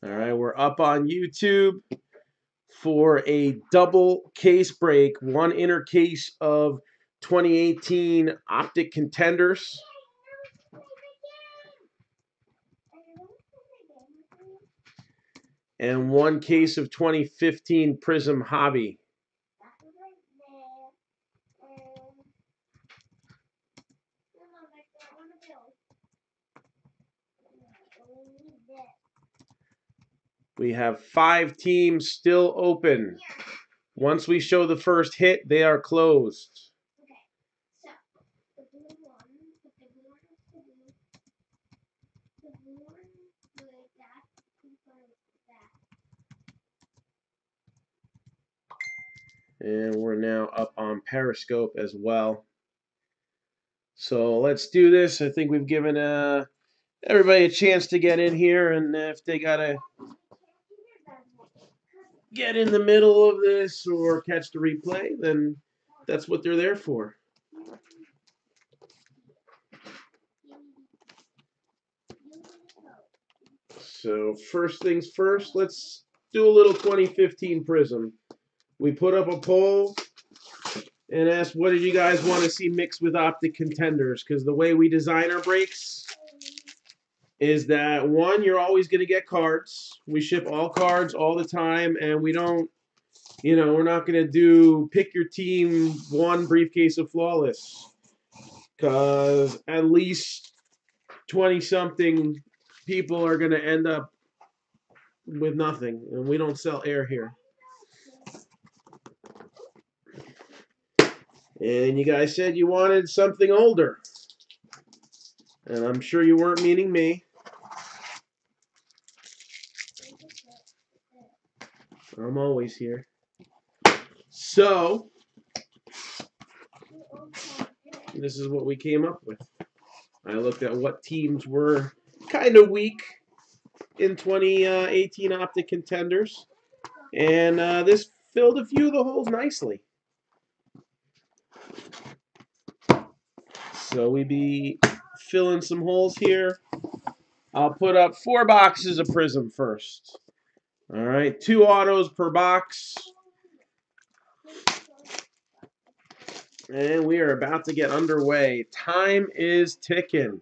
All right, we're up on YouTube for a double case break. One inner case of 2018 Optic Contenders. And one case of 2015 Prizm Hobby. We have 5 teams still open. Once we show the first hit, they are closed. And we're now up on Periscope as well. So let's do this. I think we've given everybody a chance to get in here, and if they gotta get in the middle of this or catch the replay, then that's what they're there for. So first things first, let's do a little 2015 Prizm. We put up a poll and asked, what did you guys want to see mixed with Optic Contenders? Because the way we design our breaks is that, one, you're always going to get cards. We ship all cards all the time, and we don't, we're not going to do pick your team one briefcase of Flawless. Because at least 20-something people are going to end up with nothing, and we don't sell air here. And you guys said you wanted something older. And I'm sure you weren't meaning me. I'm always here. So, this is what we came up with. I looked at what teams were kind of weak in 2018 Optic Contenders. And this filled a few of the holes nicely. So we be filling some holes here. I'll put up 4 boxes of Prizm first. All right, 2 autos per box. And we are about to get underway. Time is ticking.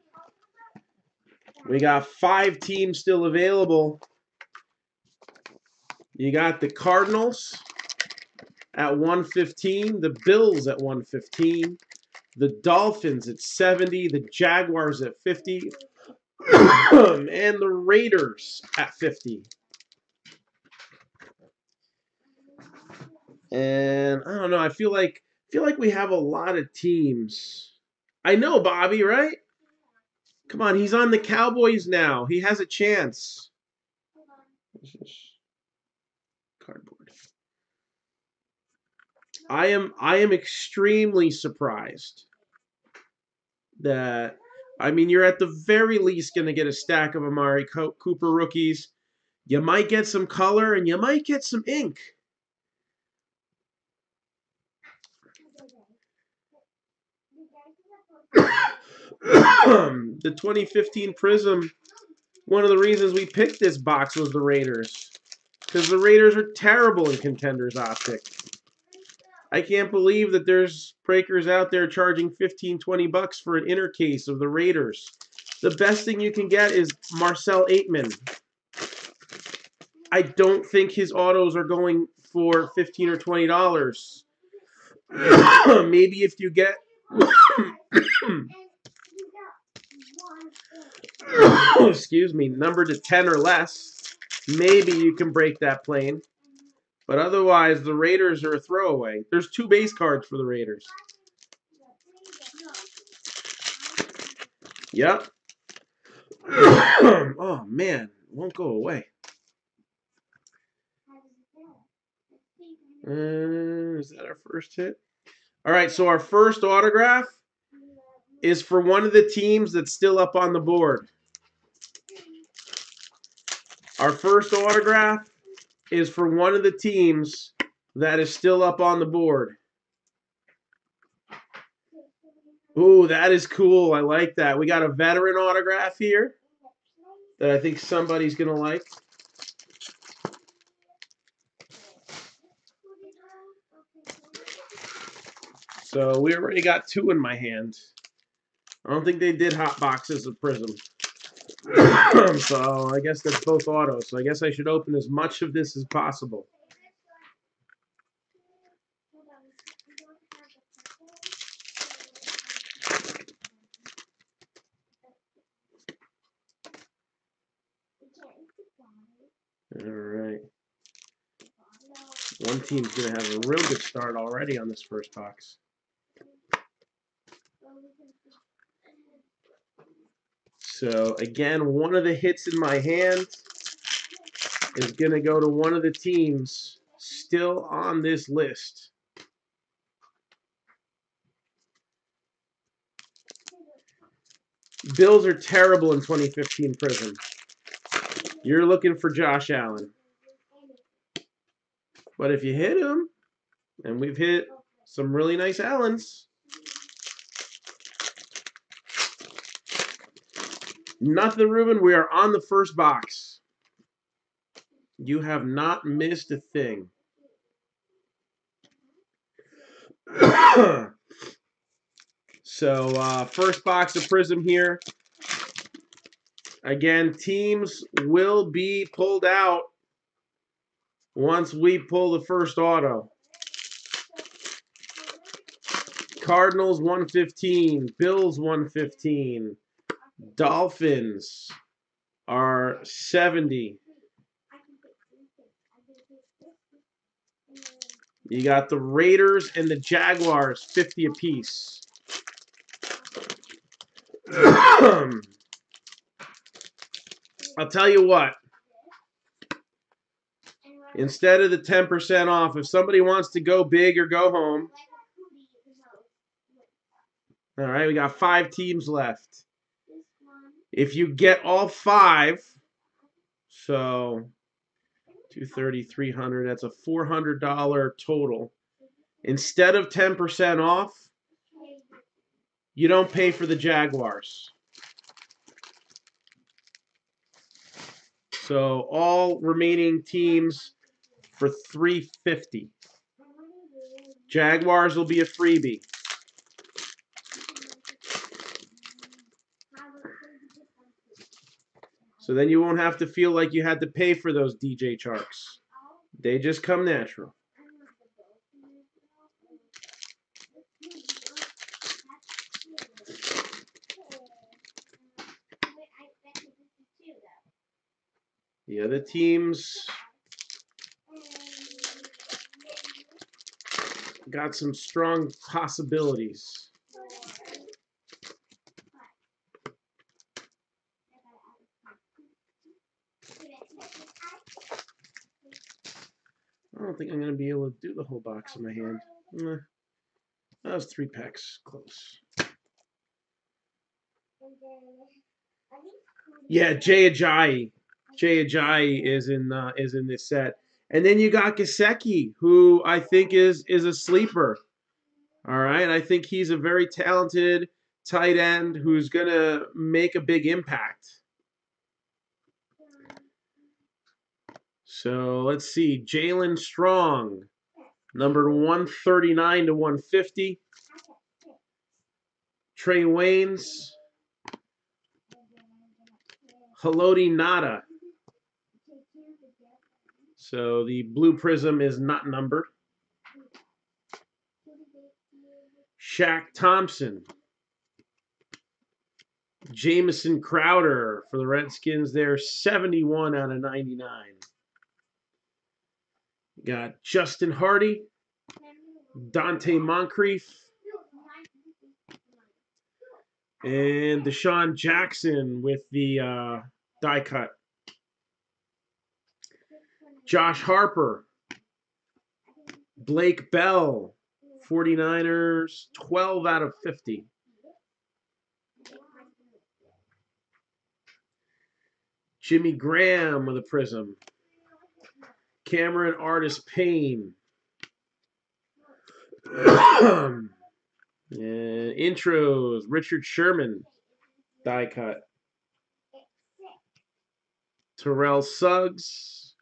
We got 5 teams still available. You got the Cardinals at 115, the Bills at 115, the Dolphins at 70, the Jaguars at 50, and the Raiders at 50. And I don't know, I feel like we have a lot of teams. I know, Bobby, right? Come on, he's on the Cowboys now. He has a chance. Cardboard. I am extremely surprised that, I mean, you're at the very least going to get a stack of Amari Cooper rookies. You might get some color, and you might get some ink. The 2015 Prizm, one of the reasons we picked this box was the Raiders. Because the Raiders are terrible in Contenders Optic. I can't believe that there's breakers out there charging $15-20 for an inner case of the Raiders. The best thing you can get is Marcel Aitman. I don't think his autos are going for $15 or $20. Maybe if you get excuse me, numbered to 10 or less, maybe you can break that plane. But otherwise, the Raiders are a throwaway. There's 2 base cards for the Raiders. Yep. Oh, man. It won't go away. Is that our first hit? All right, so our first autograph is for one of the teams that's still up on the board. Our first autograph is for one of the teams that is still up on the board. Ooh, that is cool. I like that. We got a veteran autograph here that I think somebody's going to like. So we already got 2 in my hand. I don't think they did hot boxes of Prizm. So I guess that's both autos. So I guess I should open as much of this as possible. All right. One team's going to have a real good start already on this first box. So, again, one of the hits in my hand is going to go to one of the teams still on this list. Bills are terrible in 2015 Prizm. You're looking for Josh Allen. But if you hit him, and we've hit some really nice Allens, nothing, Ruben. We are on the first box. You have not missed a thing. So, first box of Prizm here. Again, teams will be pulled out once we pull the first auto. Cardinals 115, Bills 115, Dolphins are 70. You got the Raiders and the Jaguars 50 apiece. I'll tell you what. Instead of the 10% off, if somebody wants to go big or go home. All right, we got 5 teams left. If you get all 5, so 230, 300, that's a $400 total. Instead of 10% off, you don't pay for the Jaguars. So all remaining teams for $350. Jaguars will be a freebie. So then you won't have to feel like you had to pay for those DJ Charks. They just come natural. The other teams got some strong possibilities. I don't think I'm going to be able to do the whole box in my hand. That was 3 packs close. Yeah, Jay Ajayi. Jay Ajayi is in this set. And then you got Gesicki, who I think is a sleeper. All right, I think he's a very talented tight end who's going to make a big impact. So let's see. Jalen Strong, numbered 139 to 150. Trey Waynes. Haloti Ngata. So the blue Prizm is not numbered. Shaq Thompson. Jamison Crowder for the Redskins there, 71 out of 99. Got Justin Hardy, Dante Moncrief, and Deshaun Jackson with the die cut. Josh Harper, Blake Bell, 49ers, 12 out of 50. Jimmy Graham with a Prizm. Cameron Artis Payne. And intros, Richard Sherman, die cut. Terrell Suggs.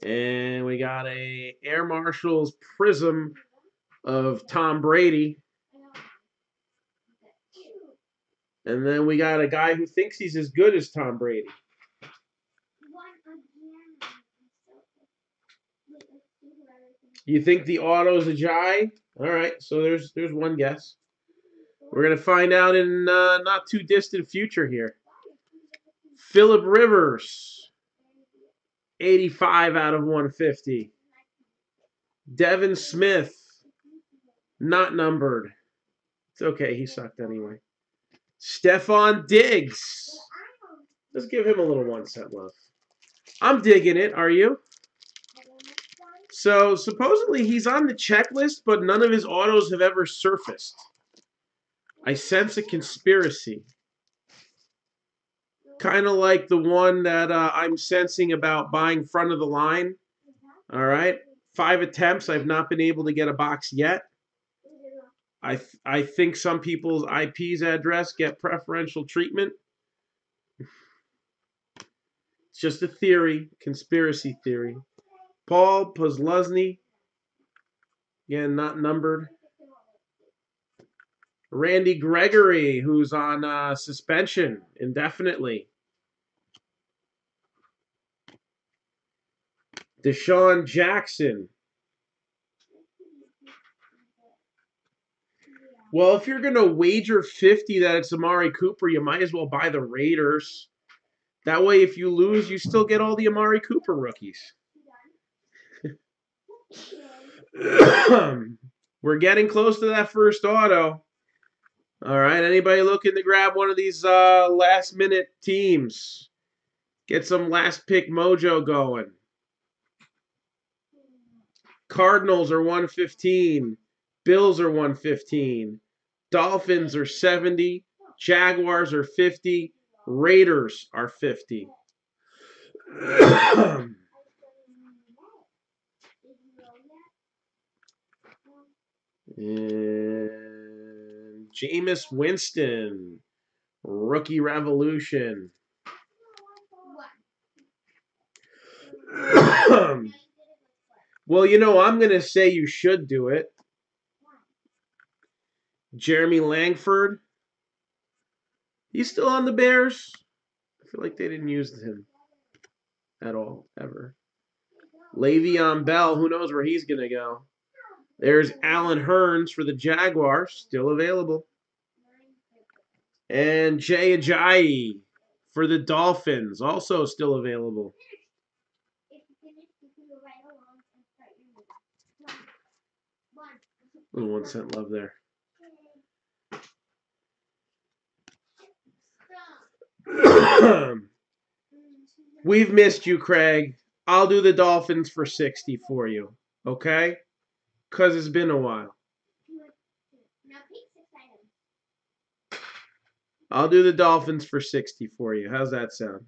And we got a Air Marshals Prizm of Tom Brady. And then we got a guy who thinks he's as good as Tom Brady. You think the auto's a Jai? All right, so there's one guess. We're going to find out in not too distant future here. Phillip Rivers, 85 out of 150. Devin Smith, not numbered. It's okay, he sucked anyway. Stephon Diggs. Let's give him a little 1 cent love. I'm digging it, are you? So, supposedly he's on the checklist, but none of his autos have ever surfaced. I sense a conspiracy. Kind of like the one that I'm sensing about buying front of the line. All right. 5 attempts. I've not been able to get a box yet. I think some people's IP's address get preferential treatment. It's just a theory, conspiracy theory. Paul Posluszny, again, not numbered. Randy Gregory, who's on suspension indefinitely. Deshaun Jackson. Well, if you're going to wager 50 that it's Amari Cooper, you might as well buy the Raiders. That way, if you lose, you still get all the Amari Cooper rookies. We're getting close to that first auto. All right, anybody looking to grab one of these last-minute teams? Get some last-pick mojo going. Cardinals are 115. Bills are 115. Dolphins are 70. Jaguars are 50. Raiders are 50. And Jameis Winston, Rookie Revolution. Well, you know, I'm going to say you should do it. Jeremy Langford. He's still on the Bears. I feel like they didn't use him at all, ever. Le'Veon Bell, who knows where he's going to go. There's Alan Hearns for the Jaguars, still available. And Jay Ajayi for the Dolphins, also still available. Little 1 cent love there. We've missed you, Craig. I'll do the Dolphins for 60 for you, okay? Because it's been a while. I'll do the Dolphins for 60 for you. How's that sound?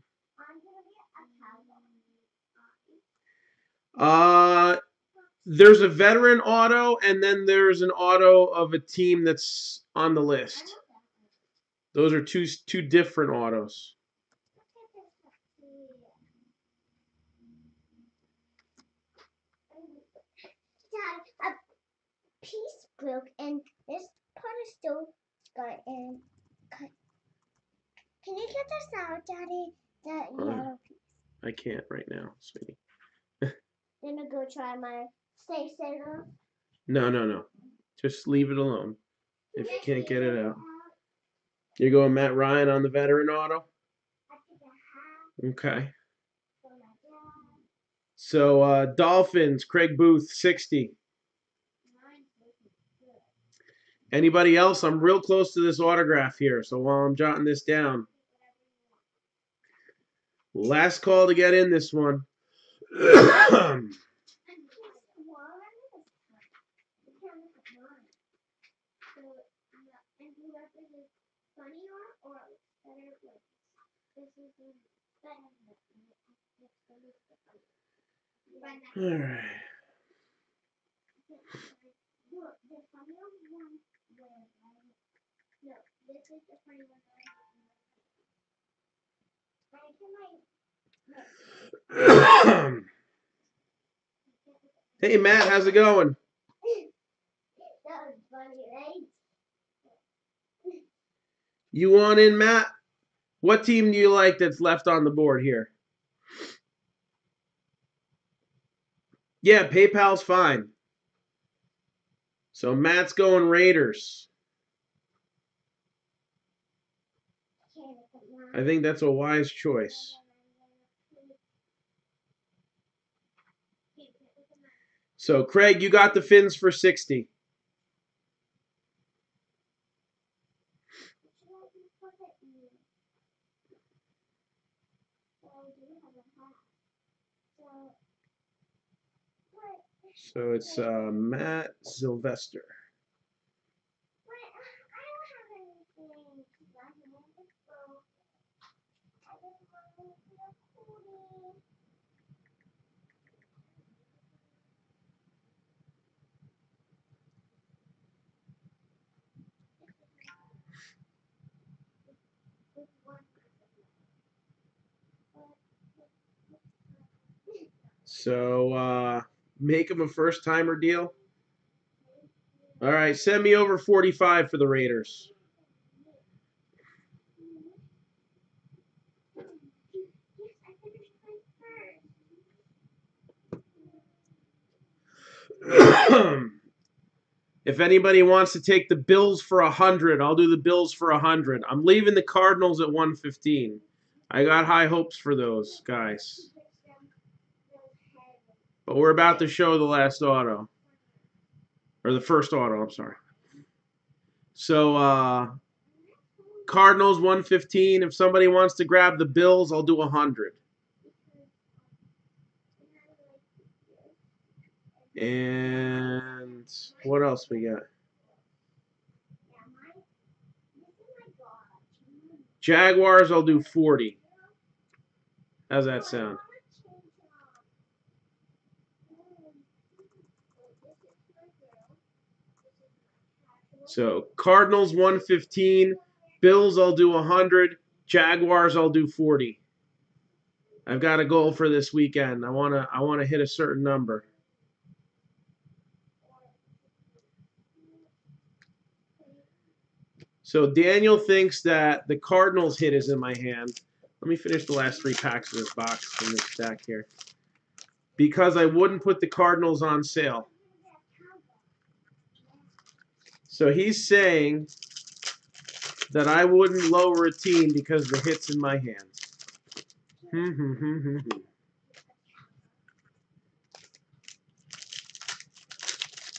There's a veteran auto, and then there's an auto of a team that's on the list. Those are two different autos. Dad, a piece broke, and this part is still scarred and cut. Can you get this out, Daddy? That yellow piece. I can't right now, sweetie. Then I'll go try my safe center. No. Just leave it alone if you can't get it out. You're going Matt Ryan on the veteran auto? Okay. So, Dolphins, Craig Booth, 60. Anybody else? I'm real close to this autograph here, so while I'm jotting this down. Last call to get in this one. All right. Hey, Matt, how's it going? You want in, Matt? What team do you like that's left on the board here? Yeah, PayPal's fine. So Matt's going Raiders. I think that's a wise choice. So Craig, you got the Fins for 60. So it's Matt Sylvester. So make him a first-timer deal. All right, send me over 45 for the Raiders. If anybody wants to take the Bills for 100, I'll do the Bills for 100. I'm leaving the Cardinals at 115. I got high hopes for those guys. But we're about to show the last auto. Or the first auto, I'm sorry. So, Cardinals 115. If somebody wants to grab the Bills, I'll do 100. And what else we got? Jaguars, I'll do 40. How's that sound? So Cardinals 115, Bills I'll do 100, Jaguars I'll do 40. I've got a goal for this weekend. I wanna hit a certain number. So Daniel thinks that the Cardinals hit is in my hand. Let me finish the last 3 packs of this box in this stack here. Because I wouldn't put the Cardinals on sale. So he's saying that I wouldn't lower a team because the hit's in my hand.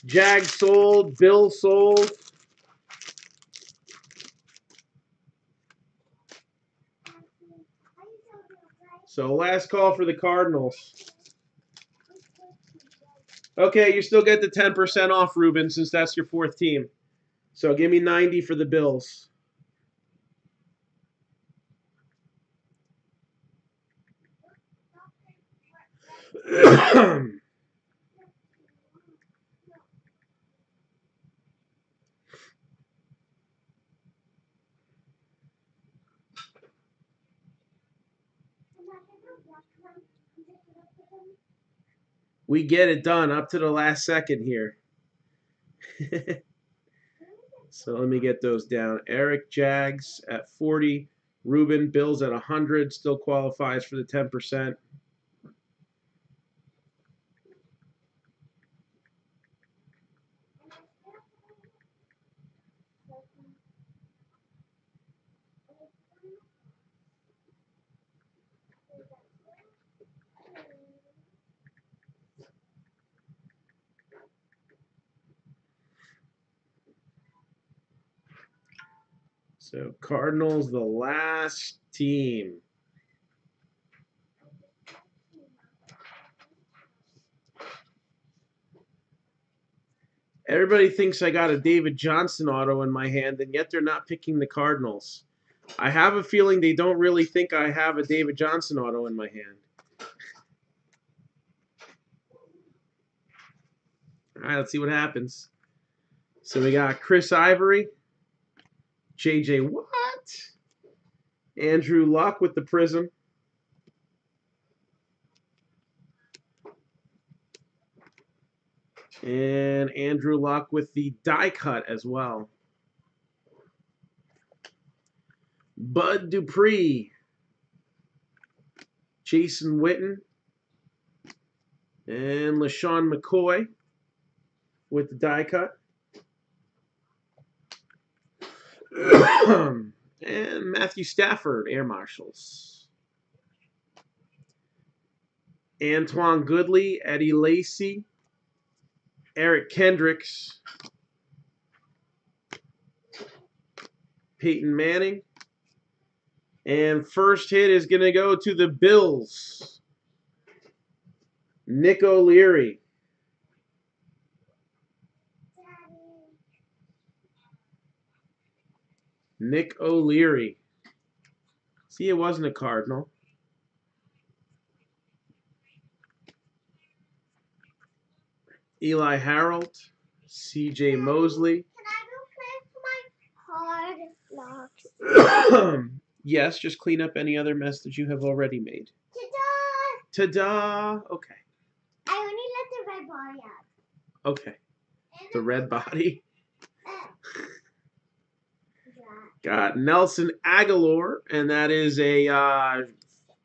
Jag sold, Bill sold. So last call for the Cardinals. Okay, you still get the 10% off, Ruben, since that's your 4th team. So give me 90 for the Bills. We get it done up to the last second here. So let me get those down. Eric Jags at 40. Ruben Bills at 100. Still qualifies for the 10%. So Cardinals, the last team. Everybody thinks I got a David Johnson auto in my hand, and yet they're not picking the Cardinals. I have a feeling they don't really think I have a David Johnson auto in my hand. All right, let's see what happens. So we got Chris Ivory, J.J. Watt, Andrew Luck with the Prizm, and Andrew Luck with the die cut as well. Bud Dupree, Jason Witten, and LaShawn McCoy with the die cut. And Matthew Stafford, Air Marshals. Antoine Goodley, Eddie Lacy, Eric Kendricks, Peyton Manning. And first hit is going to go to the Bills. Nick O'Leary. Nick O'Leary. See, it wasn't a Cardinal. Eli Harold, C.J. Mosley. Can I go play for my hard knocks? Yes, just clean up any other mess that you have already made. Ta-da! Ta-da! Okay. I only let the red body out. Okay. The red body. Got Nelson Aguilar, and that is a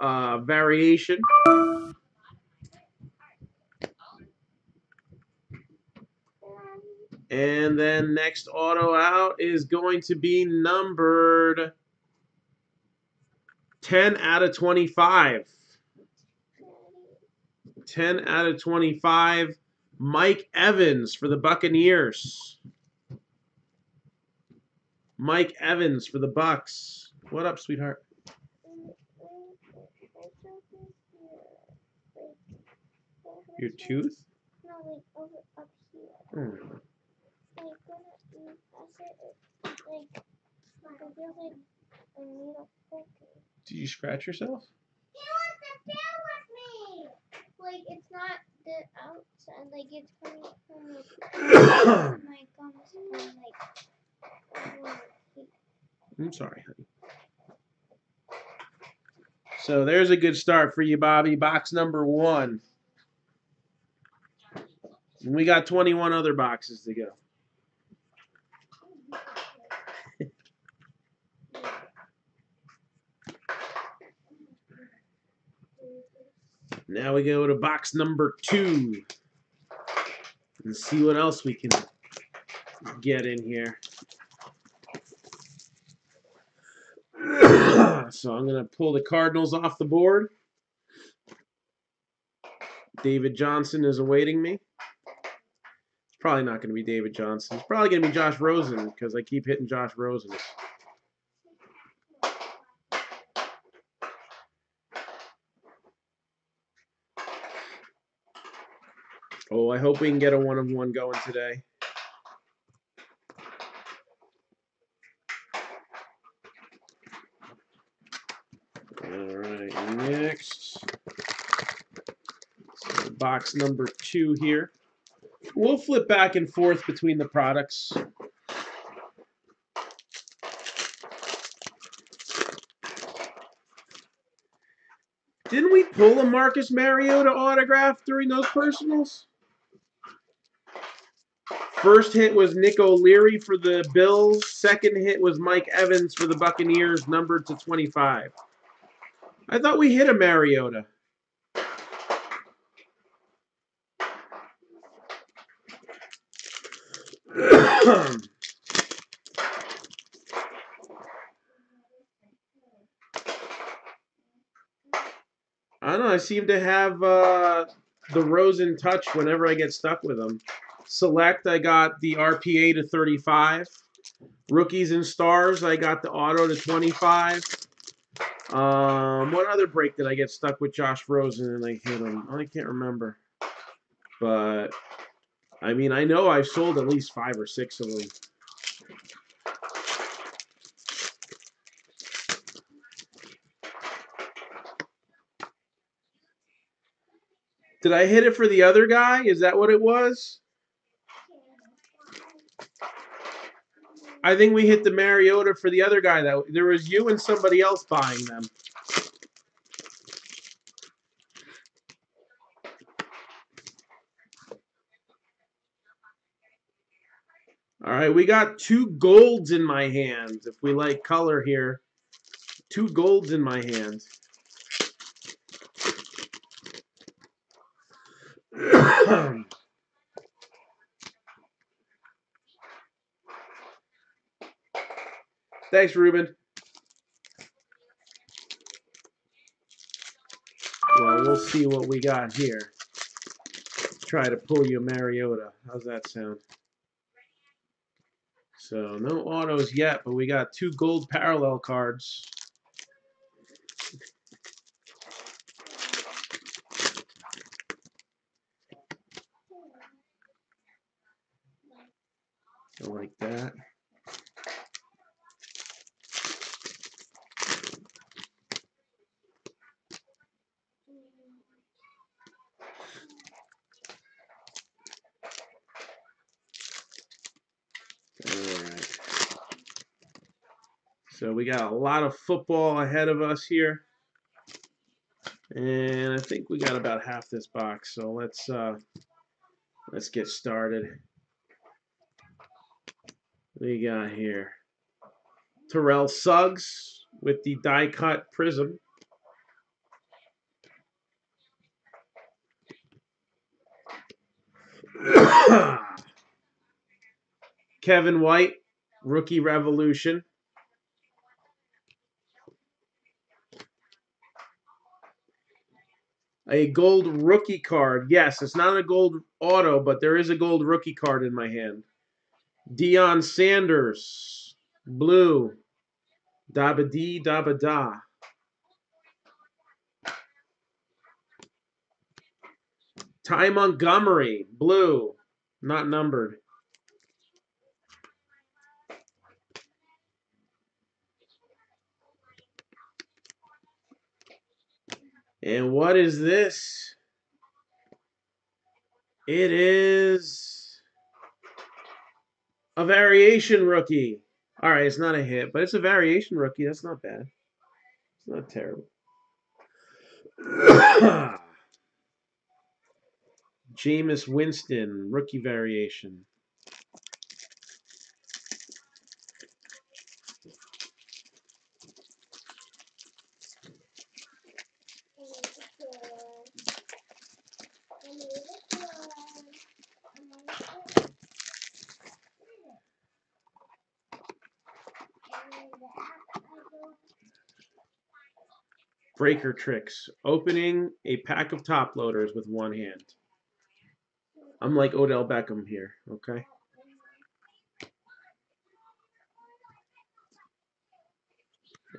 variation. And then next auto out is going to be numbered 10 out of 25. 10 out of 25. Mike Evans for the Buccaneers. Mike Evans for the Bucks. What up, sweetheart? Your tooth? No, like over up here. Hmm. Like when I feel like a needle poking. Did you scratch yourself? He wants to deal with me. Like it's not the outside. Like it's coming from my gums from like over here. I'm sorry, honey. So there's a good start for you, Bobby. Box number 1. And we got 21 other boxes to go. Now we go to box number 2 and see what else we can get in here. So I'm going to pull the Cardinals off the board. David Johnson is awaiting me. It's probably not going to be David Johnson. It's probably going to be Josh Rosen because I keep hitting Josh Rosen. Oh, I hope we can get a 1-of-1 going today. All right, next. So box number 2 here. We'll flip back and forth between the products. Didn't we pull a Marcus Mariota autograph during those personals? First hit was Nick O'Leary for the Bills. Second hit was Mike Evans for the Buccaneers, numbered to 25. I thought we hit a Mariota. I don't know. I seem to have the Rosen touch whenever I get stuck with them. Select, I got the RPA to 35. Rookies and Stars, I got the auto to 25. What other break did I get stuck with Josh Rosen and I hit him? I can't remember. But, I mean, I know I've sold at least 5 or 6 of them. Did I hit it for the other guy? Is that what it was? I think we hit the Mariota for the other guy. There was you and somebody else buying them. All right, we got 2 golds in my hand, if we like color here. 2 golds in my hand. Thanks, Ruben. Well, we'll see what we got here. Try to pull you a Mariota. How's that sound? So, no autos yet, but we got 2 gold parallel cards. I like that. Alright. So we got a lot of football ahead of us here. And I think we got about half this box. So let's get started. What do you got here? Terrell Suggs with the die cut Prizm. Kevin White, Rookie Revolution. A gold rookie card. Yes, it's not a gold auto, but there is a gold rookie card in my hand. Deion Sanders, blue. Dabba-dee, dabba-da. Ty Montgomery, blue. Not numbered. And what is this? It is a variation rookie. All right, it's not a hit, but it's a variation rookie. That's not bad. It's not terrible. Jameis Winston, rookie variation. Breaker tricks. Opening a pack of top loaders with one hand. I'm like Odell Beckham here, okay?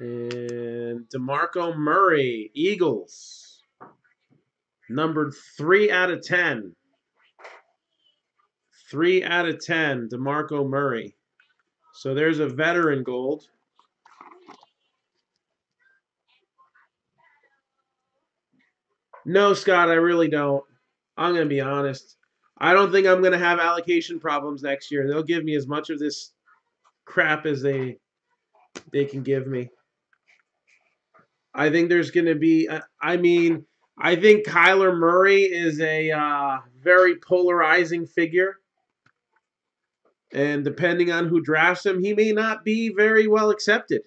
And DeMarco Murray, Eagles. Numbered 3 out of 10. 3 out of 10, DeMarco Murray. So there's a veteran gold. No, Scott, I really don't. I'm going to be honest. I don't think I'm going to have allocation problems next year. They'll give me as much of this crap as they can give me. I think there's going to be, I think Kyler Murray is a very polarizing figure. And depending on who drafts him, he may not be very well accepted.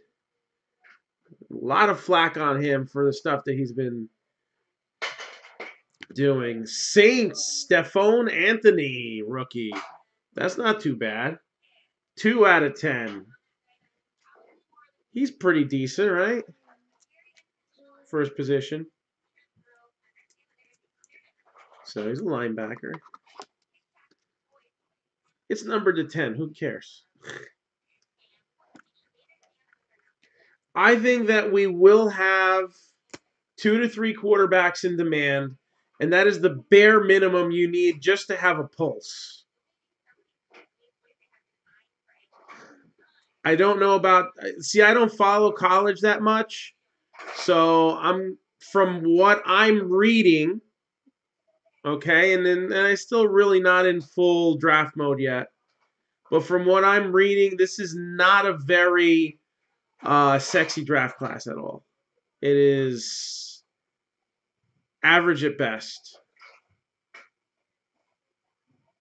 A lot of flack on him for the stuff that he's been doing. Saints, Stephon Anthony, rookie. That's not too bad. 2 out of 10. He's pretty decent, right? First position. So he's a linebacker. It's numbered to 10. Who cares? I think that we will have 2 to 3 quarterbacks in demand, and that is the bare minimum you need just to have a pulse. I don't know about, see, I don't follow college that much, so from what I'm reading, okay, and I'm still really not in full draft mode yet, but from what I'm reading, this is not a very sexy draft class at all. It is average at best.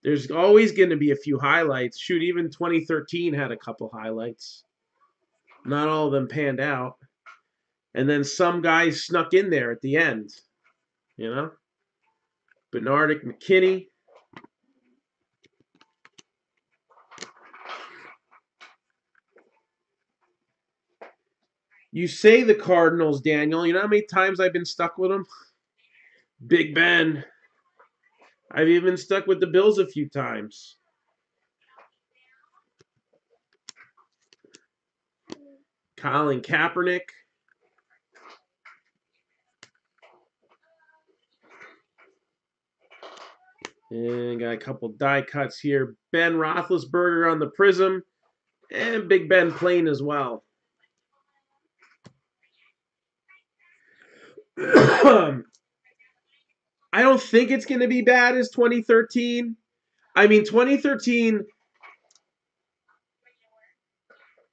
There's always going to be a few highlights. Shoot, even 2013 had a couple highlights. Not all of them panned out. And then some guys snuck in there at the end. You know? Bernardic McKinney. You say the Cardinals, Daniel. You know how many times I've been stuck with them? Big Ben. I've even stuck with the Bills a few times. Colin Kaepernick. And got a couple die cuts here. Ben Roethlisberger on the Prizm. And Big Ben plain as well. I don't think it's going to be bad as 2013. I mean, 2013,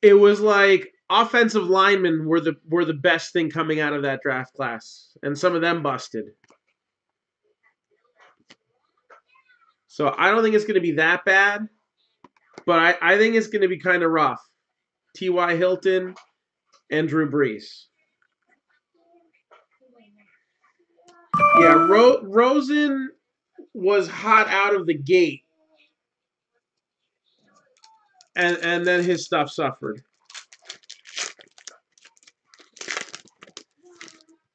it was like offensive linemen were the best thing coming out of that draft class. And some of them busted. So I don't think it's going to be that bad. But I think it's going to be kind of rough. T.Y. Hilton and Drew Brees. Yeah, Rosen was hot out of the gate. And then his stuff suffered.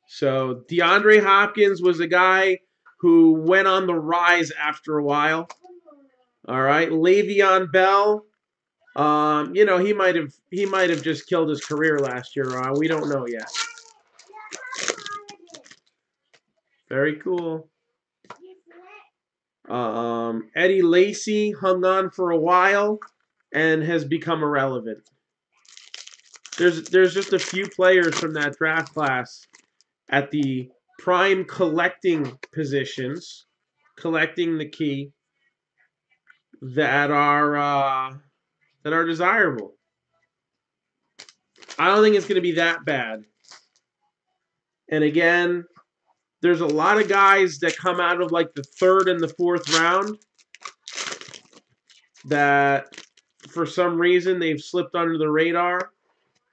So DeAndre Hopkins was a guy who went on the rise after a while. All right, Le'Veon Bell. You know, he might have just killed his career last year. We don't know yet. Very cool. Eddie Lacy hung on for a while and has become irrelevant. There's just a few players from that draft class at the prime collecting positions, collecting the key, that are desirable. I don't think it's going to be that bad. And again, there's a lot of guys that come out of like the 3rd and the 4th round that for some reason they've slipped under the radar.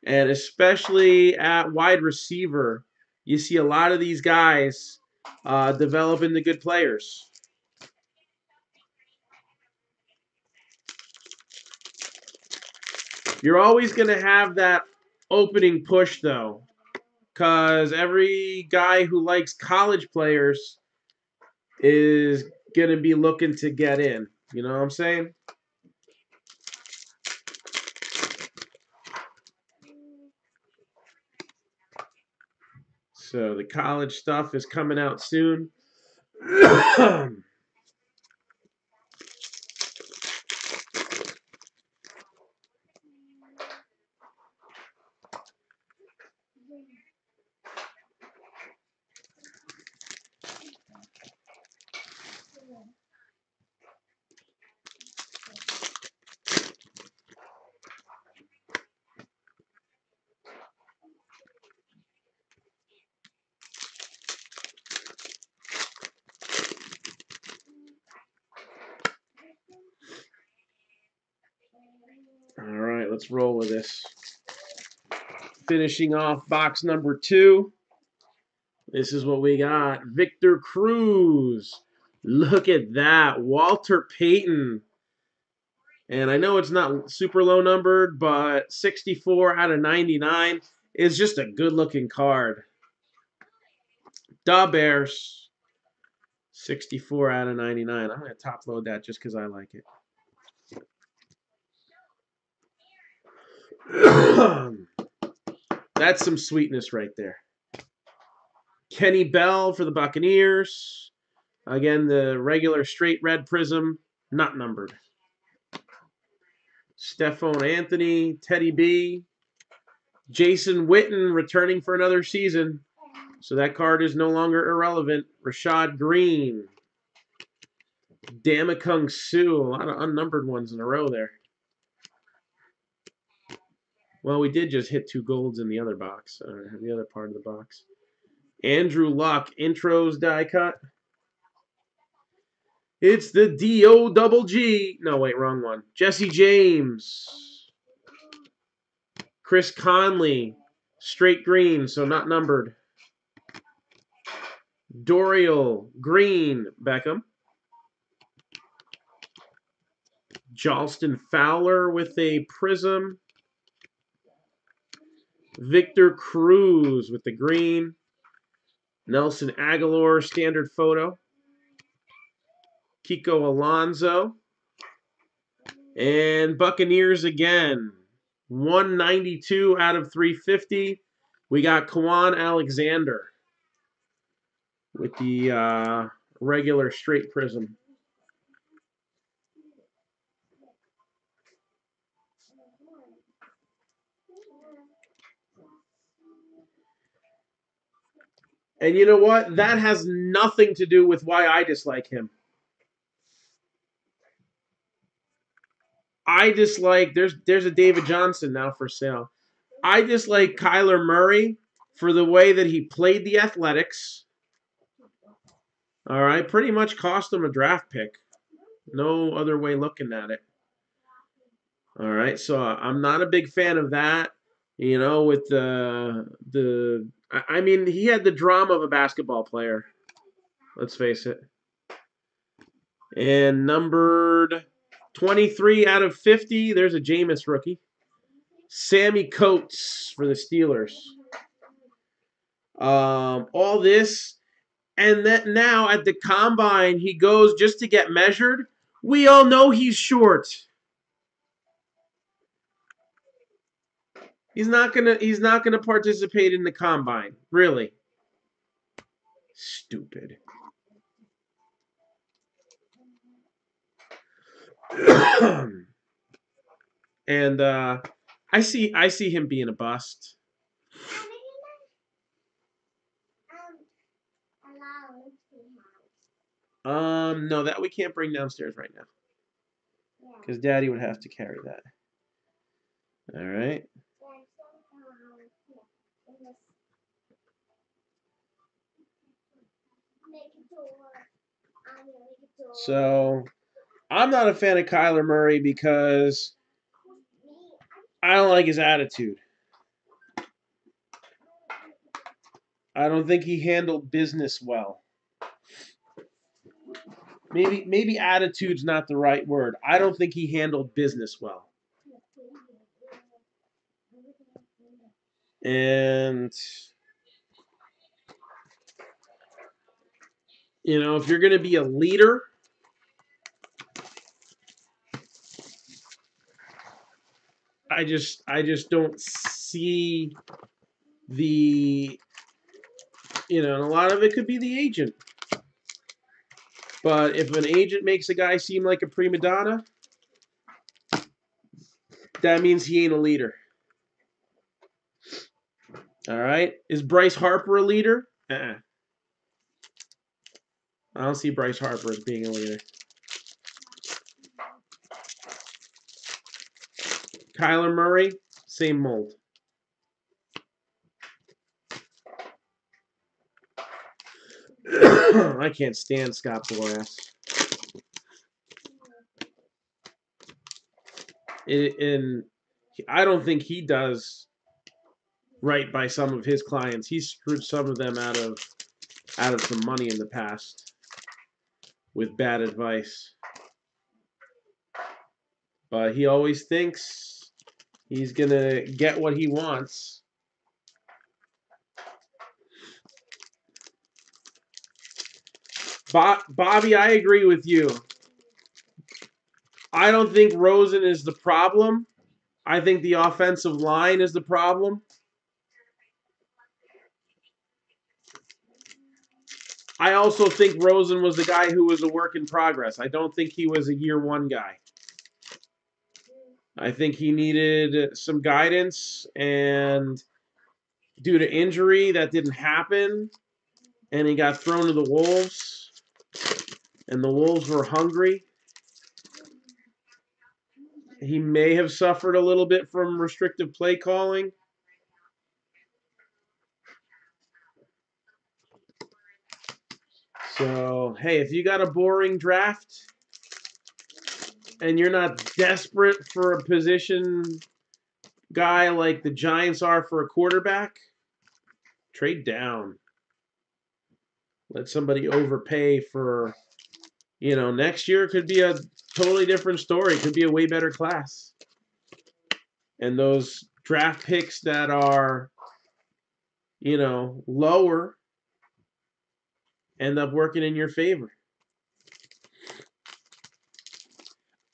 And especially at wide receiver, you see a lot of these guys develop into good players. You're always going to have that opening push, though, because every guy who likes college players is going to be looking to get in. You know what I'm saying? So the college stuff is coming out soon. All right, let's roll with this. Finishing off box number 2. This is what we got. Victor Cruz. Look at that. Walter Payton. And I know it's not super low numbered, but 64 out of 99 is just a good-looking card. Da Bears. 64 out of 99. I'm going to top load that just because I like it. That's some sweetness right there. Kenny Bell for the Buccaneers. Again, the regular straight red Prizm, not numbered. Stephon Anthony, Teddy B. Jason Witten returning for another season. So that card is no longer irrelevant. Rashad Green. Damakung Su. A lot of unnumbered ones in a row there. Well, we did just hit 2 golds in the other box, the other part of the box. Andrew Luck, intros die cut. It's the D-O-double-G. No, wait, wrong one. Jesse James. Chris Conley. Straight green, so not numbered. Dorial, green, Beckham. Jalston Fowler with a Prizm. Victor Cruz with the green. Nelson Aguilar, standard photo. Kiko Alonso. And Buccaneers again. 192 out of 350. We got Kwan Alexander with the regular straight Prizm. And you know what? That has nothing to do with why I dislike him. I dislike, there's a David Johnson now for sale. I dislike Kyler Murray for the way that he played the Athletics. All right, pretty much cost him a draft pick. No other way looking at it. All right, so I'm not a big fan of that. You know, with I mean, he had the drama of a basketball player. Let's face it. And numbered 23 out of 50. There's a Jameis rookie. Sammy Coates for the Steelers. All this, and that now at the combine he goes just to get measured. We all know he's short. He's not gonna participate in the combine. Really. Stupid. And I see him being a bust. No, that we can't bring downstairs right now. Because Daddy would have to carry that. All right. So, I'm not a fan of Kyler Murray because I don't like his attitude. I don't think he handled business well. Maybe attitude's not the right word. I don't think he handled business well. And you know, if you're going to be a leader, I just don't see the, you know, and a lot of it could be the agent. But if an agent makes a guy seem like a prima donna, that means he ain't a leader. All right? Is Bryce Harper a leader? I don't see Bryce Harper as being a leader. Kyler Murray, same mold. I can't stand Scott Boras. And I don't think he does right by some of his clients. He's screwed some of them out of some money in the past with bad advice. But he always thinks he's going to get what he wants. Bobby, I agree with you. I don't think Rosen is the problem. I think the offensive line is the problem. I also think Rosen was the guy who was a work in progress. I don't think he was a year one guy. I think he needed some guidance, and due to injury, that didn't happen, and he got thrown to the Wolves, and the Wolves were hungry. He may have suffered a little bit from restrictive play calling. So, hey, if you got a boring draft and you're not desperate for a position guy like the Giants are for a quarterback, trade down. Let somebody overpay for, you know, next year could be a totally different story. It could be a way better class. And those draft picks that are, you know, lower end up working in your favor.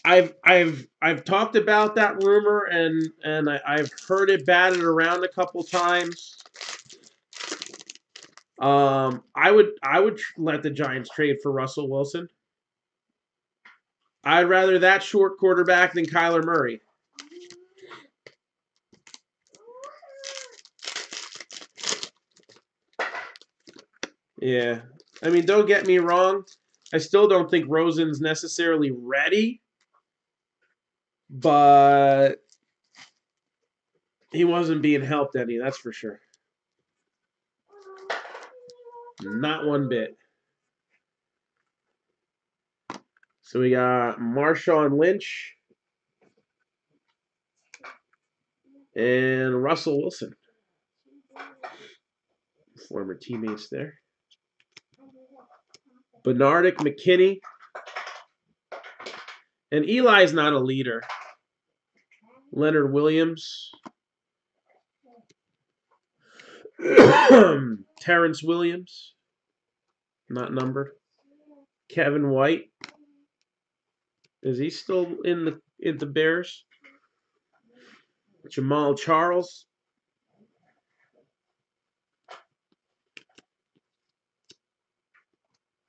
I've talked about that rumor and I've heard it batted around a couple times. I would let the Giants trade for Russell Wilson. I'd rather that short quarterback than Kyler Murray. Yeah. I mean, don't get me wrong. I still don't think Rosen's necessarily ready. But he wasn't being helped any, that's for sure. Not one bit. So we got Marshawn Lynch and Russell Wilson. Former teammates there. Bernardic McKinney. And Eli's not a leader. Leonard Williams. Terrence Williams. Not numbered. Kevin White. Is he still in the Bears? Jamal Charles.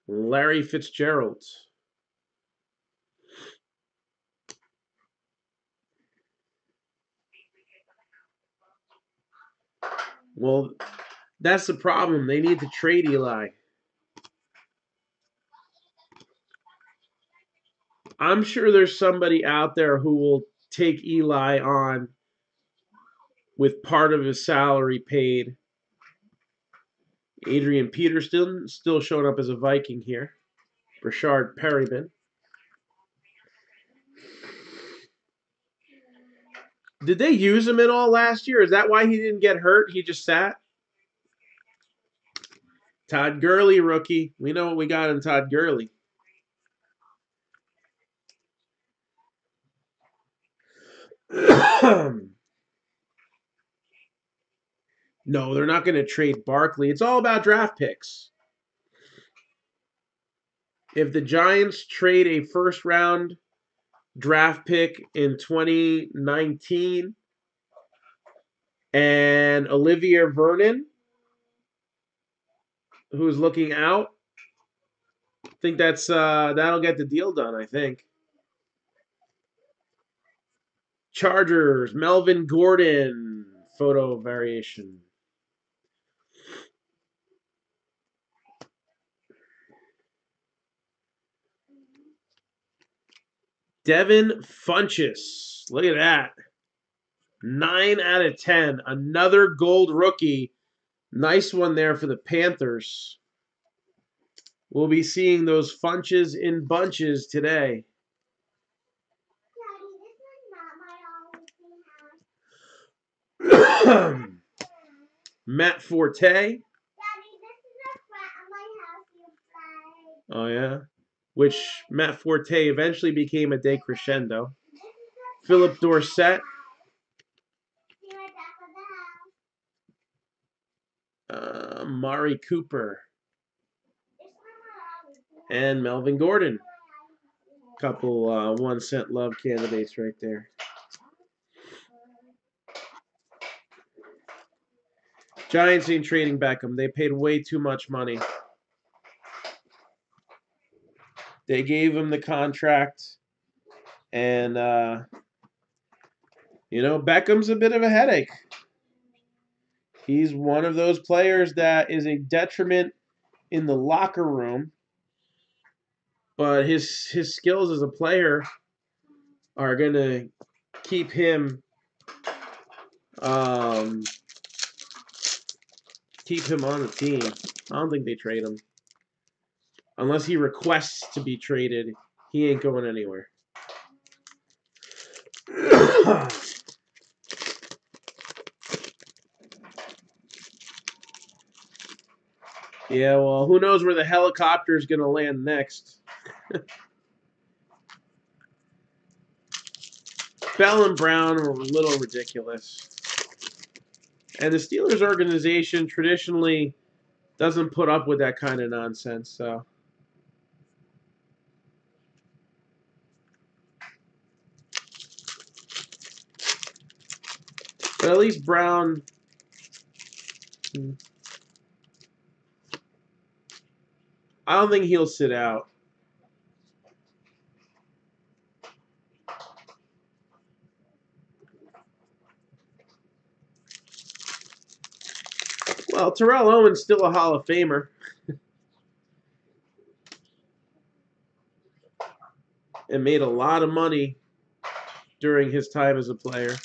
Larry Fitzgerald. Well, that's the problem. They need to trade Eli. I'm sure there's somebody out there who will take Eli on with part of his salary paid. Adrian Peterson still showing up as a Viking here. Rashard Perryman. Did they use him at all last year? Is that why he didn't get hurt? He just sat? Todd Gurley, rookie. We know what we got in Todd Gurley. No, they're not going to trade Barkley. It's all about draft picks. If the Giants trade a first-round draft pick in 2019 and Olivier Vernon, who's looking out, I think that's that'll get the deal done, I think. Chargers, Melvin Gordon, photo variation. Devin Funchess. Look at that. 9 out of 10. Another gold rookie. Nice one there for the Panthers. We'll be seeing those Funches in bunches today. Matt Forte. Daddy, this is a friend of my house you play. Oh, yeah? Which Matt Forte eventually became a decrescendo. Philip Dorsett. Mari Cooper. And Melvin Gordon. Couple 1 cent love candidates right there. Giants ain't trading Beckham. They paid way too much money. They gave him the contract. And, you know, Beckham's a bit of a headache. He's one of those players that is a detriment in the locker room. But his skills as a player are going to keep him on the team. I don't think they trade him. Unless he requests to be traded, he ain't going anywhere. Yeah, well, who knows where the helicopter is going to land next. Bell and Brown were a little ridiculous. And the Steelers organization traditionally doesn't put up with that kind of nonsense, so. But at least Brown. I don't think he'll sit out. Well, Terrell Owens still a Hall of Famer. And made a lot of money during his time as a player.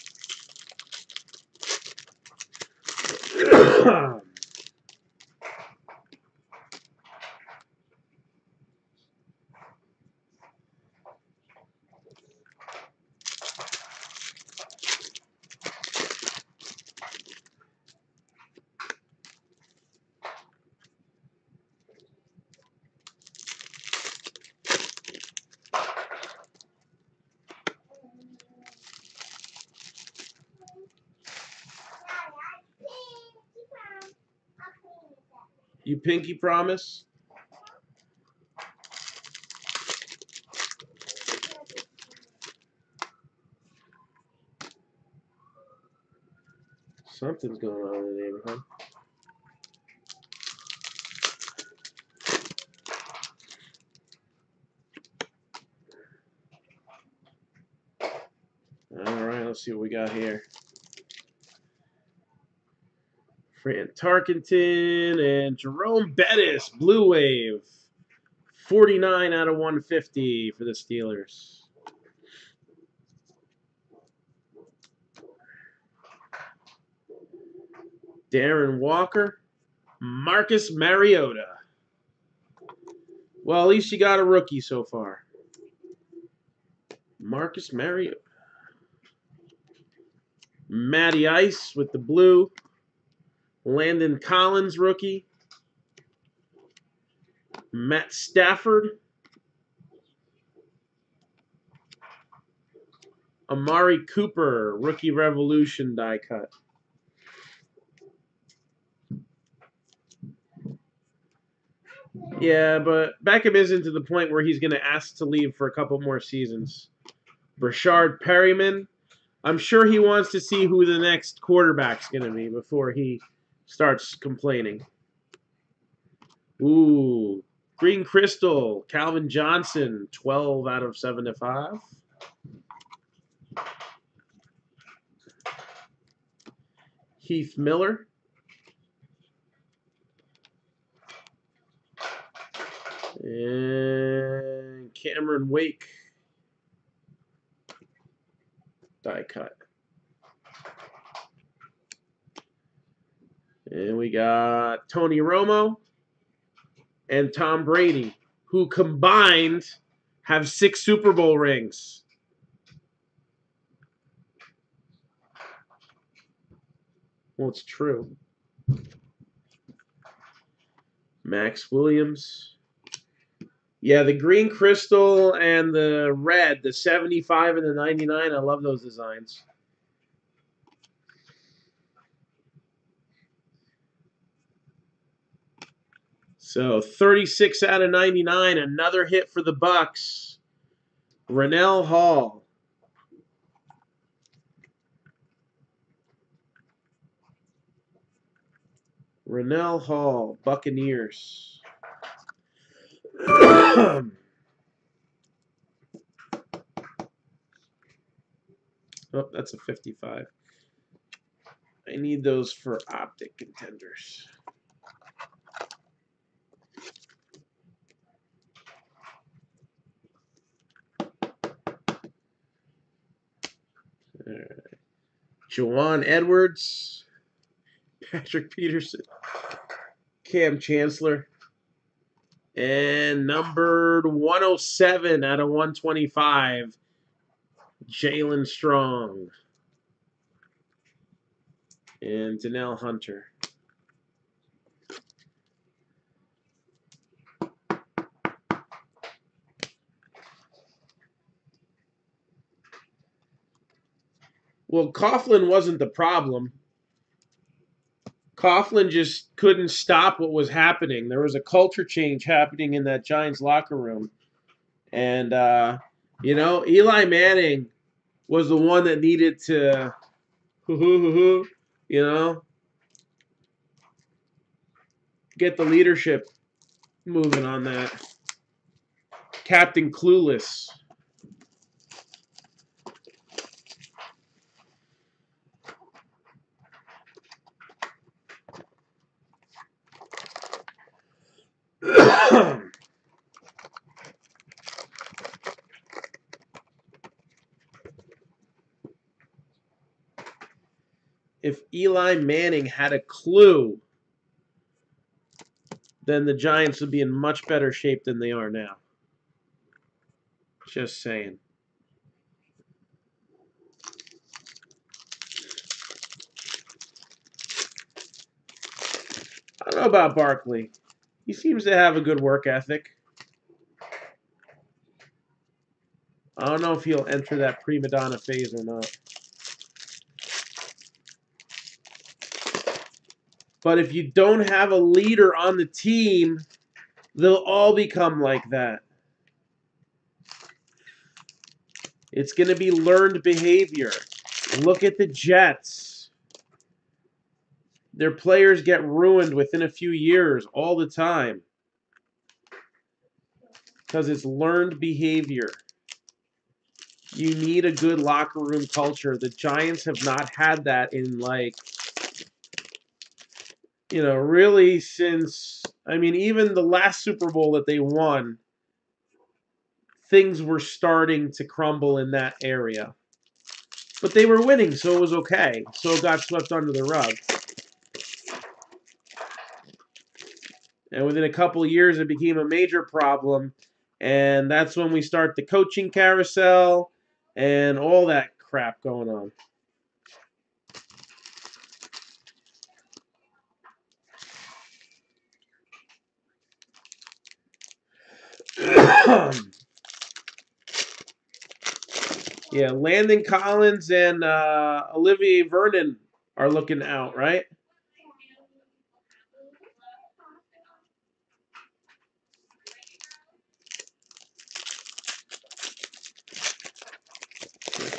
You pinky promise? Something's going on in the neighborhood. All right, let's see what we got here. Fran Tarkenton and Jerome Bettis, Blue Wave. 49 out of 150 for the Steelers. Darren Walker, Marcus Mariota. Well, at least you got a rookie so far. Marcus Mariota. Matty Ice with the blue. Landon Collins, rookie. Matt Stafford. Amari Cooper, rookie Revolution die cut. Yeah, but Beckham isn't to the point where he's going to ask to leave for a couple more seasons. Brashard Perryman. I'm sure he wants to see who the next quarterback's going to be before he starts complaining. Ooh. Green Crystal. Calvin Johnson. 12 out of 75. Heath Miller. And Cameron Wake. Die cut. And we got Tony Romo and Tom Brady, who combined have 6 Super Bowl rings. Well, it's true. Max Williams. Yeah, the green crystal and the red, the 75 and the 99, I love those designs. So 36 out of 99, another hit for the Bucks. Rennell Hall. Rennell Hall, Buccaneers. Oh, that's a 55. I need those for Optic Contenders. All right. Jawan Edwards, Patrick Peterson, Cam Chancellor, and numbered 107 out of 125, Jalen Strong and Danielle Hunter. Well, Coughlin wasn't the problem. Coughlin just couldn't stop what was happening. There was a culture change happening in that Giants locker room. And, you know, Eli Manning was the one that needed to, you know, get the leadership moving on that. Captain Clueless. If Eli Manning had a clue, then the Giants would be in much better shape than they are now. Just saying. I don't know about Barkley. He seems to have a good work ethic. I don't know if he'll enter that prima donna phase or not. But if you don't have a leader on the team, they'll all become like that. It's going to be learned behavior. Look at the Jets. Their players get ruined within a few years all the time. Because it's learned behavior. You need a good locker room culture. The Giants have not had that in, like, you know, really since, I mean, even the last Super Bowl that they won, things were starting to crumble in that area. But they were winning, so it was okay. So it got swept under the rug. And within a couple of years, it became a major problem. And that's when we start the coaching carousel and all that crap going on. Yeah, Landon Collins and Olivier Vernon are looking out, right?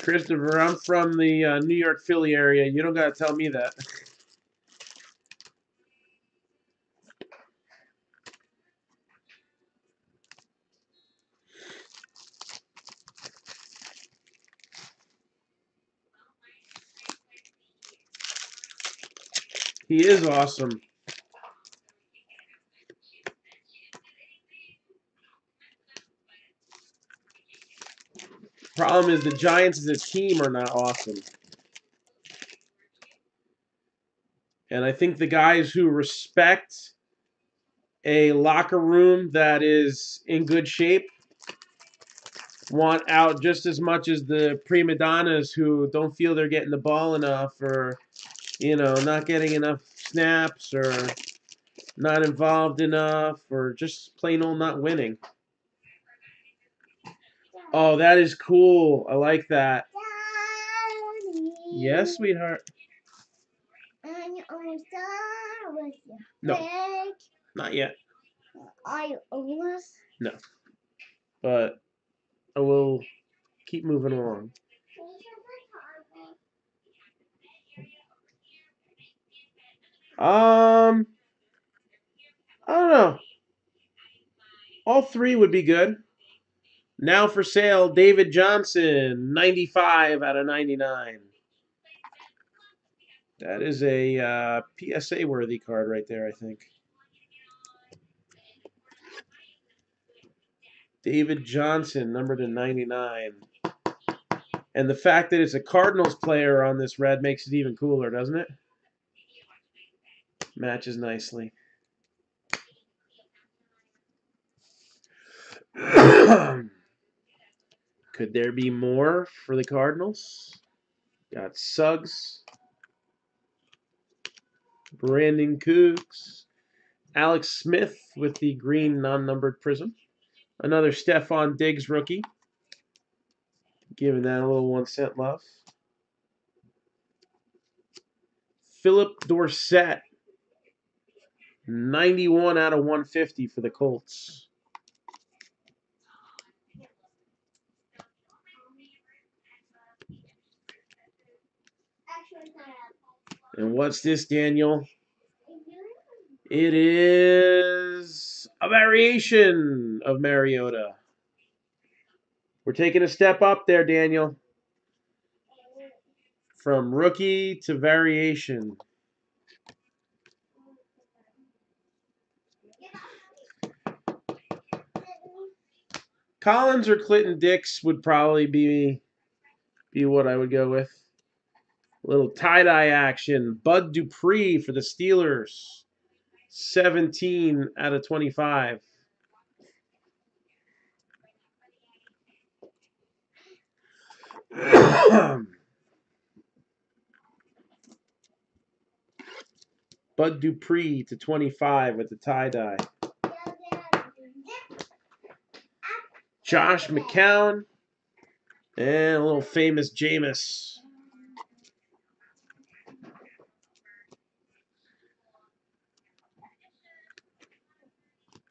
Christopher, I'm from the New York, Philly area. You don't got to tell me that. He is awesome. Problem is the Giants as a team are not awesome. And I think the guys who respect a locker room that is in good shape want out just as much as the prima donnas who don't feel they're getting the ball enough or, you know, not getting enough snaps or not involved enough or just plain old not winning. Oh, that is cool. I like that. Daddy. Yes, sweetheart. And I'm done with your No, break. not yet. I almost. No. But I will keep moving along. I don't know. All three would be good. Now for sale, David Johnson, 95 out of 99. That is a PSA-worthy card right there, I think. David Johnson, numbered to 99. And the fact that it's a Cardinals player on this red makes it even cooler, doesn't it? Matches nicely. Could there be more for the Cardinals? Got Suggs, Brandon Cooks, Alex Smith with the green non-numbered Prizm. Another Stephon Diggs rookie. Giving that a little 1 cent love. Philip Dorsett. 91 out of 150 for the Colts. And what's this, Daniel? It is a variation of Mariota. We're taking a step up there, Daniel. From rookie to variation. Collins or Clinton Dix would probably be what I would go with. A little tie-dye action. Bud Dupree for the Steelers. 17 out of 25. Bud Dupree to 25 with the tie-dye. Josh McCown. And a little famous Jameis.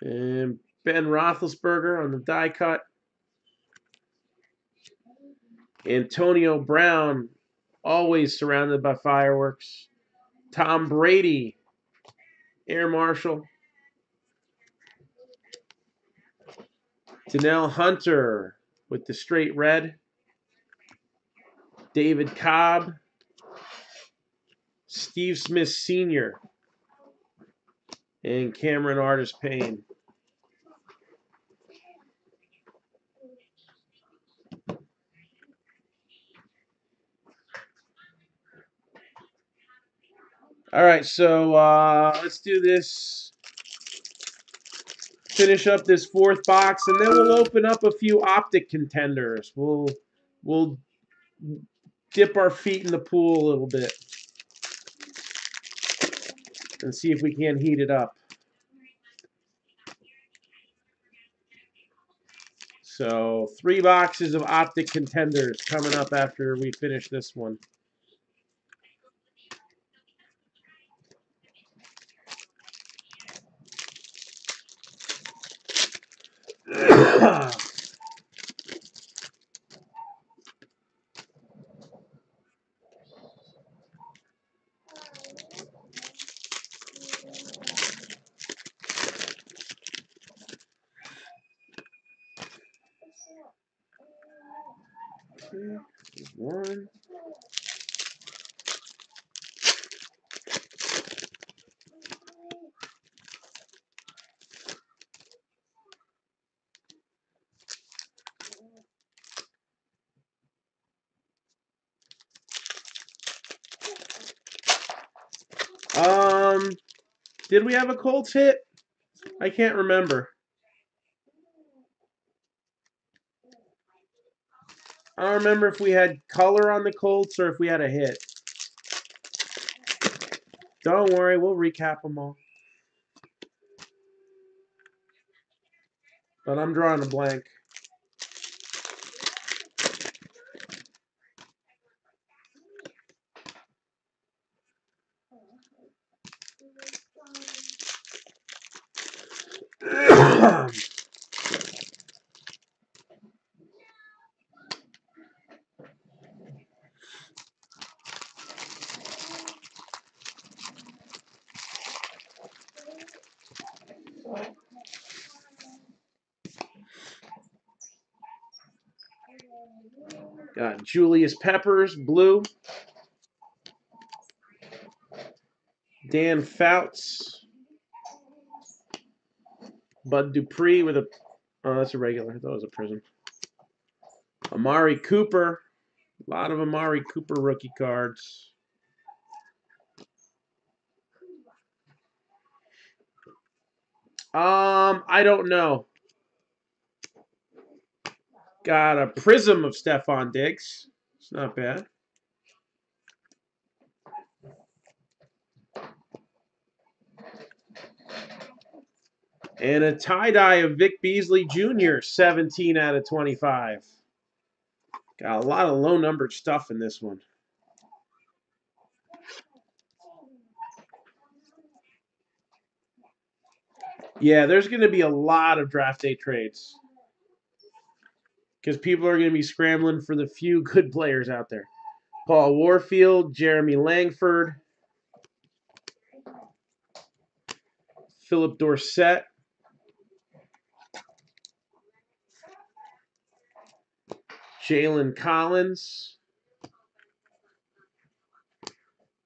And Ben Roethlisberger on the die cut. Antonio Brown, always surrounded by fireworks. Tom Brady, Air Marshal. Danielle Hunter with the straight red. David Cobb. Steve Smith Sr. And Cameron Artis-Payne. All right, so let's do this. Finish up this fourth box, and then we'll open up a few Optic Contenders. We'll dip our feet in the pool a little bit and see if we can't heat it up. So 3 boxes of Optic Contenders coming up after we finish this one. One. Did we have a Colts hit? I can't remember. I don't remember if we had color on the Colts or if we had a hit. Don't worry, we'll recap them all. But I'm drawing a blank. Got Julius Peppers, blue. Dan Fouts. Bud Dupree with a... Oh, that's a regular. I thought it was a Prizm. Amari Cooper. A lot of Amari Cooper rookie cards. I don't know. Got a Prizm of Stephon Diggs. It's not bad. And a tie-dye of Vic Beasley Jr., 17 out of 25. Got a lot of low-numbered stuff in this one. Yeah, there's going to be a lot of draft day trades because people are going to be scrambling for the few good players out there. Paul Warfield, Jeremy Langford, Philip Dorsett, Jalen Collins,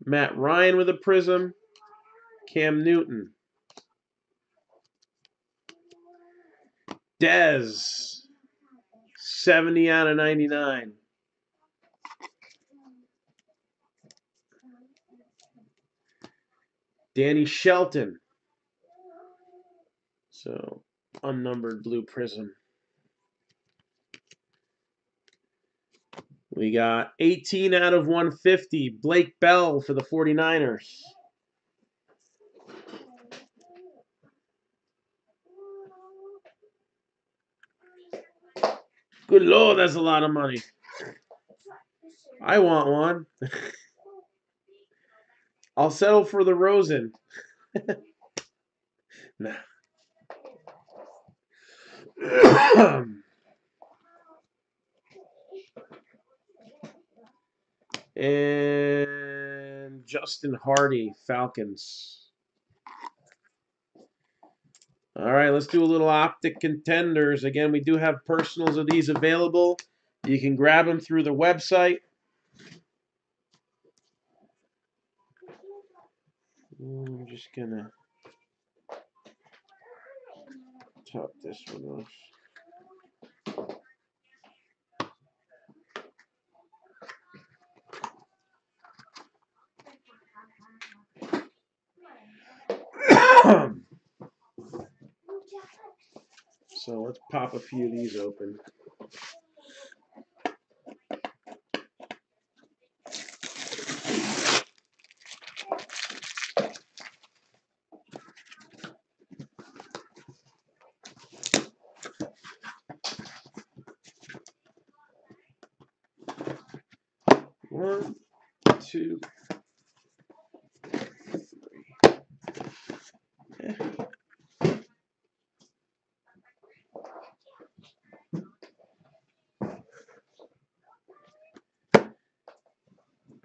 Matt Ryan with a Prizm, Cam Newton, Dez, 70 out of 99. Danny Shelton. So, unnumbered blue Prizm. We got 18 out of 150. Blake Bell for the 49ers. Good Lord, that's a lot of money. I want one. I'll settle for the Rosen. Nah. And Justin Hardy, Falcons. All right, let's do a little Optic Contenders. Again, we do have personals of these available. You can grab them through the website. I'm just going to top this one off. So let's pop a few of these open. One, two, three.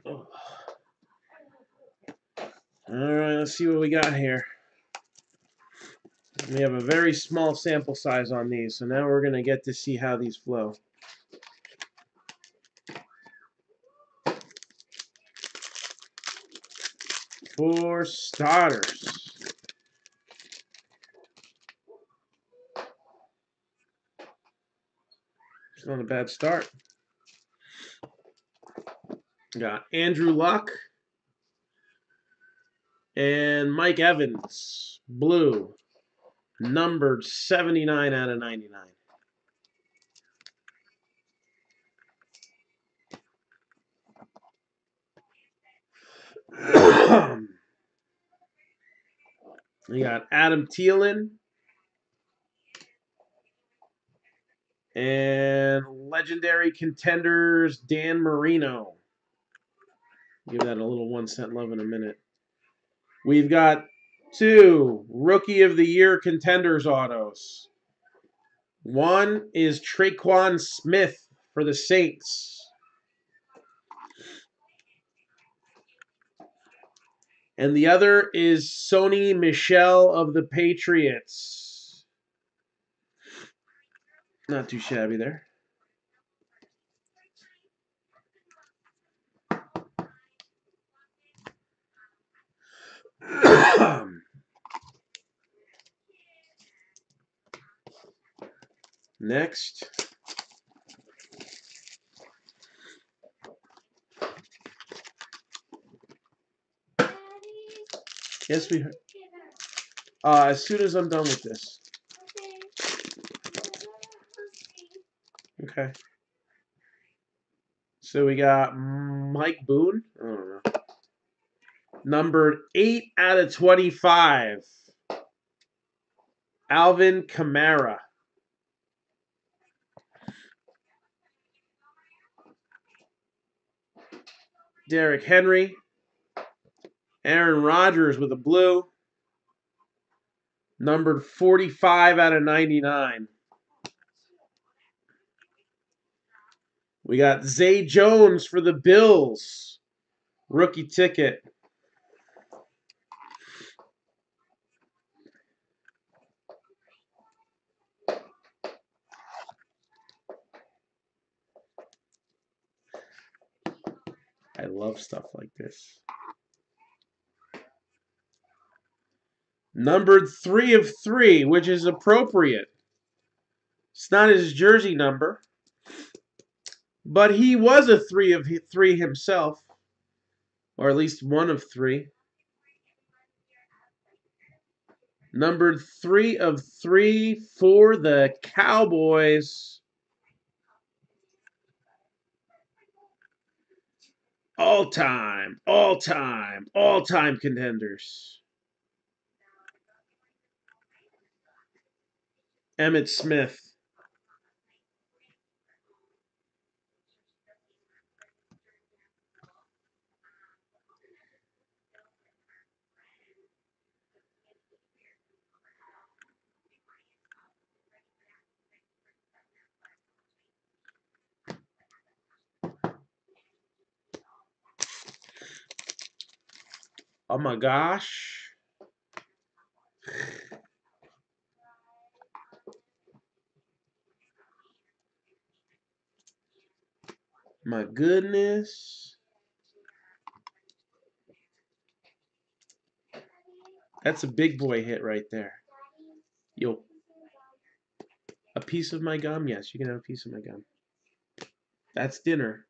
Oh. All right, let's see what we got here. We have a very small sample size on these, so now we're going to get to see how these flow. For starters, it's not a bad start. Got Andrew Luck and Mike Evans, blue, numbered 79 out of 99. We got Adam Thielen and legendary contenders Dan Marino. Give that a little 1 cent love in a minute. We've got 2 Rookie of the Year contenders autos. One is Traquan Smith for the Saints. And the other is Sony Michel of the Patriots. Not too shabby there. Next. Yes, we heard. As soon as I'm done with this. Okay. So we got Mike Boone. I don't know. Numbered 8 out of 25. Alvin Kamara. Derrick Henry. Aaron Rodgers with a blue. Numbered 45 out of 99. We got Zay Jones for the Bills. Rookie ticket. I love stuff like this. Numbered 3 of 3, which is appropriate. It's not his jersey number, but he was a 3 of 3 himself, or at least 1 of 3. Numbered 3 of 3 for the Cowboys. All-time contenders. Emmitt Smith. Oh my gosh. My goodness. That's a big boy hit right there. Yo. A piece of my gum? Yes, you can have a piece of my gum. That's dinner.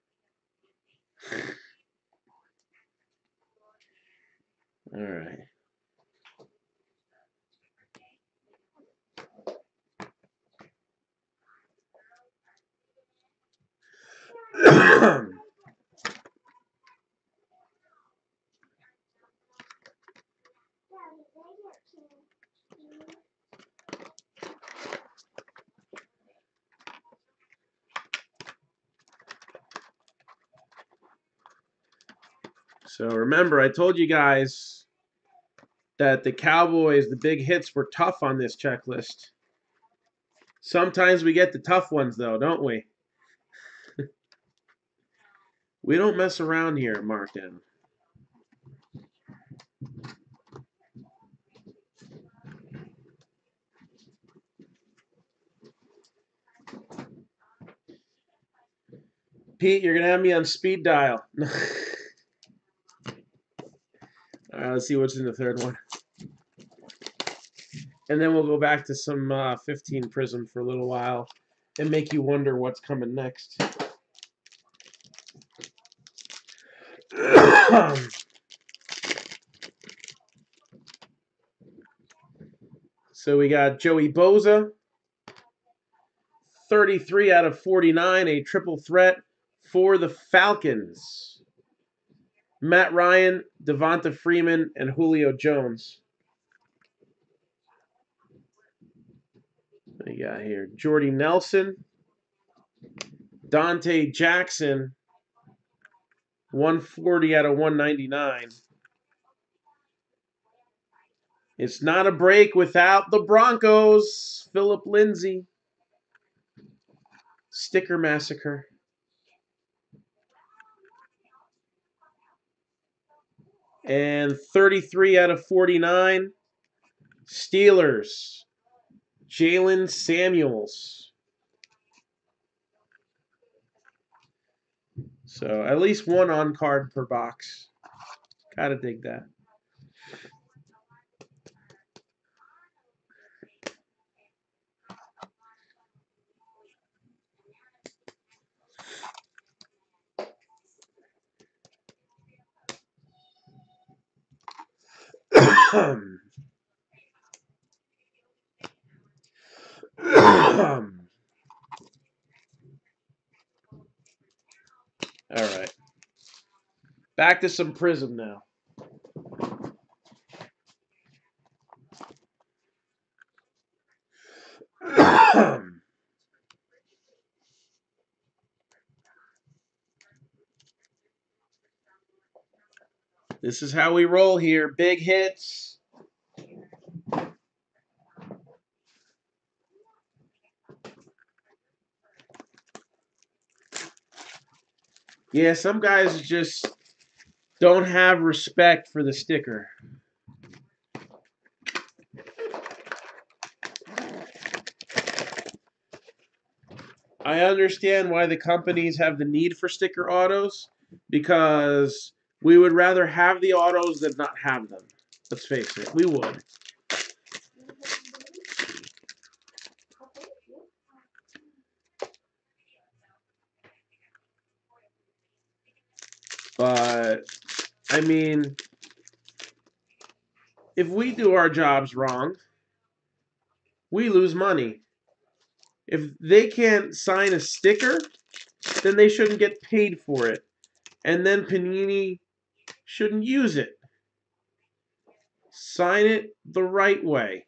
All right. So remember, I told you guys that the Cowboys, the big hits were tough on this checklist. Sometimes we get the tough ones, though, don't we? We don't mess around here at Marc-Down. Pete, you're going to have me on speed dial. All right, let's see what's in the third one. And then we'll go back to some 15 Prizm for a little while and make you wonder what's coming next. So we got Joey Bosa, 33 out of 49, a triple threat for the Falcons. Matt Ryan, Devonta Freeman, and Julio Jones. What do you got here? Jordy Nelson, Dante Jackson, 140 out of 199. It's not a break without the Broncos. Philip Lindsay. Sticker Massacre. And 33 out of 49. Steelers. Jalen Samuels. So at least one on card per box. Gotta dig that. All right. Back to some Prizm now. This is how we roll here. Big hits. Yeah, some guys just don't have respect for the sticker. I understand why the companies have the need for sticker autos, because we would rather have the autos than not have them. Let's face it, we would. But, I mean, if we do our jobs wrong, we lose money. If they can't sign a sticker, then they shouldn't get paid for it. And then Panini shouldn't use it. Sign it the right way.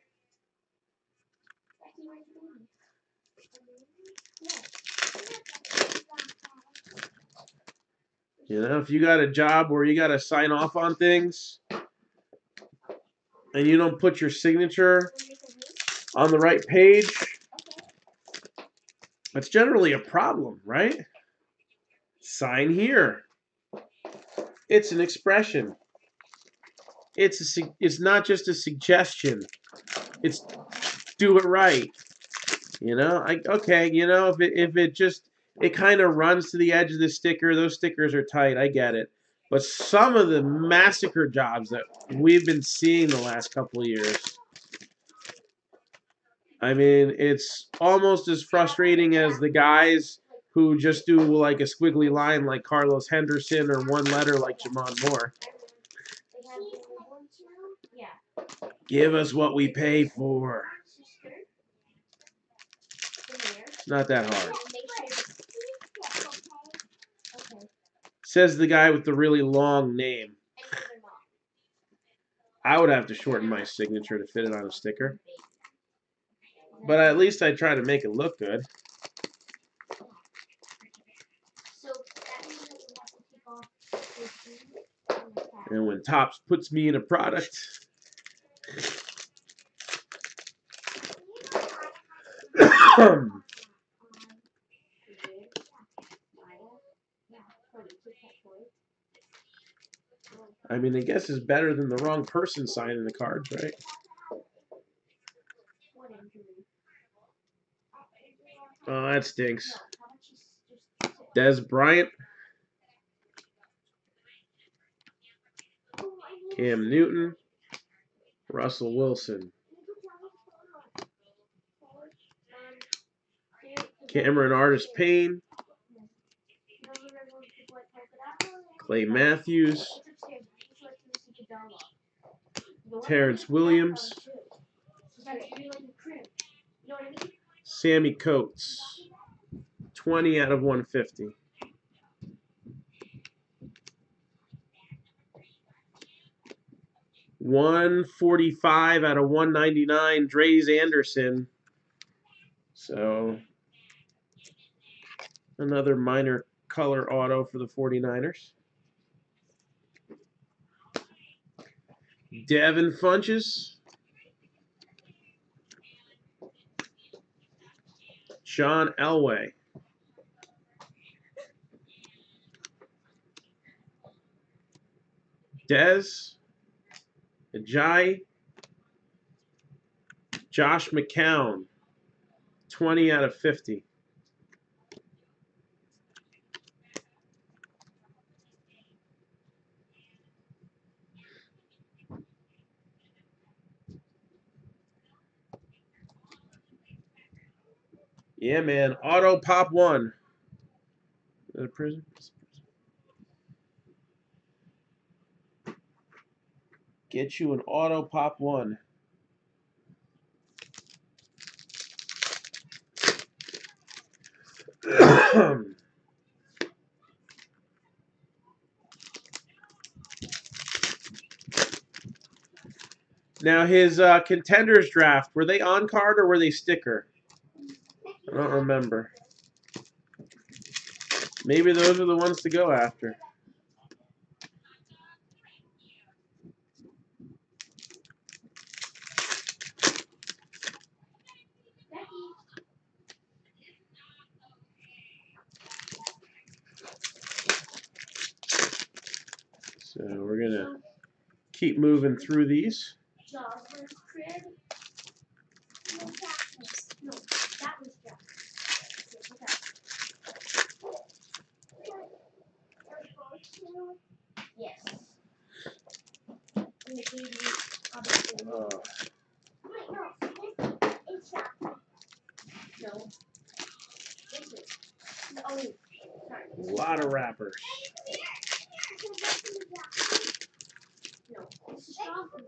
You know, if you got a job where you got to sign off on things and you don't put your signature on the right page, that's generally a problem, right? Sign here. It's an expression. It's not just a suggestion. It's do it right. You know, okay. You know, if it kind of runs to the edge of the sticker, those stickers are tight. I get it. But some of the massacre jobs that we've been seeing the last couple of years, I mean, it's almost as frustrating as the guys who just do like a squiggly line like Carlos Henderson or one letter like Jamon Moore. Give us what we pay for. It's not that hard. Says the guy with the really long name. I would have to shorten my signature to fit it on a sticker. But at least I try to make it look good. And when Topps puts me in a product, I mean, I guess it's better than the wrong person signing the cards, right? Oh, that stinks. Des Bryant. Cam Newton. Russell Wilson. Cameron Artis Payne. Clay Matthews. Terrence Williams. Sammy Coates. 20 out of 150. $145 out of 199. Dre's Anderson. So another minor color auto for the 49ers. Devin Funches. Sean Elway. Dez. Ajayi. Josh McCown. 20 out of 50. Yeah, man. Auto Pop 1. Is that a Prizm? Get you an Auto Pop 1. Now, his contenders draft, were they on card or were they sticker? I don't remember. Maybe those are the ones to go after. So we're gonna keep moving through these. Jocelyn's crib. No, that was yes. And the baby, obviously. Wait, no, this is Jocelyn. No. This is. Oh, sorry. A lot of wrappers. No, this is Jocelyn.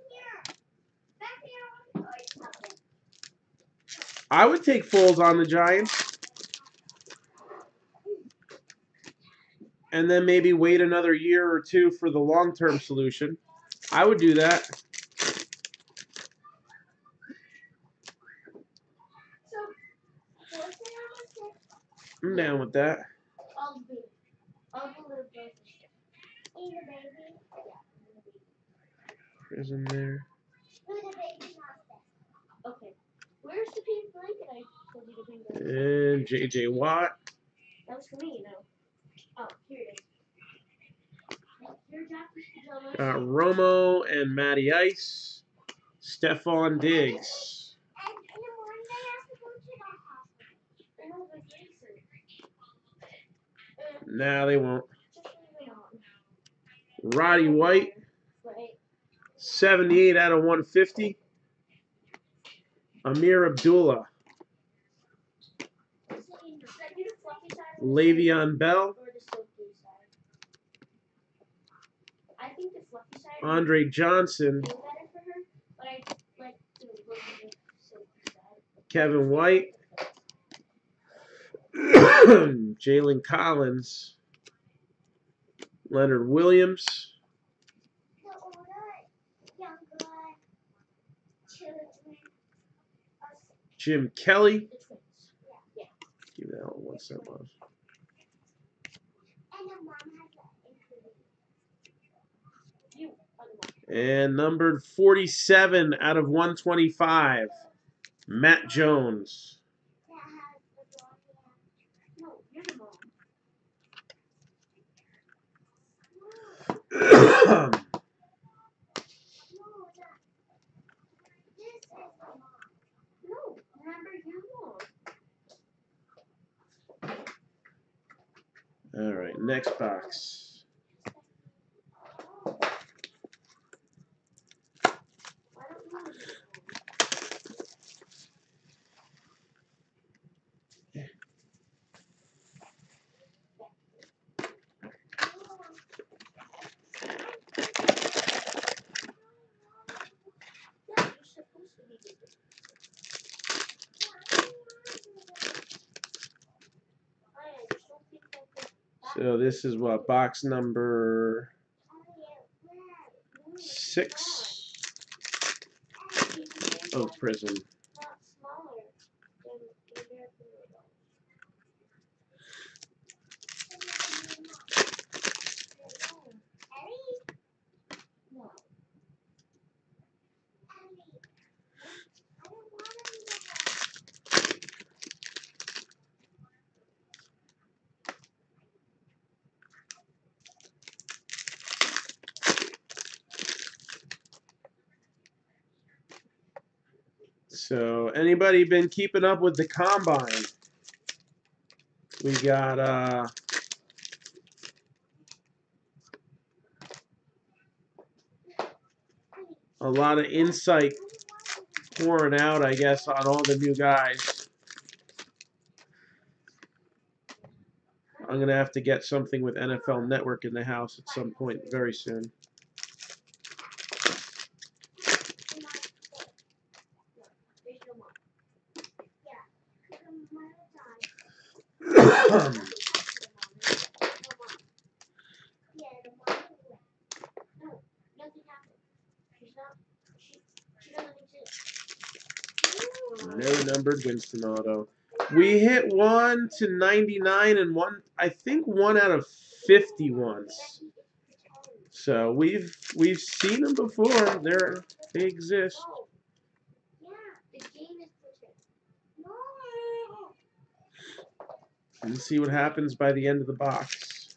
I would take fulls on the Giants. And then maybe wait another year or two for the long-term solution. I would do that. I'm down with that. All the baby. All the little baby. In the baby. Yeah, There's in there. look at the baby house. Okay. Where's the pink blanket I told you to bring back? And J.J. Watt. That was for me, no. Oh, here it is. Your Japanese pajamas. Romo and Matty Ice. Stephon Diggs. And in the morning I have to go to the hospital. I know, but Jason. Nah, they won't. Just leave it on. Roddy White. Right. 78 out of 150. Amir Abdullah. Should I do the fluffy side Le'Veon Bell. or the silky side? I think the fluffy side Andre Johnson. would be better for her, but I like to look at the silky side. Kevin White. Jalen Collins. Leonard Williams. The older, younger children. Jim Kelly. The twins. Yeah. Give that one 1 cent love. And the mom has the you are the mom. And numbered 47 out of 125. Matt Jones. That has the dog. No, you're the mom. No, this is the mom. No, remember you mom. All right, next box. I don't know. Yeah, you're supposed to be good. I just don't think that So this is what, box number 6 of Prizm. not smaller than the American Noodle. No. So anybody been keeping up with the combine? We got a lot of insight pouring out, I guess, on all the new guys. I'm going to have to get something with NFL Network in the house at some point very soon. No numbered Winston auto. We hit 1 to 99 and one, I think 1 out of 50 once. So we've seen them before. They exist. And see what happens by the end of the box.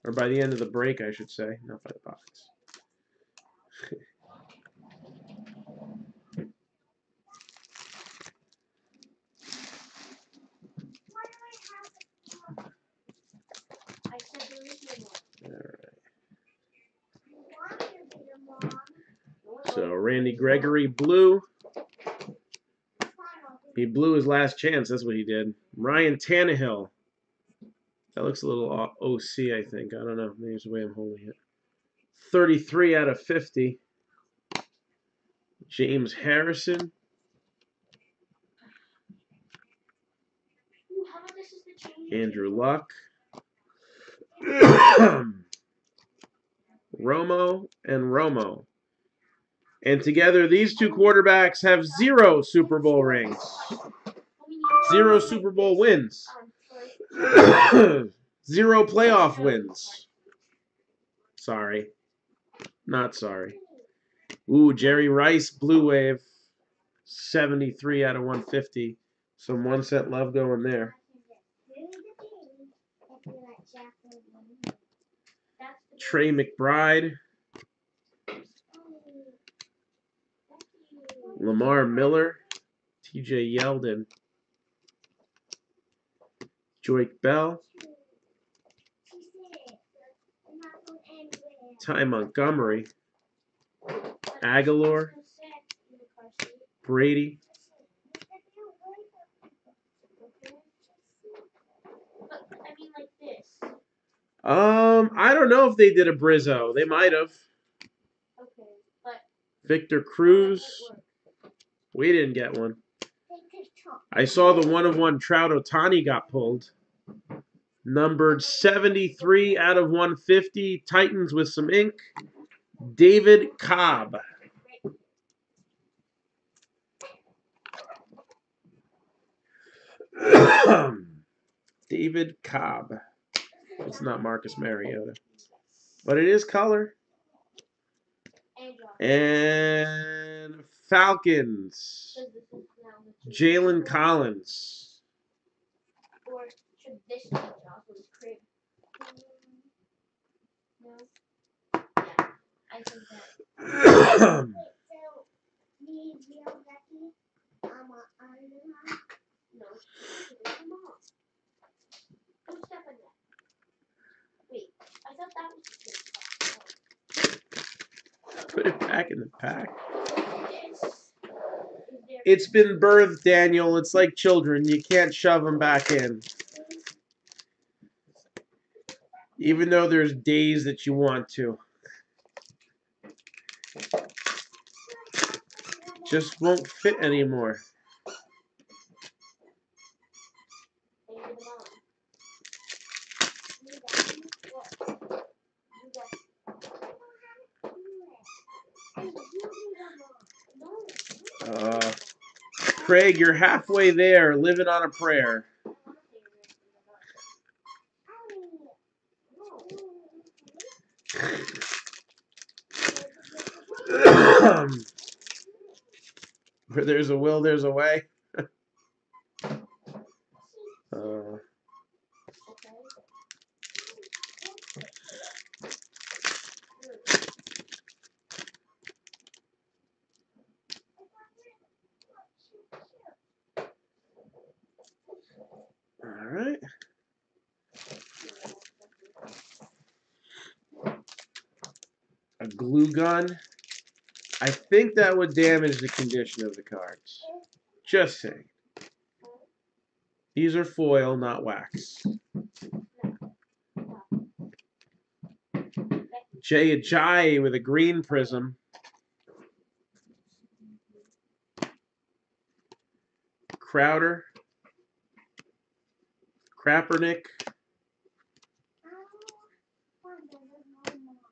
Or by the end of the break, I should say, not by the box. So Randy Gregory blew. He blew his last chance. That's what he did. Ryan Tannehill. That looks a little OC, I think. I don't know. Maybe it's the way I'm holding it. 33 out of 50. James Harrison. Andrew Luck. Romo and Romo. And together, these two quarterbacks have 0 Super Bowl rings. 0 Super Bowl wins. 0 playoff wins. Sorry. Not sorry. Ooh, Jerry Rice, Blue Wave. 73 out of 150. Some 1 cent love going there. Trey McBride. Lamar Miller. TJ Yeldon. Joique Bell. Ty Montgomery. Aguilar. Brady. I don't know if they did a Brizzo. They might have. Victor Cruz. We didn't get one. I saw the 1/1 Trout Ohtani got pulled. Numbered 73 out of 150. Titans with some ink. David Cobb. David Cobb. It's not Marcus Mariota. But it is color. And Falcons. Jalen Collins. Put it back in the pack. It's been birthed, Daniel. It's like children. You can't shove them back in. Even though there's days that you want to. Just won't fit anymore. Craig, you're halfway there, living on a prayer. Where there's a will, there's a way. All right. A glue gun. I think that would damage the condition of the cards. Just saying. These are foil, not wax. Jay Ajayi with a green prism. Crowder. Kaepernick.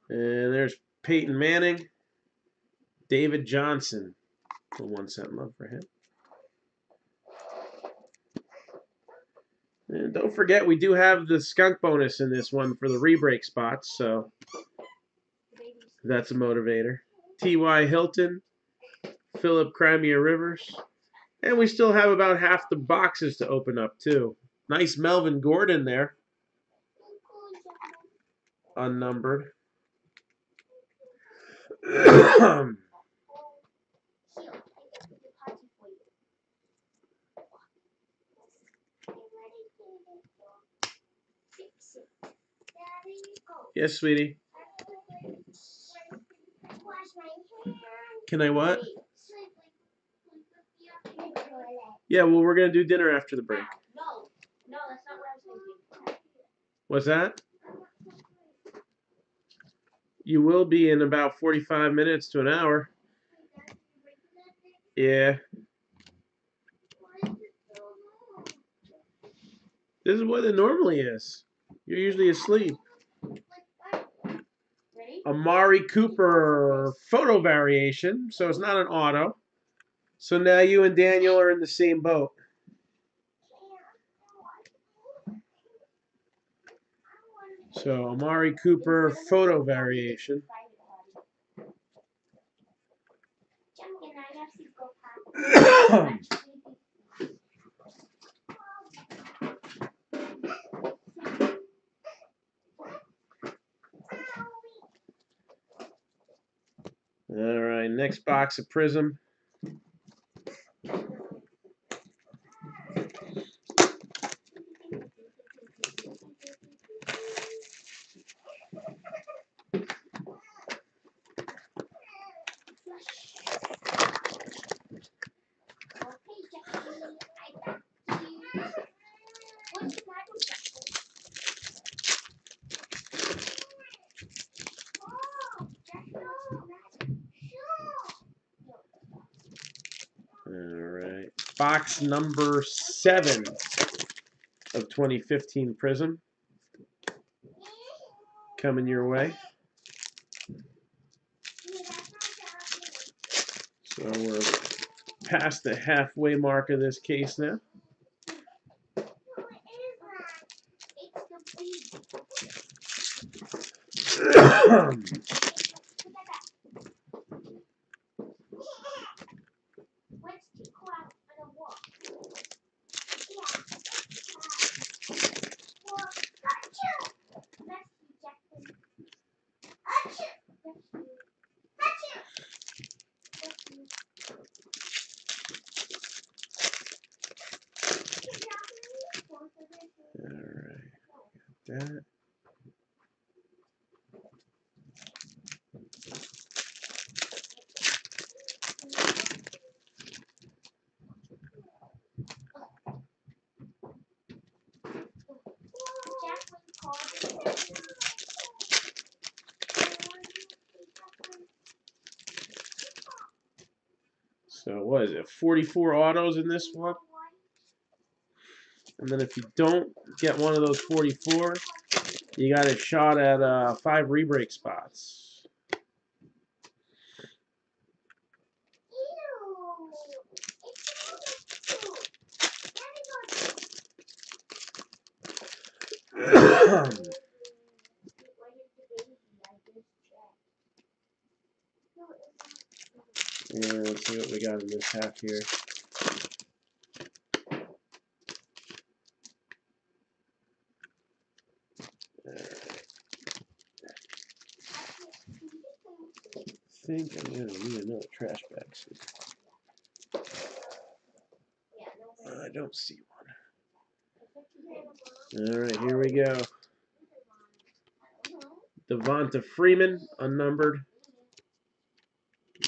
And there's Peyton Manning. David Johnson. The 1 cent love for him. And don't forget, we do have the skunk bonus in this one for the rebreak spots, so that's a motivator. T.Y. Hilton, Philip Crimea Rivers, and we still have about half the boxes to open up, too. Nice Melvin Gordon there. unnumbered. Yes, sweetie. Can I what? Yeah, well, we're going to do dinner after the break. No, that's not what I was thinking. What's that? You will be in about 45 minutes to an hour. Yeah. This is what it normally is. You're usually asleep. Amari Cooper photo variation, so it's not an auto. So now you and Daniel are in the same boat. So Amari Cooper photo variation. All right, next box of Prizm. All right, box number 7 of 2015 Prizm coming your way. So we're past the halfway mark of this case now. All right, that. So what is it? 44 autos in this one. And then if you don't get one of those 44, you got a shot at 5 rebreak spots. Yeah, let's see what we got in this half here. I think I'm going to need another trash bag soon. I don't see one. All right, here we go. Devonta Freeman, unnumbered.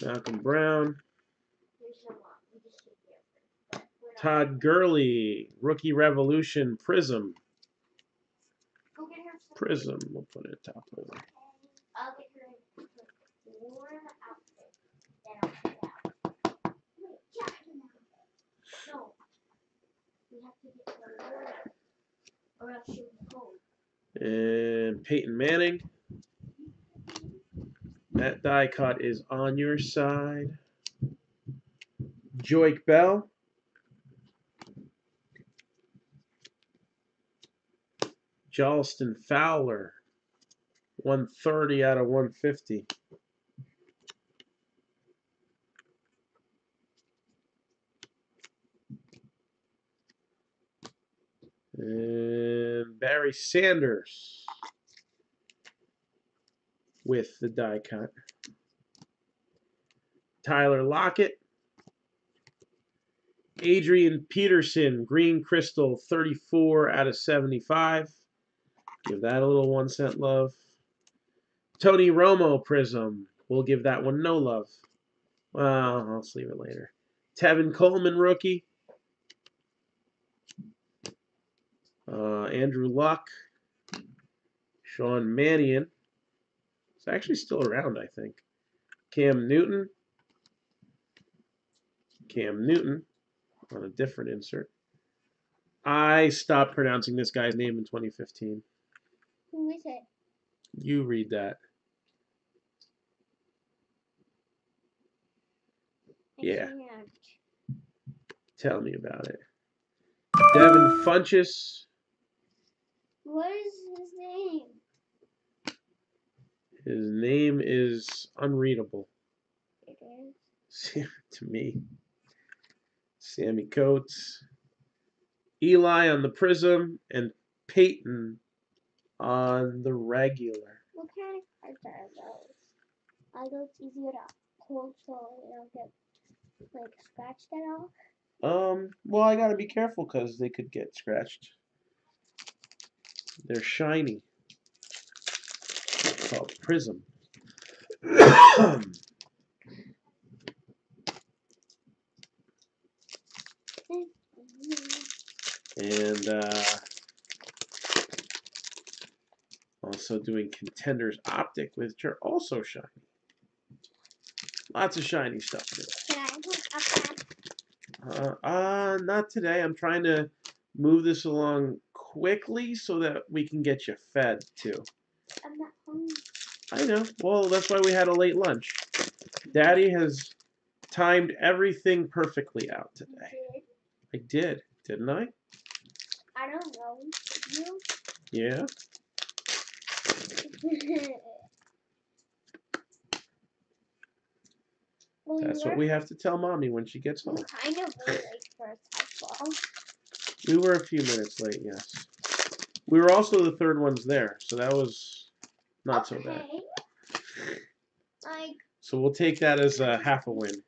Malcolm Brown. Todd Gurley, Rookie Revolution, Prizm. Prizm, we'll put it top over. And Peyton Manning. That die cut is on your side. Joique Bell. Jalston Fowler. 130 out of 150. And Barry Sanders. with the die cut. Tyler Lockett. Adrian Peterson, green crystal, 34 out of 75. Give that a little 1 cent love. Tony Romo Prizm. We'll give that one no love. Well, I'll leave it later. Tevin Coleman rookie. Andrew Luck. Sean Mannion. It's actually still around, I think. Cam Newton. Cam Newton on a different insert. I stopped pronouncing this guy's name in 2015. Who is it? You read that. Yeah. Can't. Tell me about it. Devin Funchess. What is his name? His name is unreadable. It is. To me. Sammy Coates. Eli on the Prizm. And Peyton on the regular. What kind of cards are those? Are those easier to hold so they don't get like scratched at all? Well, I gotta be careful because they could get scratched. They're shiny. It's called Prizm. And also doing Contenders Optic, which are also shiny. Lots of shiny stuff today. Can I look up that? Not today. I'm trying to move this along quickly so that we can get you fed too. I'm not hungry. I know. Well, that's why we had a late lunch. Daddy has timed everything perfectly out today. I did, didn't I? I don't know. You? Yeah. Well, That's what we have to tell Mommy when she gets home. Kind of late for a softball. We were a few minutes late, yes. We were also the third ones there, so that was not so bad. Like. So we'll take that as a half a win.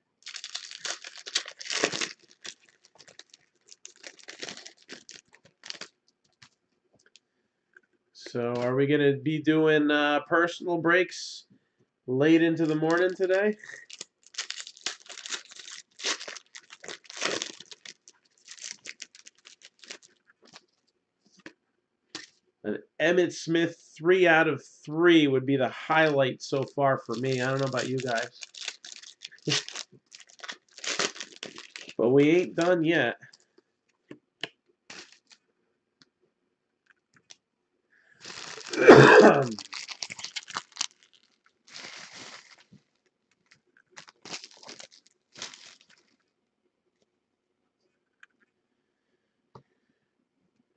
So are we going to be doing personal breaks late into the morning today? An Emmitt Smith 3 out of 3 would be the highlight so far for me. I don't know about you guys. But we ain't done yet.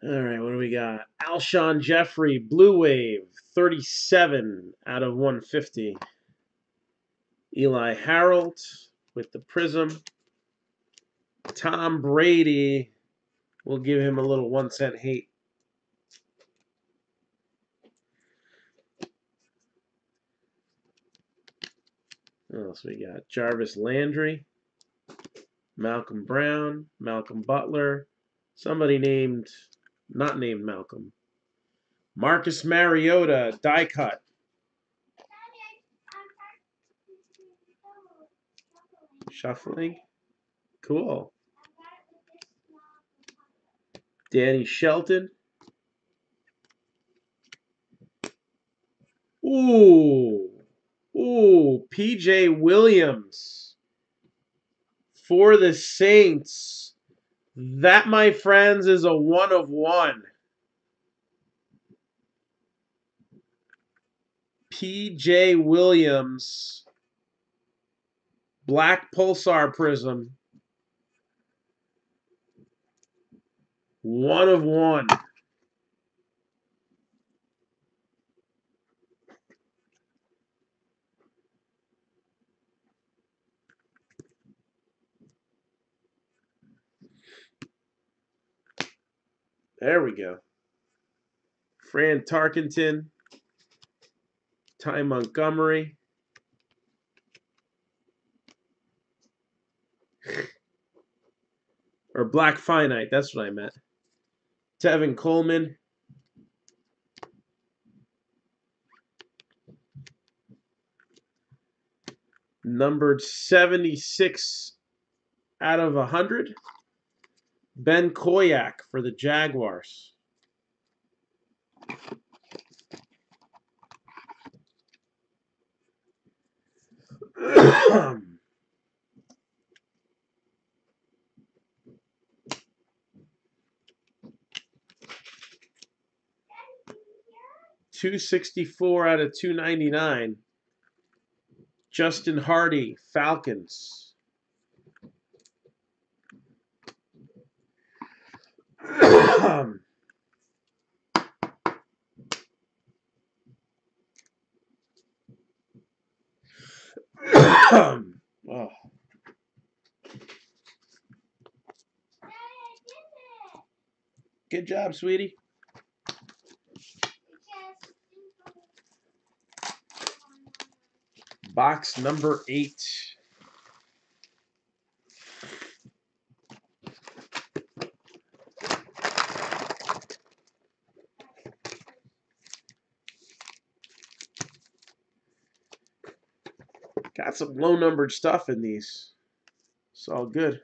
All right, what do we got? Alshon Jeffrey, Blue Wave, 37 out of 150. Eli Harold with the Prizm. Tom Brady, we'll give him a little 1 cent hate. What else we got? Jarvis Landry, Malcolm Brown, Malcolm Butler, somebody named, not named Malcolm. Marcus Mariota, die cut. Shuffling. Cool. Danny Shelton. Ooh. Ooh. P.J. Williams. For the Saints. That, my friends, is a 1 of 1. P.J. Williams. Black Pulsar Prizm. 1 of 1. There we go. Fran Tarkenton. Ty Montgomery. Or Black Finite, that's what I meant. Tevin Coleman. Numbered 76 out of 100. Ben Koyak for the Jaguars. $264 out of 299. Justin Hardy, Falcons. Oh. Good job, sweetie. Box number 8. Got some low-numbered stuff in these. It's all good.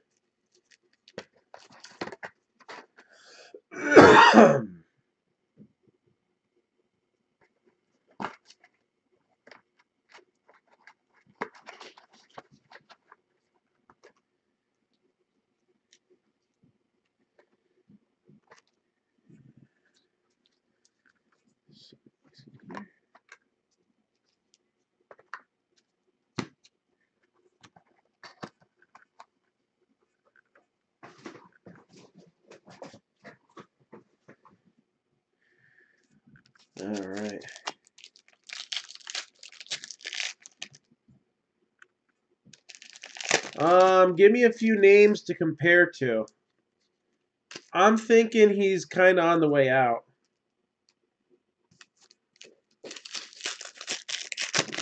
All right. Give me a few names to compare to. I'm thinking he's kind of on the way out.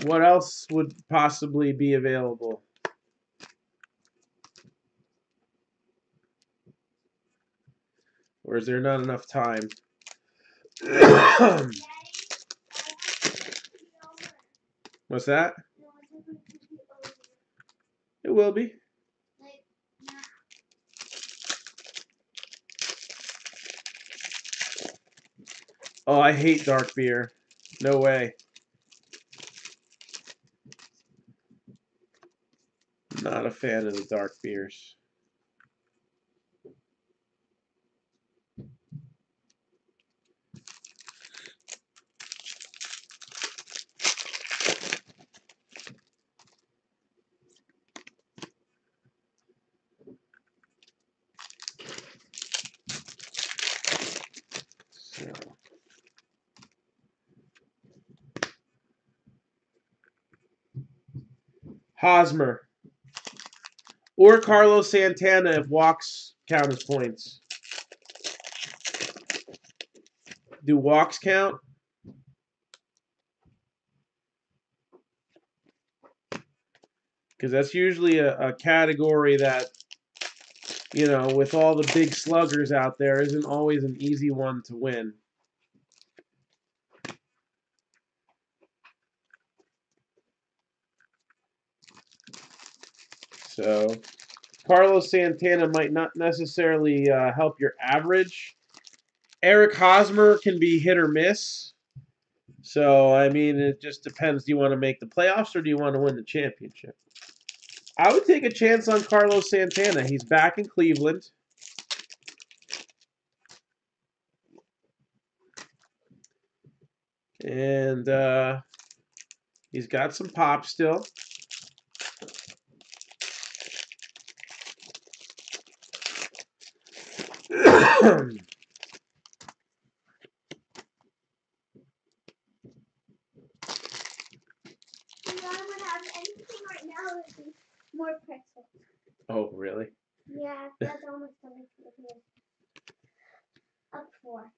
What else would possibly be available? Or is there not enough time? What's that? It will be. Oh, I hate dark beer. No way. Not a fan of the dark beers. So. Hosmer. Or Carlos Santana if walks count as points. Do walks count? Because that's usually a category that, you know, with all the big sluggers out there, isn't always an easy one to win. So, Carlos Santana might not necessarily help your average. Eric Hosmer can be hit or miss. So, I mean, it just depends. Do you want to make the playoffs or do you want to win the championship? I would take a chance on Carlos Santana. He's back in Cleveland. And he's got some pop still. More pretzel. Oh, really? Yeah, that's almost something here. Up 4.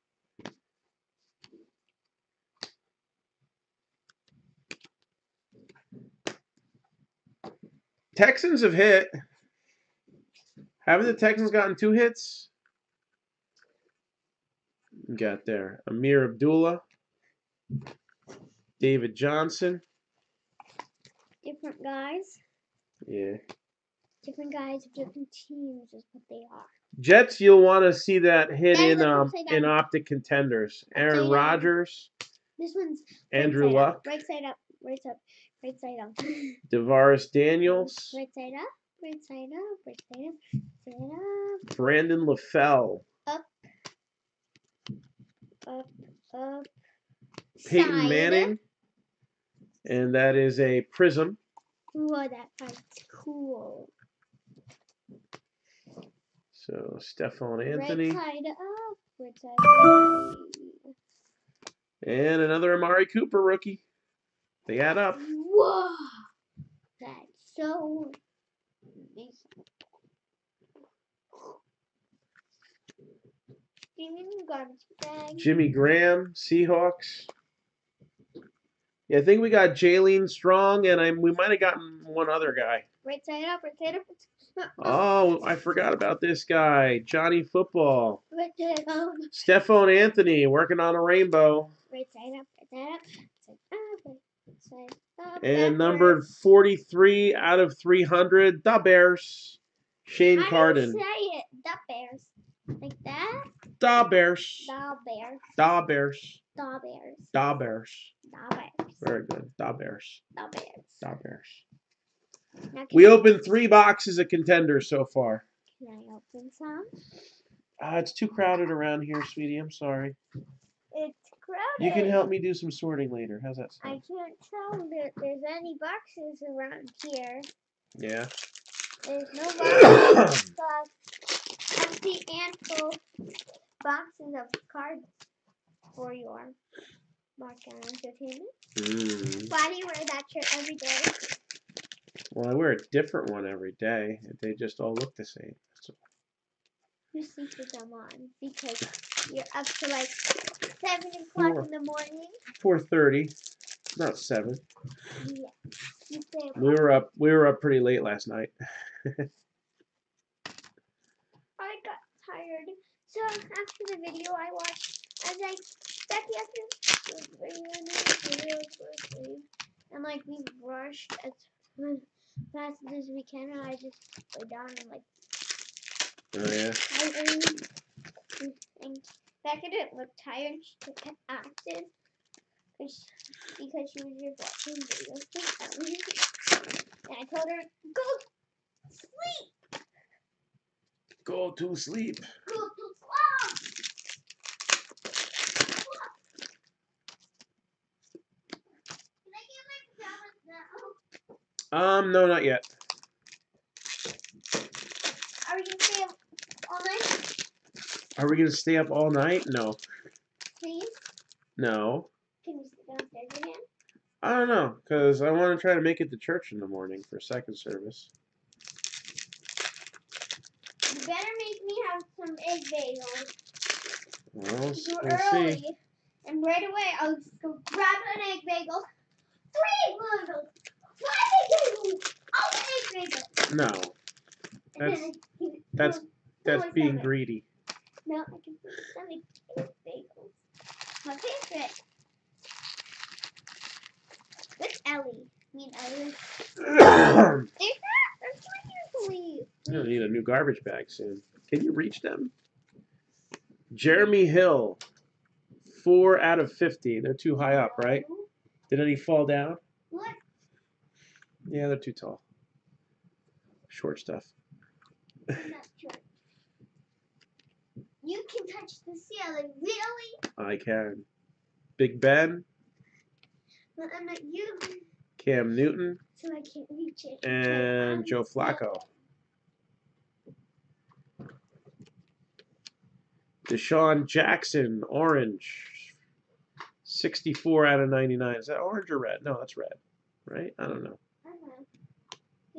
Texans have hit. Haven't the Texans gotten 2 hits? Got there. Amir Abdullah. David Johnson. Different guys. Yeah. Different guys of different teams is what they are. Jets, you'll want to see that hit Daddy, in look upside down. Optic Contenders. Aaron Upside down. Rodgers. This one's Andrew right Luck. Right side up. Right up. Right side up. DeVaris Daniels. Right side up. Right side up. Right side up. Right side up. Brandon LaFell. Up. Up. Up. Peyton Side. Manning. And that is a Prizm. Whoa, that part's cool. So, Stephon Anthony. Right side up. Right side up. And another Amari Cooper rookie. They add up. Whoa. That's so amazing. Jimmy Graham, Seahawks. Yeah, I think we got Jaylene Strong, and we might have gotten one other guy. Right side up, right side up. Oh, I forgot about this guy, Johnny Football. Right side up. Stephon Anthony working on a rainbow. Right side up, right side up, right side up. And numbered 43 out of 300, the Bears. Shane Carden. How do you say it? The Bears. Like that? The Bears. The Bears. The Bears. The Bears. The Bears. The Bears. Very good. The Bears. The Bears. The Bears. Now We opened 3 boxes of Contenders so far. Can I open some? It's too crowded around here, sweetie. I'm sorry. It's crowded. You can help me do some sorting later. How's that I sound? can't tell that there's any boxes around here. Yeah. There's no boxes but empty and full boxes of cards for your Marc-Down entertainment. Why do you wear that shirt every day? Well, I wear a different one every day. They just all look the same. So. You sleep with them on because you're up to like 7 o'clock in the morning. 4:30, not 7. Yeah. You stay up. We were up pretty late last night. I got tired. So after the video I watched, I was like, Becky, after the video, and like we rushed as fast as we can, and I just lay down and like. Oh yeah. And Becca didn't look tired. She took acid because she was just watching videos. And I told her, go sleep. Go to sleep. Go to class. Can I get my pajamas now? No, not yet. Are we gonna stay up all night? Are we gonna stay up all night? No. Please? No. Can we sit downstairs again? I don't know, because I want to try to make it to church in the morning for second service. You better make me have some egg bagels. Well, Go we'll early. see. And right away, I'll just go grab an egg bagel. 3 bagels. 5 bagels. All the egg bagels. No. And then That's it's being 7. greedy. No, I can put 7 egg bagels. My favorite. What's Ellie? I mean, Ellie. They're 2 years old. I'm gonna need a new garbage bag soon. Can you reach them? Jeremy Hill, 4 out of 50. They're too high up, right? Did any fall down? What? Yeah, they're too tall. Short stuff. I'm not sure. You can touch the ceiling, really? I can. Big Ben, But I'm not you, Cam Newton, so I can't reach it. and Joe Flacco. Deshaun Jackson, orange. 64 out of 99. Is that orange or red? No, that's red. Right? I don't know.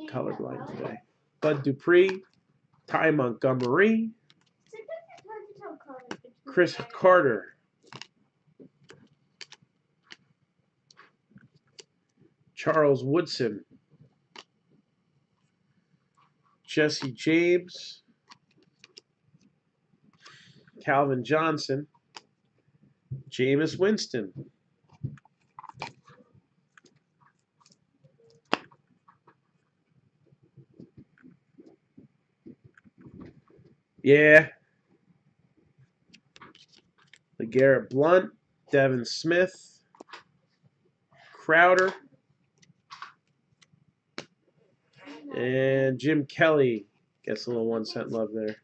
Colorblind today. Bud Dupree, Ty Montgomery, Chris Carter, Charles Woodson, Jesse James, Calvin Johnson, Jameis Winston. Yeah. LeGarrette Blount, Devin Smith, Crowder, and Jim Kelly gets a little 1 cent love there.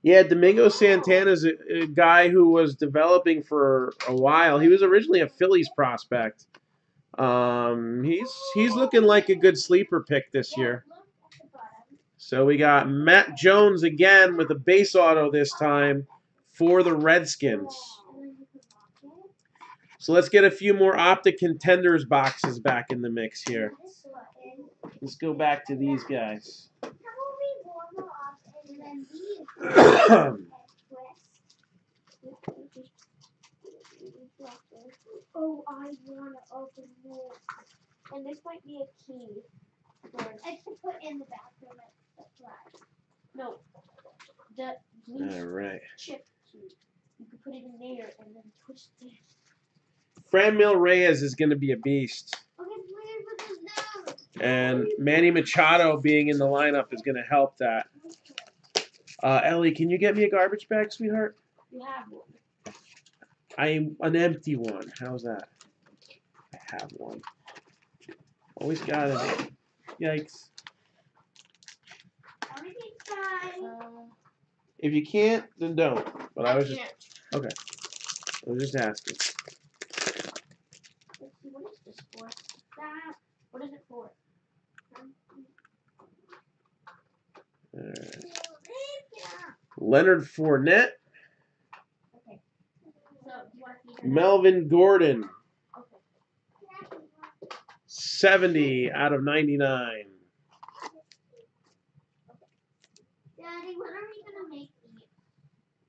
Yeah, Domingo Santana's a guy who was developing for a while. He was originally a Phillies prospect. He's looking like a good sleeper pick this year. So we got Matt Jones again with a base auto this time for the Redskins. So let's get a few more Optic Contenders boxes back in the mix here. Let's go back to these guys. Oh, I want to open this. And this might be a key. I can put in the bathroom at the flat. No. The blue chip key. You can put it in there and then twist it. Franmil Reyes is going to be a beast. Okay, where put this down? And Manny Machado being in the lineup is going to help that. Ellie, can you get me a garbage bag, sweetheart? You have one. An empty one. How's that? I have one. Always got it. Yikes. If you can't, then don't. But I was just okay. I was just asking. Let's see, what is this for? That. What is it for? Leonard Fournette. Okay. So, do you want to see Melvin Gordon. Okay. 70 out of 99. Daddy, when are we going to make these?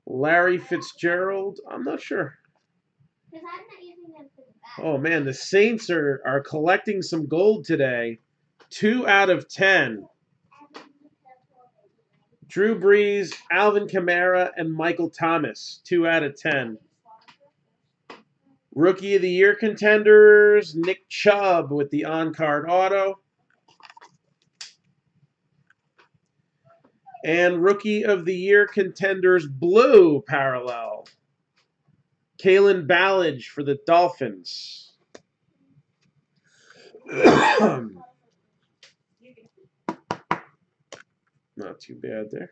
Larry Fitzgerald. I'm not sure. Because I'm not using them for the back. Oh, man. The Saints are collecting some gold today. 2 out of 10. Drew Brees, Alvin Kamara, and Michael Thomas. 2 out of 10. Rookie of the Year contenders, Nick Chubb with the on-card auto. And Rookie of the Year contenders, blue parallel. Kalen Ballage for the Dolphins. Not too bad there.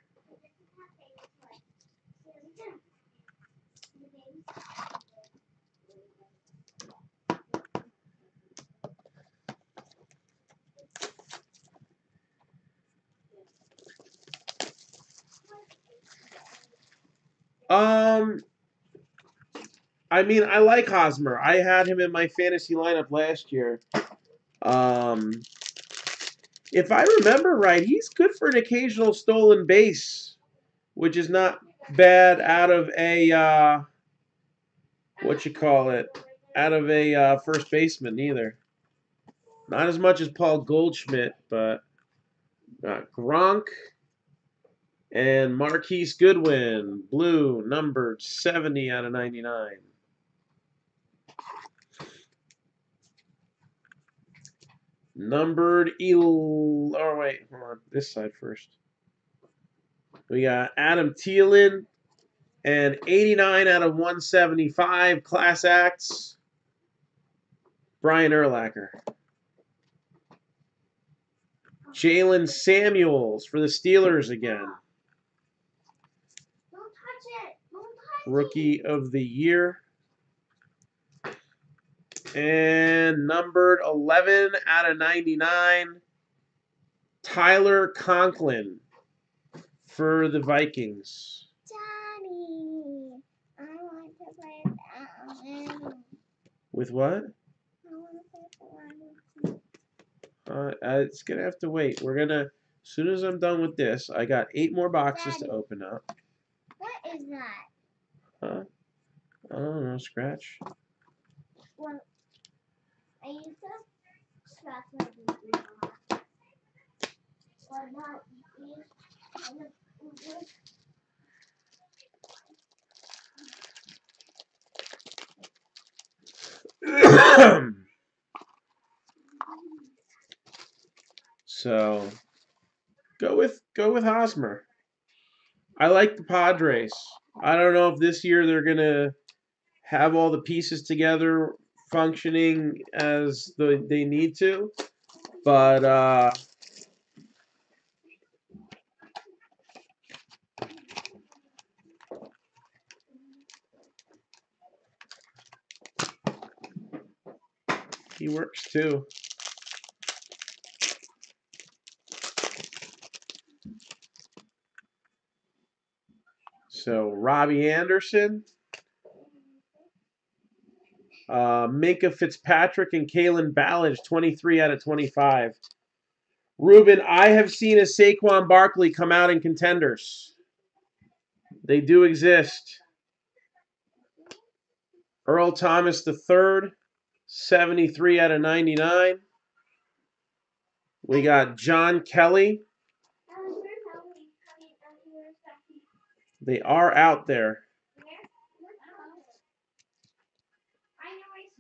I mean, I like Hosmer. I had him in my fantasy lineup last year. If I remember right, he's good for an occasional stolen base, which is not bad out of a, out of a first baseman either. Not as much as Paul Goldschmidt, but Gronk and Marquise Goodwin, blue, numbered 70 out of 99. Numbered hold on, this side first. We got Adam Thielen and 89 out of 175 class acts. Brian Urlacher. Jalen Samuels for the Steelers again. Don't touch it. Don't touch Rookie of the Year. And numbered 11 out of 99, Tyler Conklin for the Vikings. Daddy, I want to play that. With what? I want to play that. It's going to have to wait. We're going to, as soon as I'm done with this, I got 8 more boxes to open up. not? Huh? I don't know. Scratch. Well, I used to scratch my baby or not use So go with Hosmer. I like the Padres. I don't know if this year they're gonna have all the pieces together functioning as they need to, but he works too. So Robbie Anderson, Minka Fitzpatrick, and Kalen Ballage, 23 out of 25. Ruben, I have seen a Saquon Barkley come out in Contenders. They do exist. Earl Thomas III, 73 out of 99. We got John Kelly. They are out there.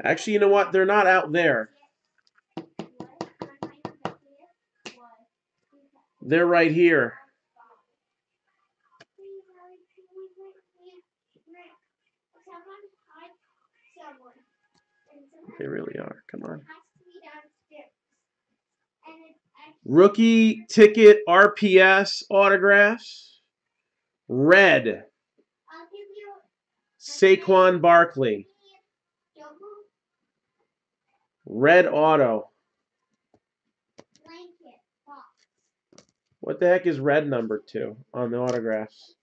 Actually, you know what? They're not out there. They're right here. They really are. Come on. Rookie ticket RPS autographs. Red. Saquon Barkley. Red auto. What the heck is red number 2 on the autographs?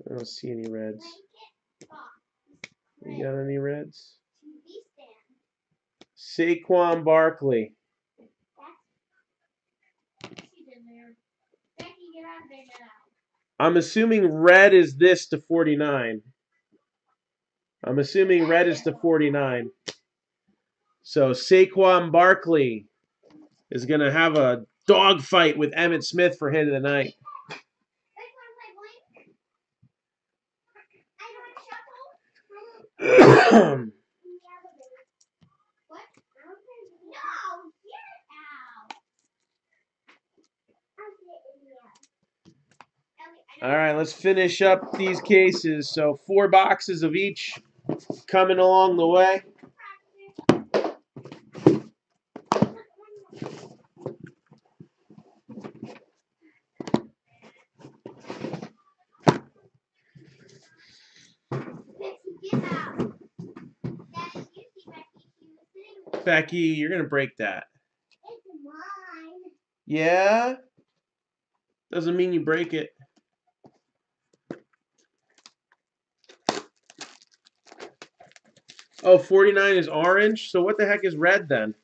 I don't see any reds. You got any reds? Saquon Barkley. I'm assuming red is this to 49. I'm assuming red is to 49. So Saquon Barkley is going to have a dogfight with Emmitt Smith for hit of the night. All right, let's finish up these cases. So 4 boxes of each coming along the way. Becky, you're going to break that. It's mine. Yeah? Doesn't mean you break it. Oh, 49 is orange? So what the heck is red then?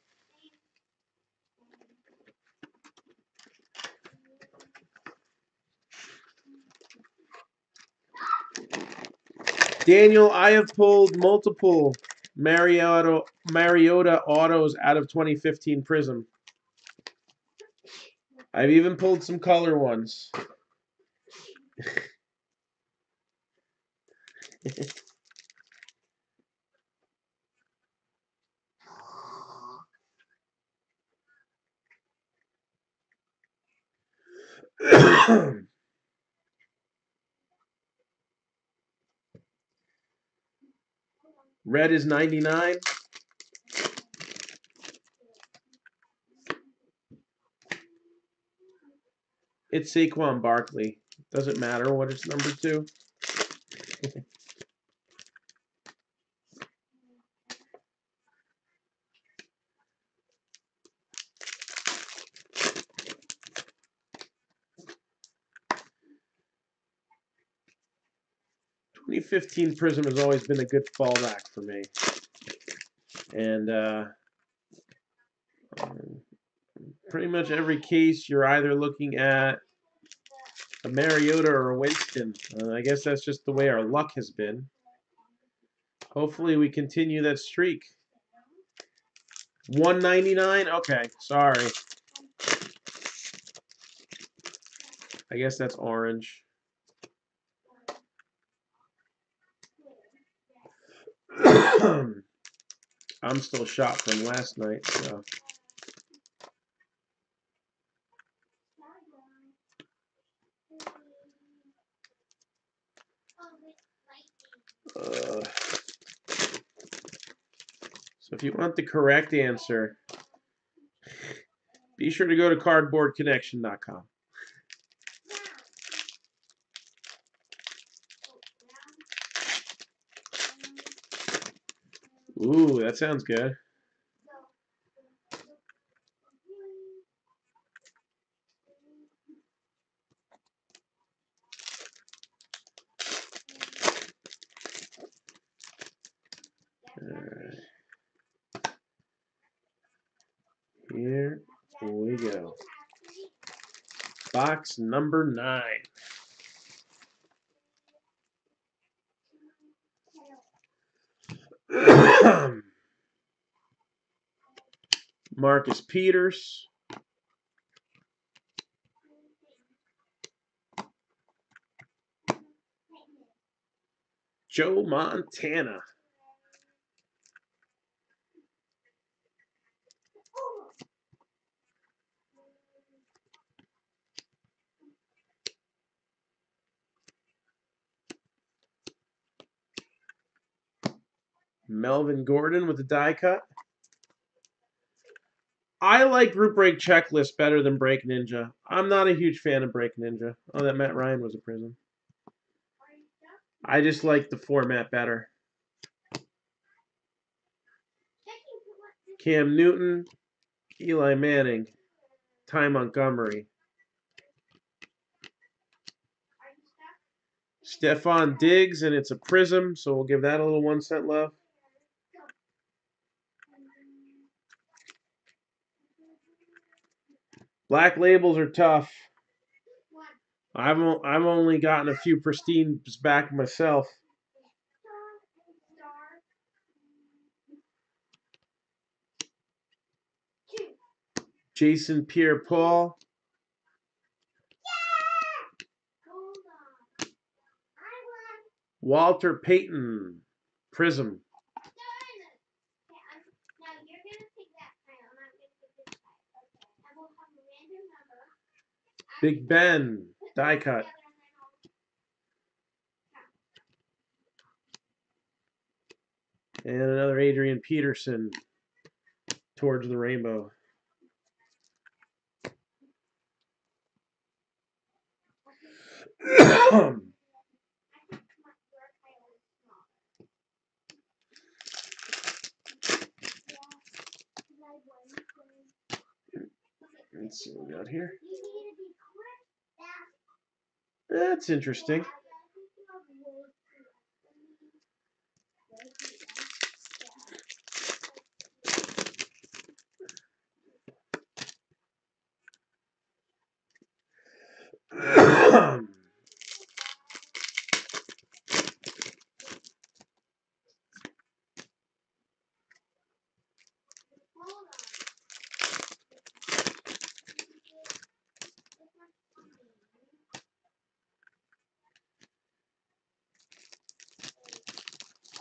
Daniel, I have pulled multiple Mariota autos out of 2015 Prizm. I've even pulled some color ones. Red is 99. It's Saquon Barkley. Doesn't matter what it's number 2. 2015 Prizm has always been a good fallback for me. And pretty much every case you're either looking at A Mariota or a Winston. I guess that's just the way our luck has been. Hopefully we continue that streak. 199? Okay, sorry. I guess that's orange. I'm still shot from last night, so. So if you want the correct answer, be sure to go to cardboardconnection.com. Ooh, that sounds good. Here we go. Box number 9. Marcus Peters. Joe Montana. Melvin Gordon with the die cut. I like Group Break Checklist better than Break Ninja. I'm not a huge fan of Break Ninja. Oh, that Matt Ryan was a Prizm. I just like the format better. Cam Newton, Eli Manning, Ty Montgomery. Stephon Diggs, and it's a Prizm, so we'll give that a little 1 cent love. Black labels are tough. I've only gotten a few pristines back myself. Jason Pierre-Paul. Walter Payton, Prizm. Big Ben, die cut. And another Adrian Peterson, Towards the Rainbow. Let's see what we got here. That's interesting.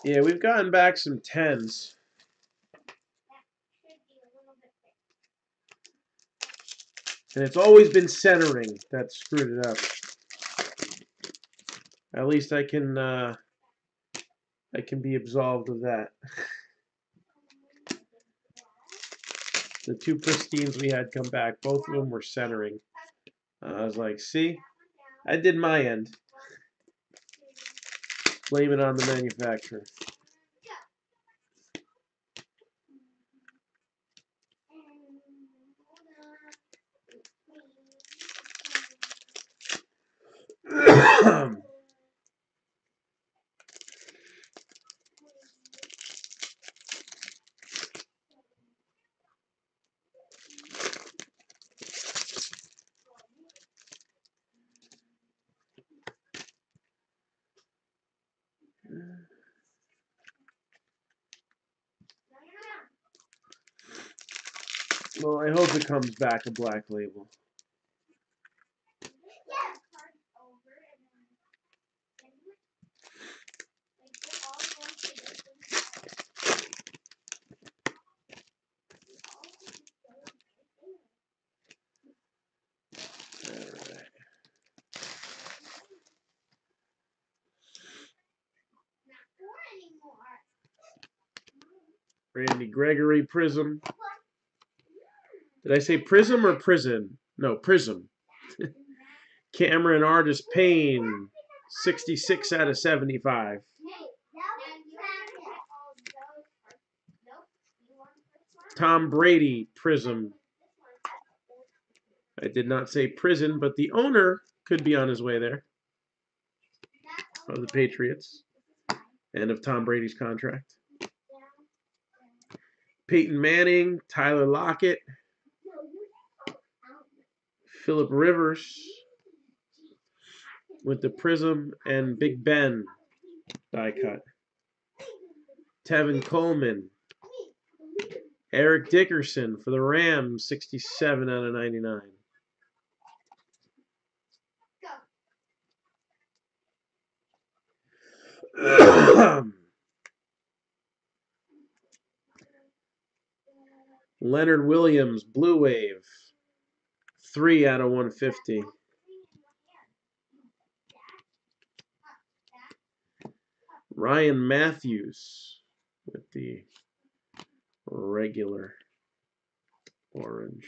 Yeah, we've gotten back some 10s. And it's always been centering that screwed it up. At least I can be absolved of that. The 2 pristines we had come back, both of them were centering. I was like, see, I did my end. Blame it on the manufacturer. Well, I hope it comes back a black label. Randy Gregory Prizm. Did I say Prizm or Prison? No, Prizm. Cameron Artist Payne, 66 out of 75. Tom Brady Prizm. I did not say prison, but the owner could be on his way there of the Patriots and of Tom Brady's contract. Peyton Manning, Tyler Lockett, Phillip Rivers with the Prizm and Big Ben die cut. Tevin Coleman, Eric Dickerson for the Rams, 67 out of 99. Leonard Williams, Blue Wave, 3 out of 150. Ryan Matthews with the regular orange.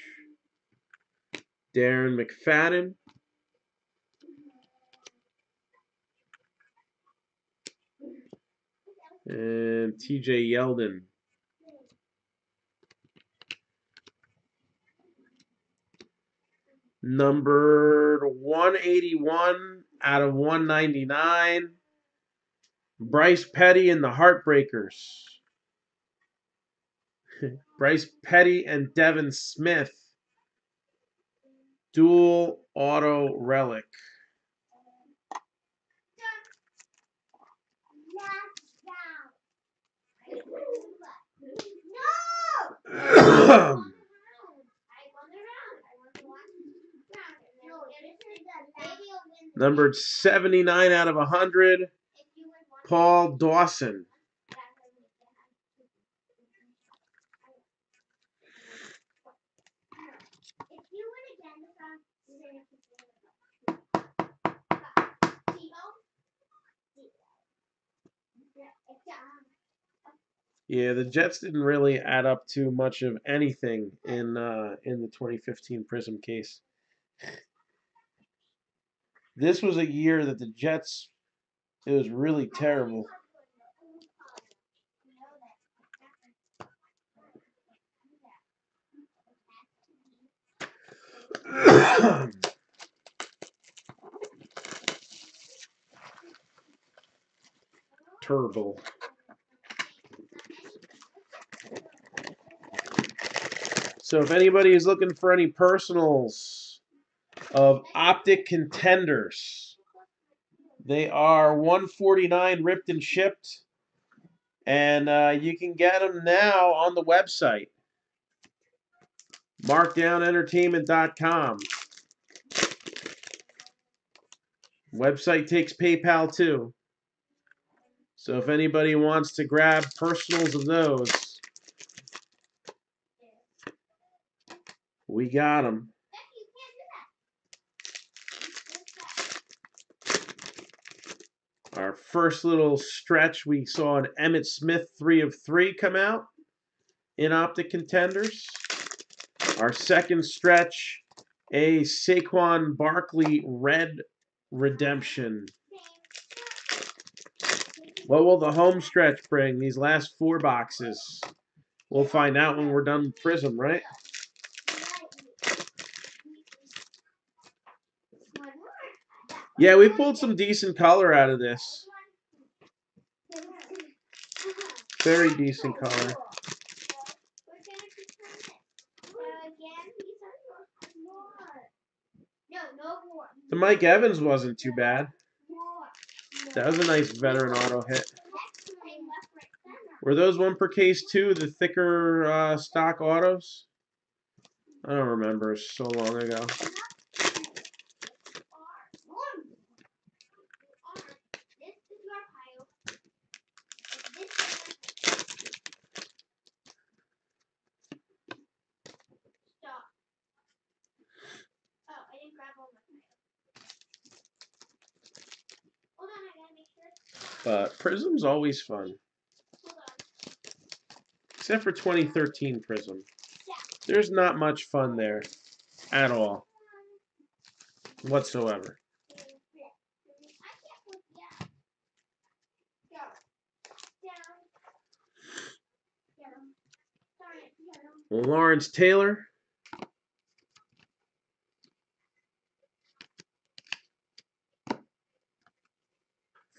Darren McFadden. And TJ Yeldon. Numbered 181 out of 199. Bryce Petty and the Heartbreakers. Bryce Petty and Devin Smith. Dual auto relic. Numbered 79 out of 100. Paul Dawson. Yeah, the Jets didn't really add up to much of anything in the 2015 Prizm case. This was a year that the Jets, it was really terrible. Turbo. So if anybody is looking for any personals of Optic Contenders, they are $149 ripped and shipped, and you can get them now on the website, markdownentertainment.com. Website takes PayPal too. So if anybody wants to grab personals of those, we got them. Our first little stretch, we saw an Emmitt Smith 3 of 3 come out in Optic Contenders. Our second stretch, a Saquon Barkley Red Redemption. What will the home stretch bring, these last 4 boxes? We'll find out when we're done with Prizm, right? Yeah, we pulled some decent color out of this. Very decent color. The Mike Evans wasn't too bad. That was a nice veteran auto hit. Were those 1 per case too, the thicker stock autos? I don't remember. It's so long ago. But Prizm's always fun. Except for 2013 Prizm. There's not much fun there at all. Whatsoever. Lawrence Taylor.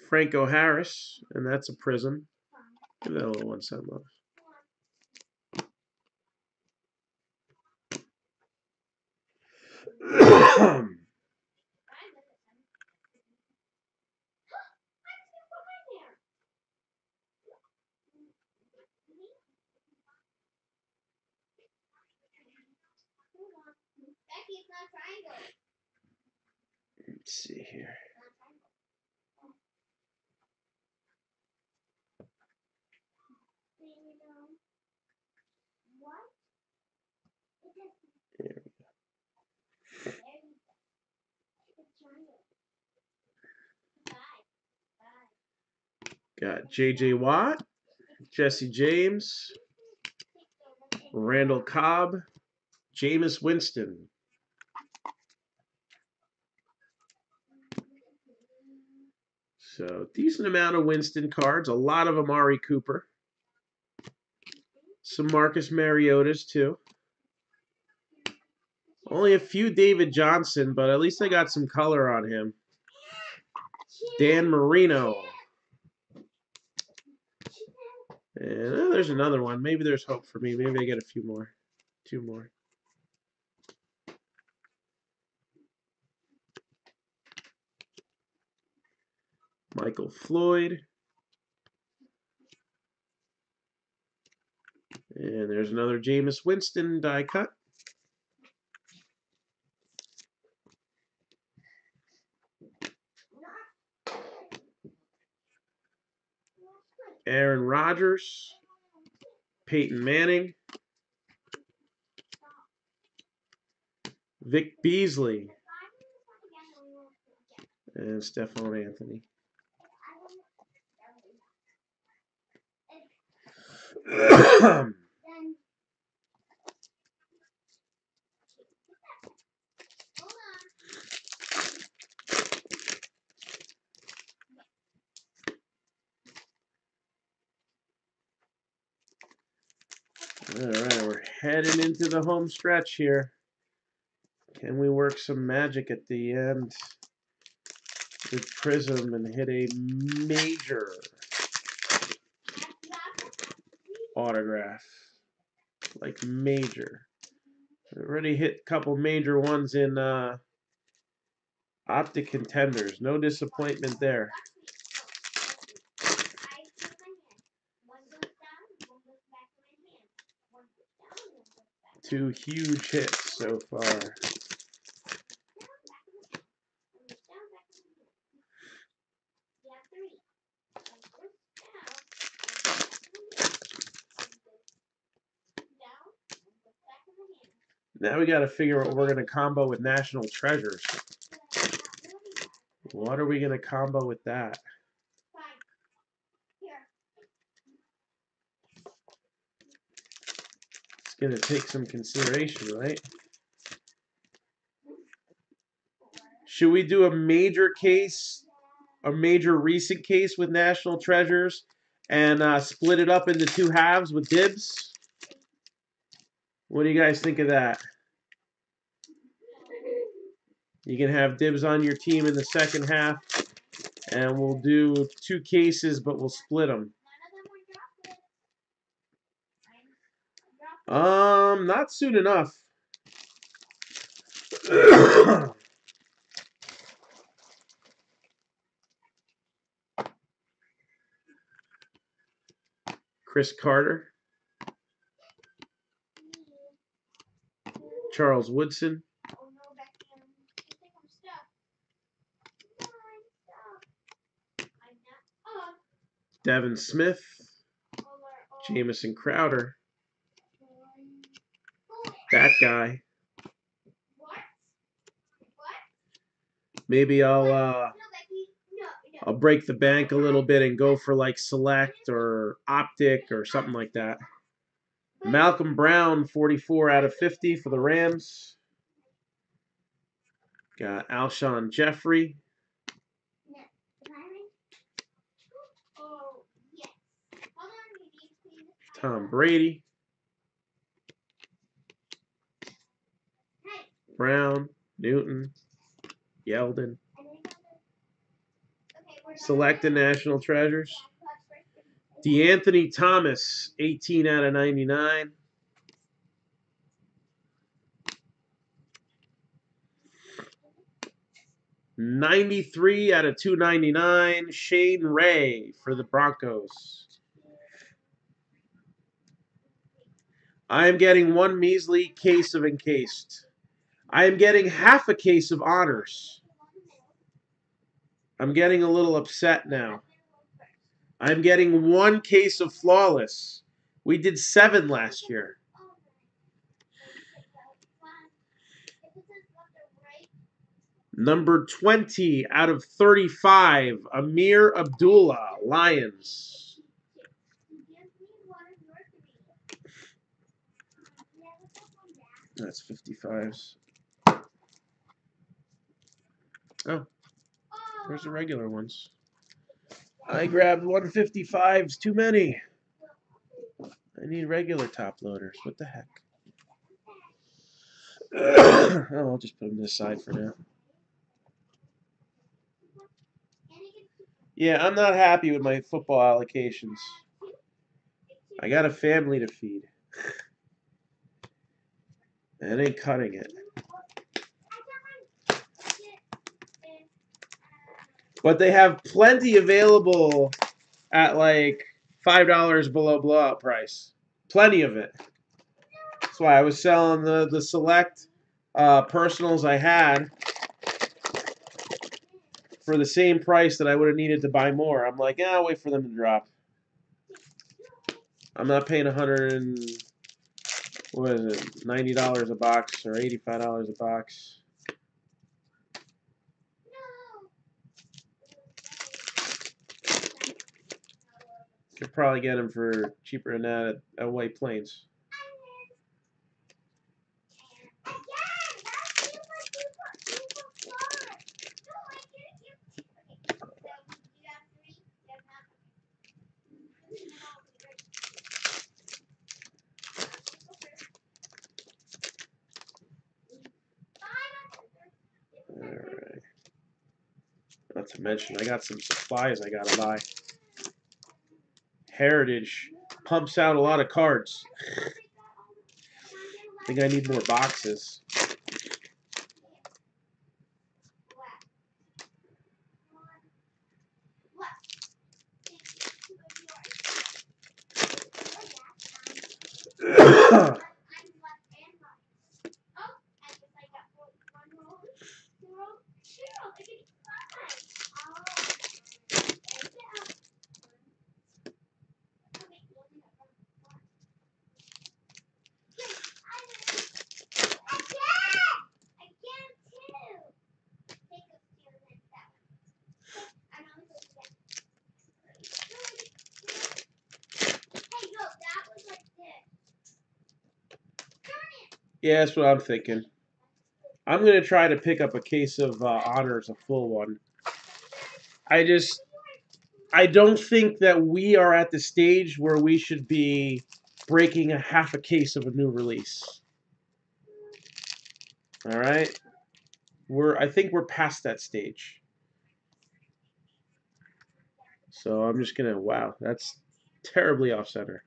Franco Harris, and that's a Prizm. Give that a little one side love. Let's see here. There we go. Got J.J. Watt, Jesse James, Randall Cobb, Jameis Winston. So, decent amount of Winston cards. A lot of Amari Cooper. Some Marcus Mariotas, too. Only a few David Johnson, but at least I got some color on him. Dan Marino. And there's another one. Maybe there's hope for me. Maybe I get a few more. 2 more. Michael Floyd. And there's another Jameis Winston die cut. Aaron Rodgers. Peyton Manning. Vic Beasley. And Stephon Anthony. All right, we're heading into the home stretch here. Can we work some magic at the end with Prizm and hit a major autograph? Like major. We already hit a couple major ones in Optic Contenders. No disappointment there. 2 huge hits so far. Now we got to figure out what we're going to combo with National Treasures. What are we going to combo with that? It's going to take some consideration, right? Should we do a major case, a major recent case with National Treasures and split it up into 2 halves with dibs? What do you guys think of that? You can have dibs on your team in the second half, and we'll do 2 cases, but we'll split them. Not soon enough. Chris Carter. Charles Woodson. Oh no, Becky, I think I'm stuck. No, I'm stuck. I'm not up. Devin Smith. Oh. Jamison Crowder. That guy. What? Maybe No, Becky. I'll break the bank a little bit and go for like Select or Optic or something like that. Malcolm Brown, 44 out of 50 for the Rams. Got Alshon Jeffrey. Oh, yes. Hold on, please. Tom Brady. Hey. Brown, Newton, Yeldon. Okay, Select the National Treasures. DeAnthony Thomas, 18 out of 99. $93 out of $299. Shane Ray for the Broncos. I am getting one measly case of encased. I am getting half a case of honors. I'm getting a little upset now. I'm getting one case of flawless. We did 7 last year. Number 20 out of 35, Amir Abdullah, Lions. That's 55s. Oh, where's the regular ones? I grabbed 155s, too many. I need regular top loaders. What the heck? Oh, I'll just put them this side for now. Yeah, I'm not happy with my football allocations. I got a family to feed. And it ain't cutting it. But they have plenty available at like $5 below blowout price. Plenty of it. That's why I was selling the select personals I had for the same price that I would have needed to buy more. I'm like, yeah, I'll wait for them to drop. I'm not paying $90 a box or $85 a box. Could probably get them for cheaper than that at White Plains. Alright. Not to mention, I got some supplies I gotta buy. Heritage pumps out a lot of cards. I think I need more boxes. Yeah, that's what I'm thinking. I'm going to try to pick up a case of honors, a full one. I don't think that we are at the stage where we should be breaking a half a case of a new release. All right? I think we're past that stage. So I'm just going to, wow, that's terribly off center.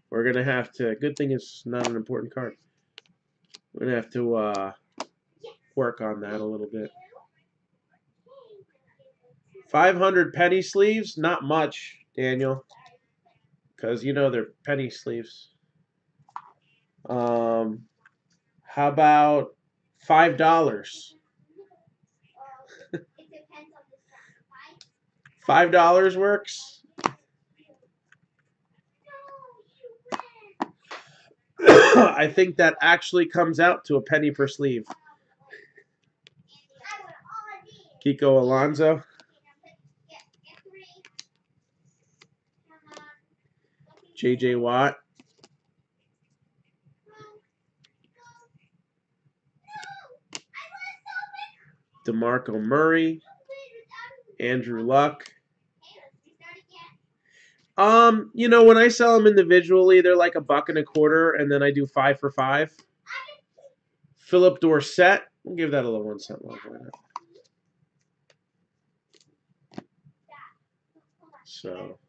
We're going to have to, good thing it's not an important card. We're going to have to work on that a little bit. 500 penny sleeves, not much, Daniel, because you know they're penny sleeves. How How about $5? $5 works. I think that actually comes out to a penny per sleeve. Kiko Alonso. J.J. Watt. DeMarco Murray. Andrew Luck. You know, when I sell them individually, they're like $1.25, and then I do 5 for $5. Philip Dorsett. We'll give that a little 1 cent love. So,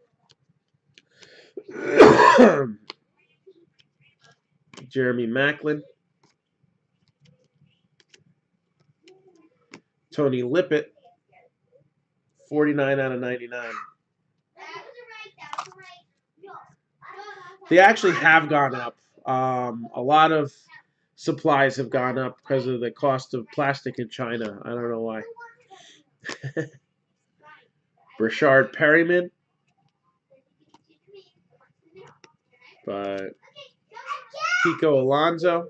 Jeremy Maclin. Tony Lippett. 49 out of 99. They actually have gone up. A lot of supplies have gone up because of the cost of plastic in China. I don't know why. Brashard Perryman. But Kiko Alonso.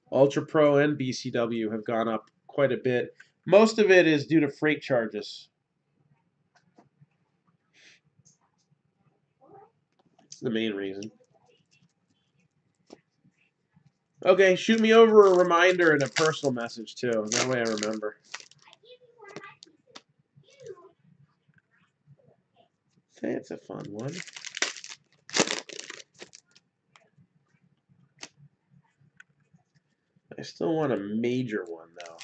Ultra Pro and BCW have gone up quite a bit. Most of it is due to freight charges. It's the main reason. Okay, shoot me over a reminder and a personal message too. That way I remember. Say it's a fun one. I still want a major one though.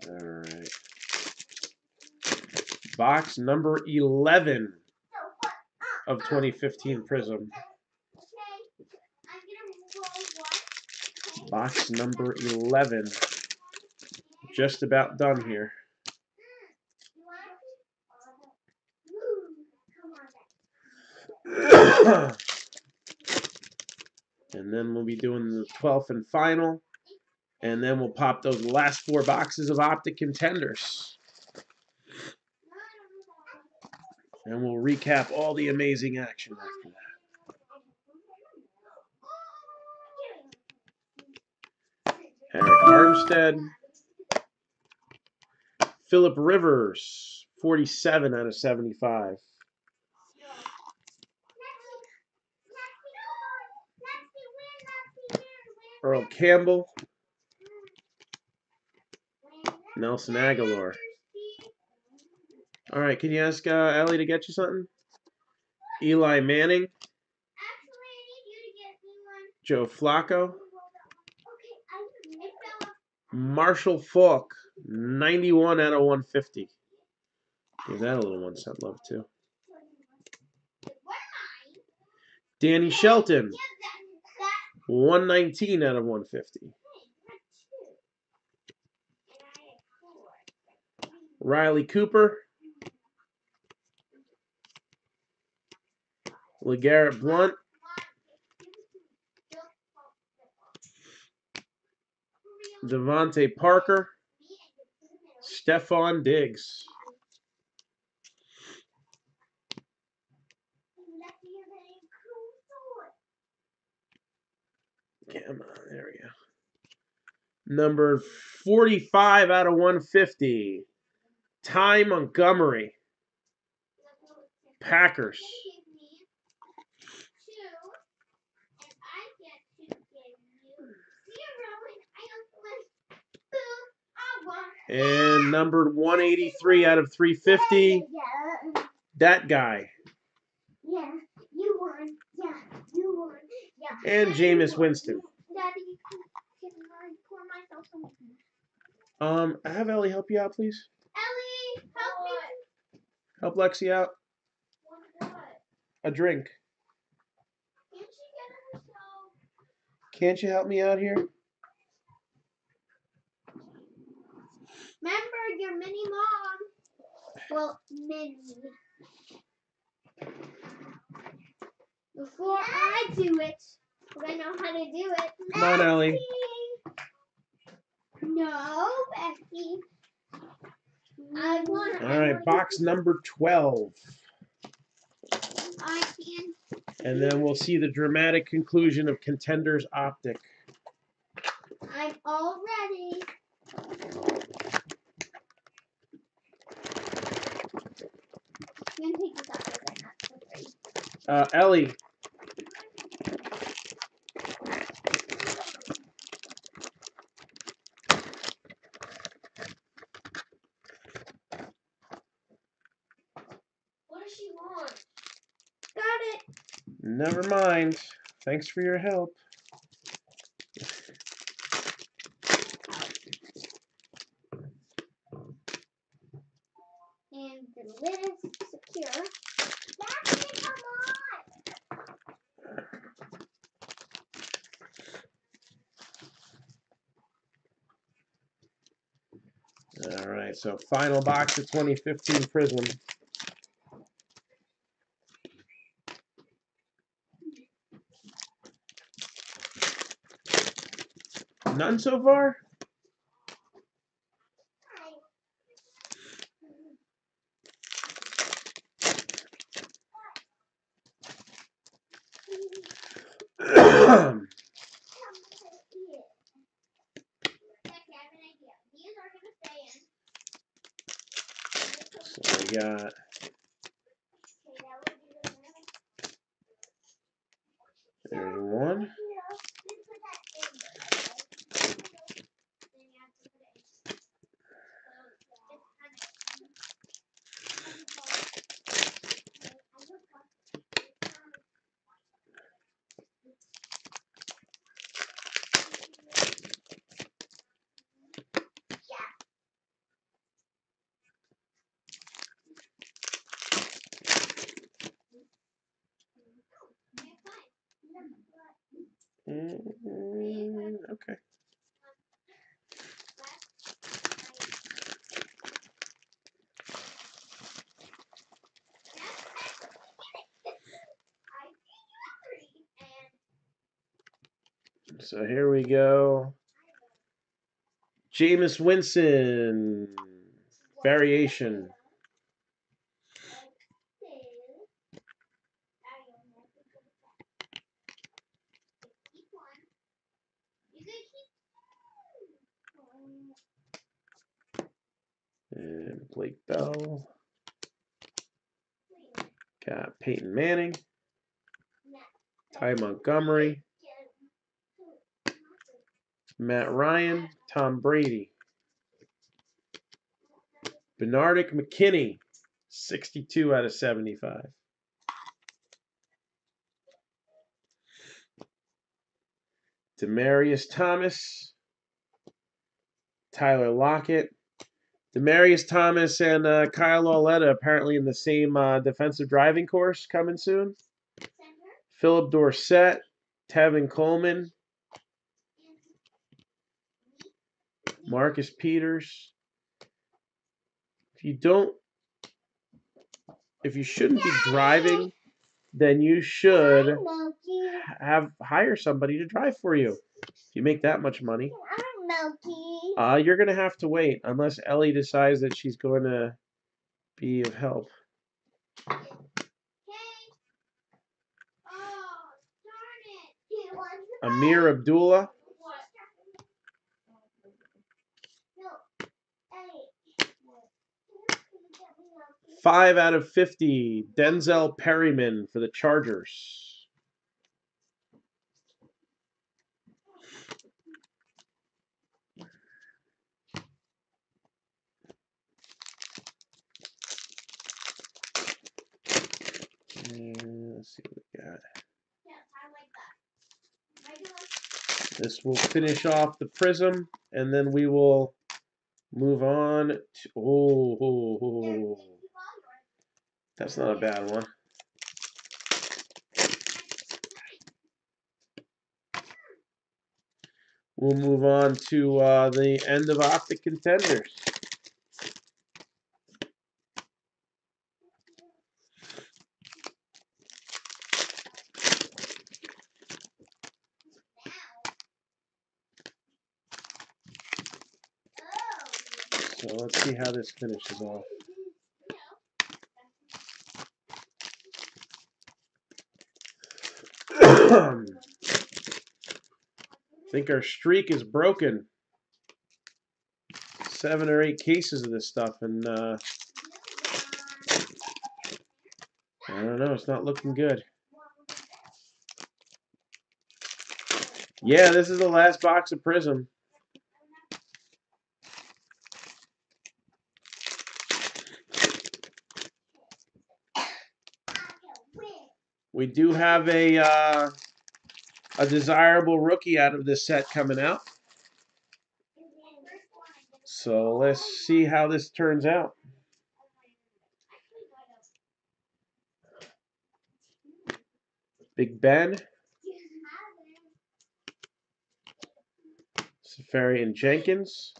All right. Box number 11 of 2015 Prizm. Box number 11. Just about done here. And then we'll be doing the 12th and final. And then we'll pop those last 4 boxes of Optic Contenders. And we'll recap all the amazing action after that. Eric Armstead. Phillip Rivers, 47 out of 75. Earl Campbell. Nelson Aguilar. All right, can you ask Ellie to get you something? Eli Manning. Joe Flacco. Marshall Faulk, 91 out of 150. Give that a little 1 cent love, too. Danny Shelton, 119 out of 150. Riley Cooper. LeGarrette Blount. Devontae Parker. Stephon Diggs. Come on, there we go. Number 45 out of 150. Ty Montgomery. Packers. Give me 2, and I get to give you 0, and I also win. Boom! I won. And numbered 183 out of 350. Yeah. That guy. Yeah, you won. Yeah, you won. Yeah. And Jameis Winston. Daddy, can I pour myself some? Have Ellie help you out, please. Ellie, help me. Help Lexi out. What? A drink. Can't she get it herself? Can't you help me out here? Remember your mini mom. Well, mini. Before I do it, I know how to do it. Come on, Ellie. No, Becky. I want. All right, box number 12. I can. And then we'll see the dramatic conclusion of Contenders Optic. I'm all ready. I'm gonna take this out because I have for free. Ellie. What does she want? Got it. Never mind. Thanks for your help. And the lid is secure. That's it, come on. All right, so final box of 2015 Prizm. None so far? So we got there's one. Okay. So here we go. Jameis Winston variation. And Blake Bell. Got Peyton Manning. Ty Montgomery. Matt Ryan. Tom Brady. Benardic McKinney. 62 out of 75. Demaryius Thomas. Tyler Lockett. Demaryius Thomas and Kyle Lauletta apparently in the same defensive driving course coming soon. Philip Dorsett, Tevin Coleman, Marcus Peters. If you shouldn't be driving, then you should hire somebody to drive for you. If you make that much money. You're gonna have to wait unless Ellie decides that she's going to be of help. Amir Abdullah. 5 out of 50, Denzel Perryman for the Chargers. And let's see what we got. This will finish off the Prizm, and then we will move on to, that's not a bad one. We'll move on to the end of Optic Contenders. So let's see how this finishes off. I think our streak is broken. 7 or 8 cases of this stuff, and I don't know, it's not looking good. Yeah, this is the last box of Prizm. We do have a desirable rookie out of this set coming out. So let's see how this turns out. Big Ben. Safari and Jenkins.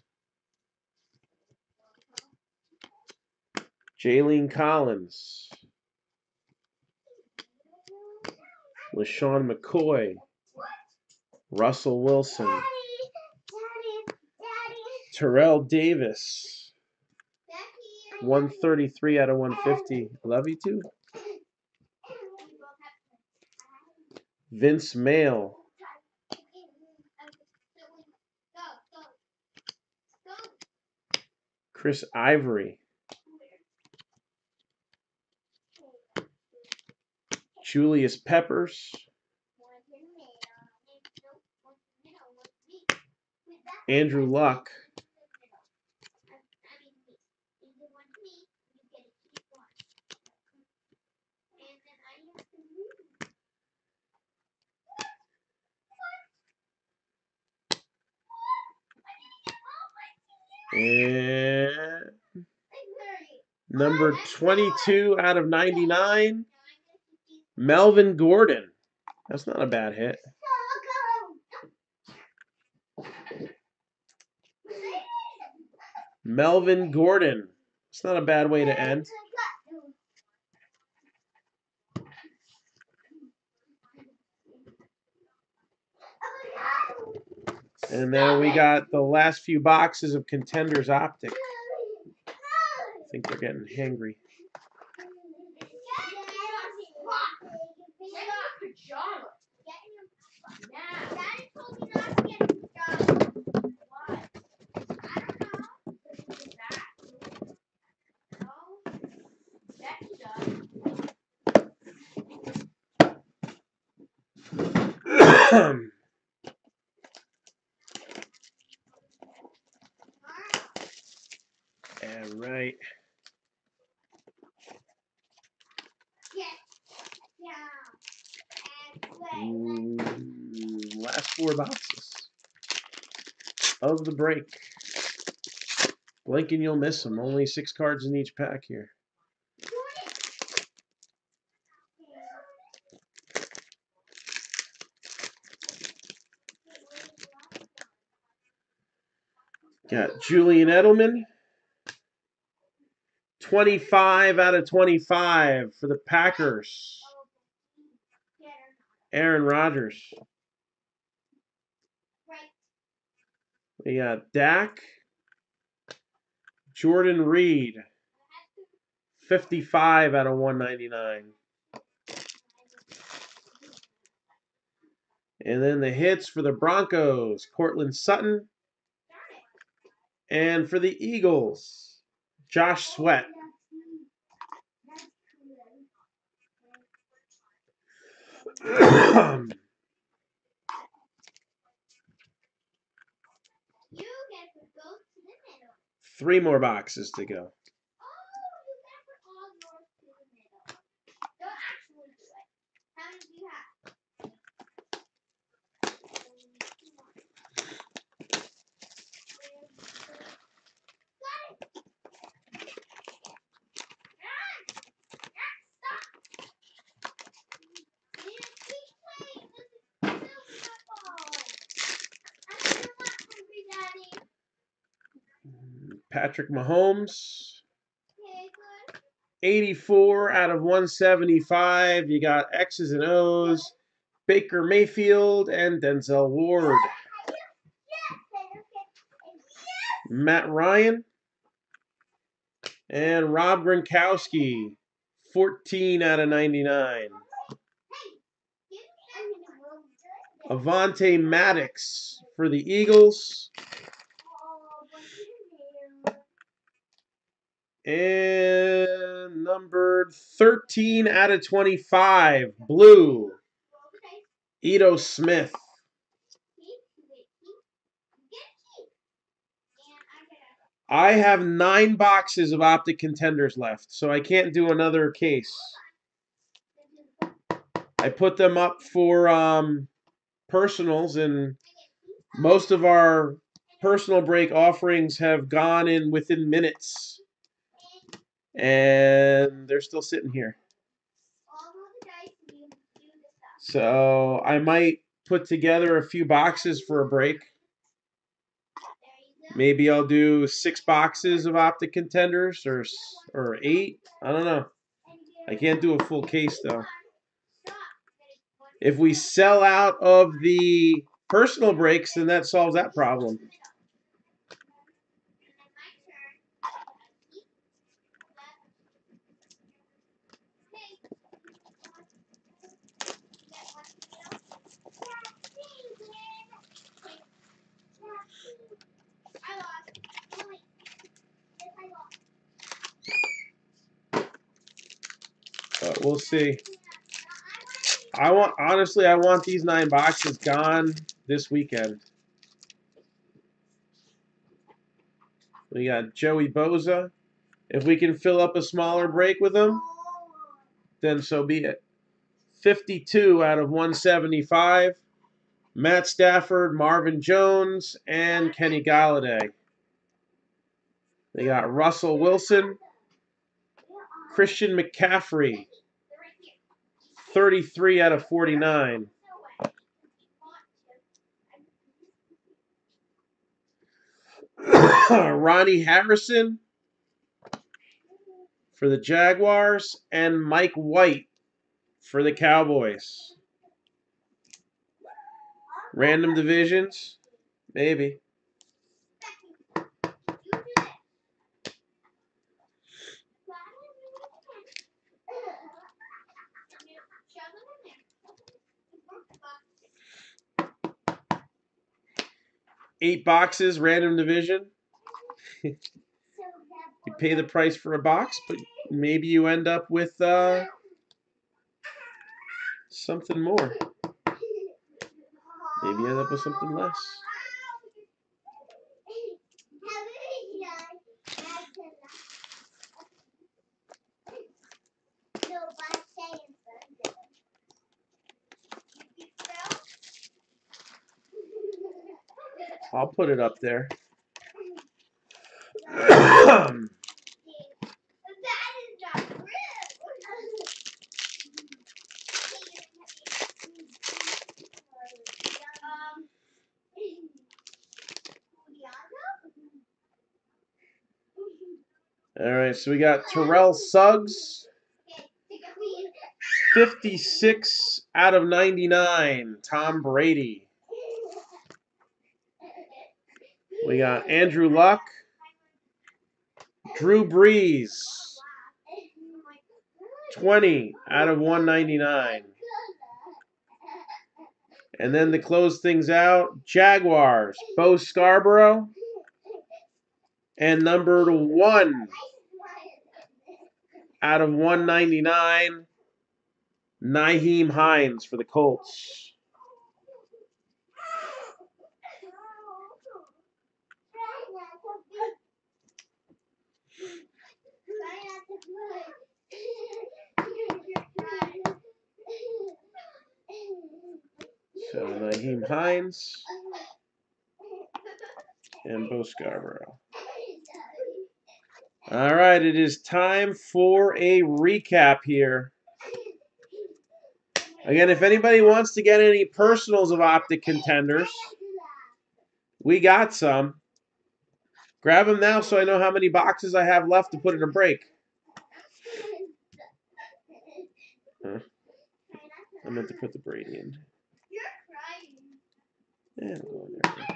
Jalen Collins. LaShawn McCoy. Russell Wilson. Terrell Davis. 133 out of 150. Love you too. Vince Mail. Chris Ivory. Julius Peppers. Andrew Luck. And number 22 out of 99, Melvin Gordon. That's not a bad hit. Melvin Gordon. It's not a bad way to end. And then we got the last few boxes of Contenders Optic. I think they're getting hangry. All right. Last 4 boxes of the break. Blink and you'll miss them. Only 6 cards in each pack here. Got Julian Edelman. 25 out of 25 for the Packers. Aaron Rodgers. We got Dak. Jordan Reed. 55 out of 199. And then the hits for the Broncos, Cortland Sutton. And for the Eagles, Josh Sweat. Three more boxes to go. Patrick Mahomes. 84 out of 175. You got X's and O's. Baker Mayfield and Denzel Ward. Matt Ryan. And Rob Gronkowski. 14 out of 99. Avonte Maddox for the Eagles. And numbered 13 out of 25. Blue. Ito Smith. I have 9 boxes of Optic Contenders left, so I can't do another case. I put them up for personals, and most of our personal break offerings have gone in within minutes. And they're still sitting here. So I might put together a few boxes for a break. Maybe I'll do 6 boxes of Optic Contenders or 8. I don't know. I can't do a full case though. If we sell out of the personal breaks, then that solves that problem. But we'll see. Honestly, I want these 9 boxes gone this weekend. We got Joey Bosa. If we can fill up a smaller break with him, then so be it. 52 out of 175. Matt Stafford, Marvin Jones, and Kenny Galladay. They got Russell Wilson, Christian McCaffrey. 33 out of 49. Ronnie Harrison for the Jaguars, and Mike White for the Cowboys. Random divisions? Maybe. Eight boxes, random division. You pay the price for a box, but maybe you end up with something more. Maybe you end up with something less. I'll put it up there. All right, so we got Terrell Suggs. 56 out of 99, Tom Brady. We got Andrew Luck, Drew Brees. 20 out of 199. And then to close things out, Jaguars, Bo Scarborough. And numbered 1 out of 199, Nyheim Hines for the Colts. So Nyheim Hines and Bo Scarborough. All right, it is time for a recap here. Again, if anybody wants to get any personals of Optic Contenders, we got some. Grab them now so I know how many boxes I have left to put in a break. Huh? I meant to put the Brady in. Yeah, I'm going there.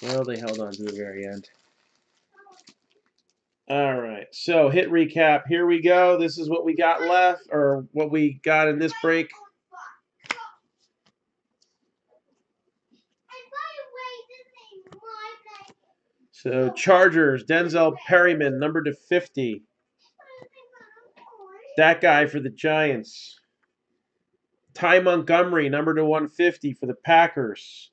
Well, they held on to the very end. All right, so hit recap. Here we go. This is what we got left, or what we got in this break. So Chargers, Denzel Perryman, number to 50. That guy for the Giants. Ty Montgomery, number to 150 for the Packers.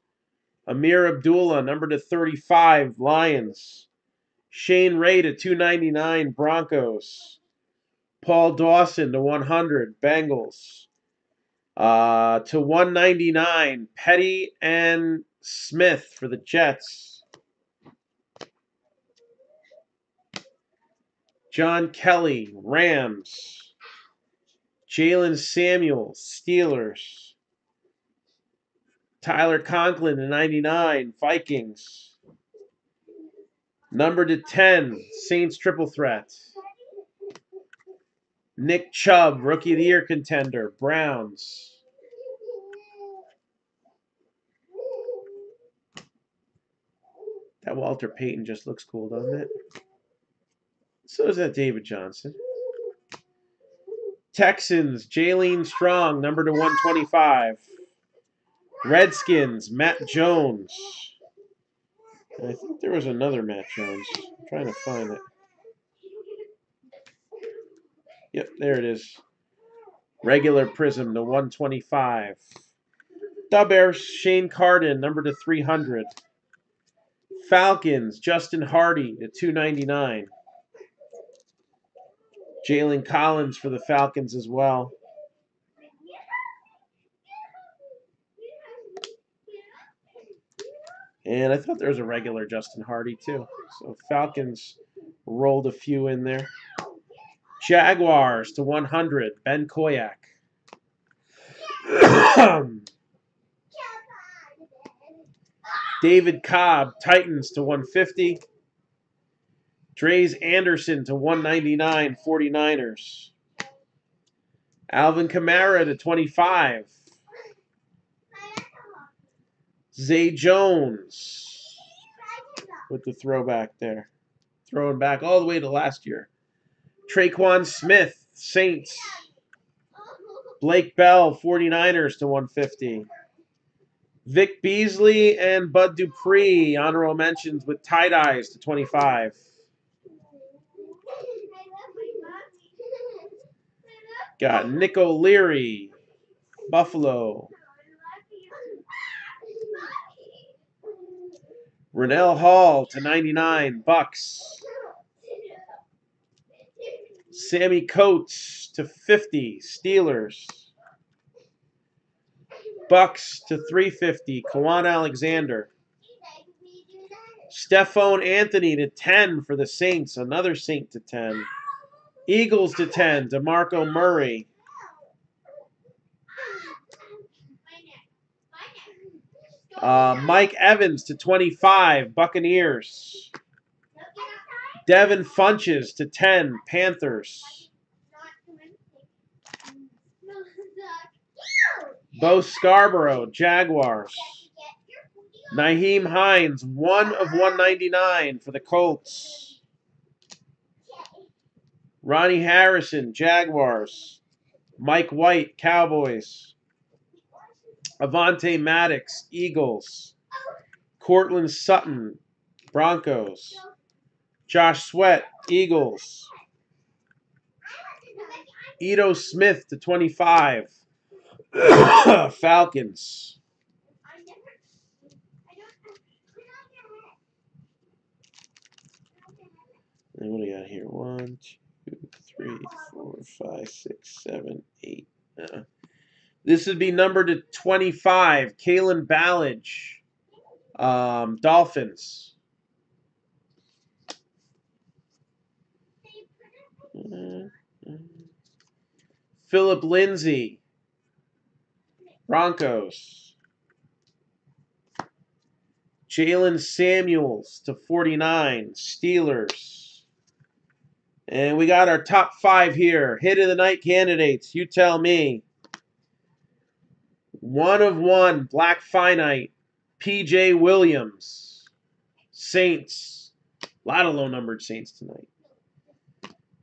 Amir Abdullah, number to 35, Lions. Shane Ray to 299, Broncos. Paul Dawson to 100, Bengals. To 199, Petty and Smith for the Jets. John Kelly, Rams. Jalen Samuels, Steelers. Tyler Conklin to 99, Vikings. Number to 10, Saints triple threat. Nick Chubb, Rookie of the Year contender, Browns. That Walter Payton just looks cool, doesn't it? So does that David Johnson. Texans, Jaleen Strong, number to 125. Redskins, Matt Jones. And I think there was another Matt Jones. I'm trying to find it. Yep, there it is. Regular Prizm to 125. The Bears, Shane Carden, number to 300. Falcons, Justin Hardy to 299. Jalen Collins for the Falcons as well. And I thought there was a regular Justin Hardy too. So Falcons rolled a few in there. Jaguars to 100, Ben Koyak. David Cobb, Titans to 150. Dre's Anderson to 199, 49ers. Alvin Kamara to 25. Zay Jones with the throwback there. Throwing back all the way to last year. Traquan Smith, Saints. Blake Bell, 49ers to 150. Vic Beasley and Bud Dupree, honorable mentions with tie-dyes to 25. Got Nick O'Leary, Buffalo. Rennell Hall to 99, Bucks. Sammy Coates to 50, Steelers. Bucks to 350, Kawan Alexander. Stephone Anthony to 10 for the Saints, another Saint to 10. Eagles to 10, DeMarco Murray. Mike Evans to 25, Buccaneers. Devin Funches to 10, Panthers. Bo Scarborough, Jaguars. Nyheim Hines, 1 of 199 for the Colts. Ronnie Harrison, Jaguars. Mike White, Cowboys. Avonte Maddox, Eagles. Cortland Sutton, Broncos. Josh Sweat, Eagles. Ito Smith /25, Falcons. And what do we got here? 1, 2, 3, 4, 5, 6, 7, 8. This would be numbered to 25. Kalen Ballage, Dolphins. Philip Lindsay, Broncos. Jalen Samuels /49, Steelers. And we got our top 5 here. Hit of the night candidates. You tell me. 1 of 1, Black Finite, P.J. Williams, Saints. A lot of low-numbered Saints tonight.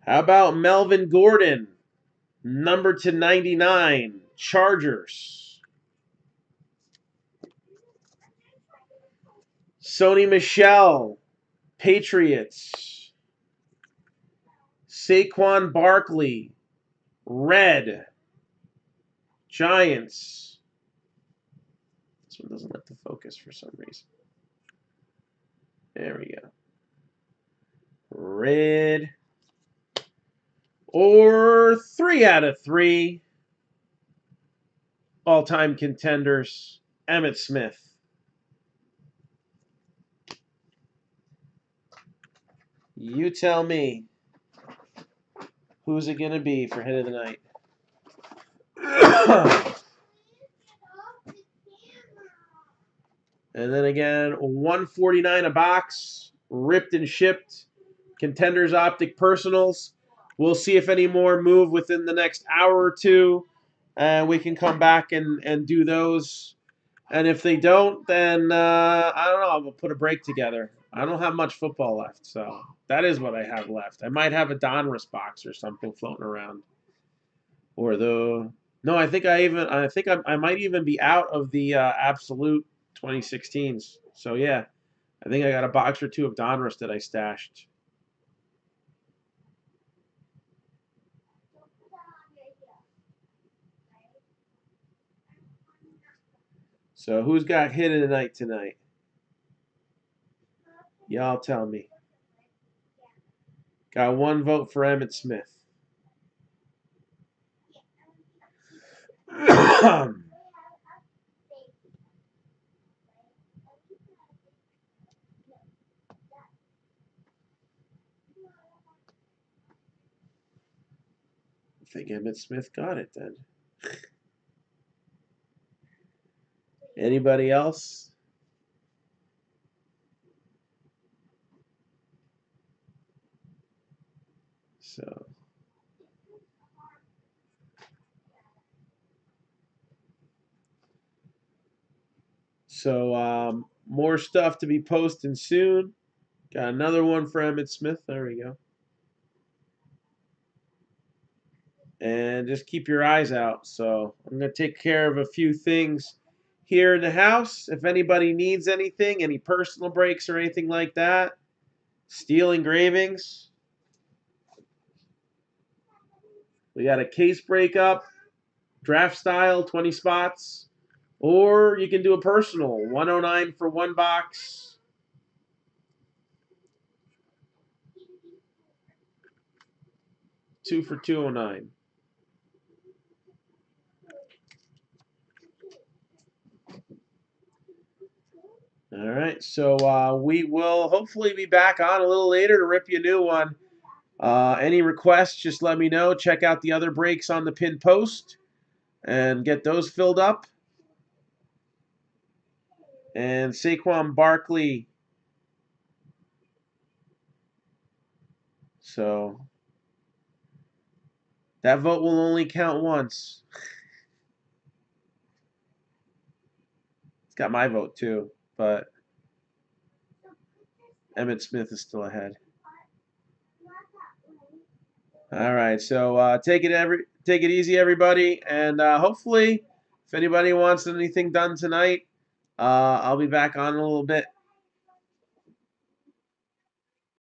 How about Melvin Gordon, numbered to 99, Chargers. Sony Michel, Patriots. Saquon Barkley, red, Giants. This one doesn't like to focus for some reason. There we go. Red. Or 3 out of 3. All-time contenders, Emmitt Smith. You tell me. Who's it going to be for hit of the night? And then again, $149 a box, ripped and shipped. Contenders Optic Personals. We'll see if any more move within the next hour or two. We can come back and do those. And if they don't, then I don't know. We'll put a break together. I don't have much football left, so that is what I have left. I might have a Donruss box or something floating around. Or the no, I think I might even be out of the absolute 2016s. So yeah, I think I got a box or 2 of Donruss that I stashed. So who's got hit of the night tonight? Y'all tell me. Got 1 vote for Emmitt Smith. I think Emmitt Smith got it then. Anybody else? So more stuff to be posting soon. Got another one for Emmitt Smith. There we go. And just keep your eyes out. So I'm going to take care of a few things here in the house. If anybody needs anything, any personal breaks or anything like that, steel engravings. We got a case breakup, draft style, 20 spots. Or you can do a personal, 109 for 1 box. Two for 209. All right, so we will hopefully be back on a little later to rip you a new one. Any requests, just let me know. Check out the other breaks on the pinned post and get those filled up. And Saquon Barkley. So that vote will only count once. It's got my vote too, but Emmitt Smith is still ahead. All right, so take it easy, everybody, and hopefully If anybody wants anything done tonight, I'll be back on in a little bit.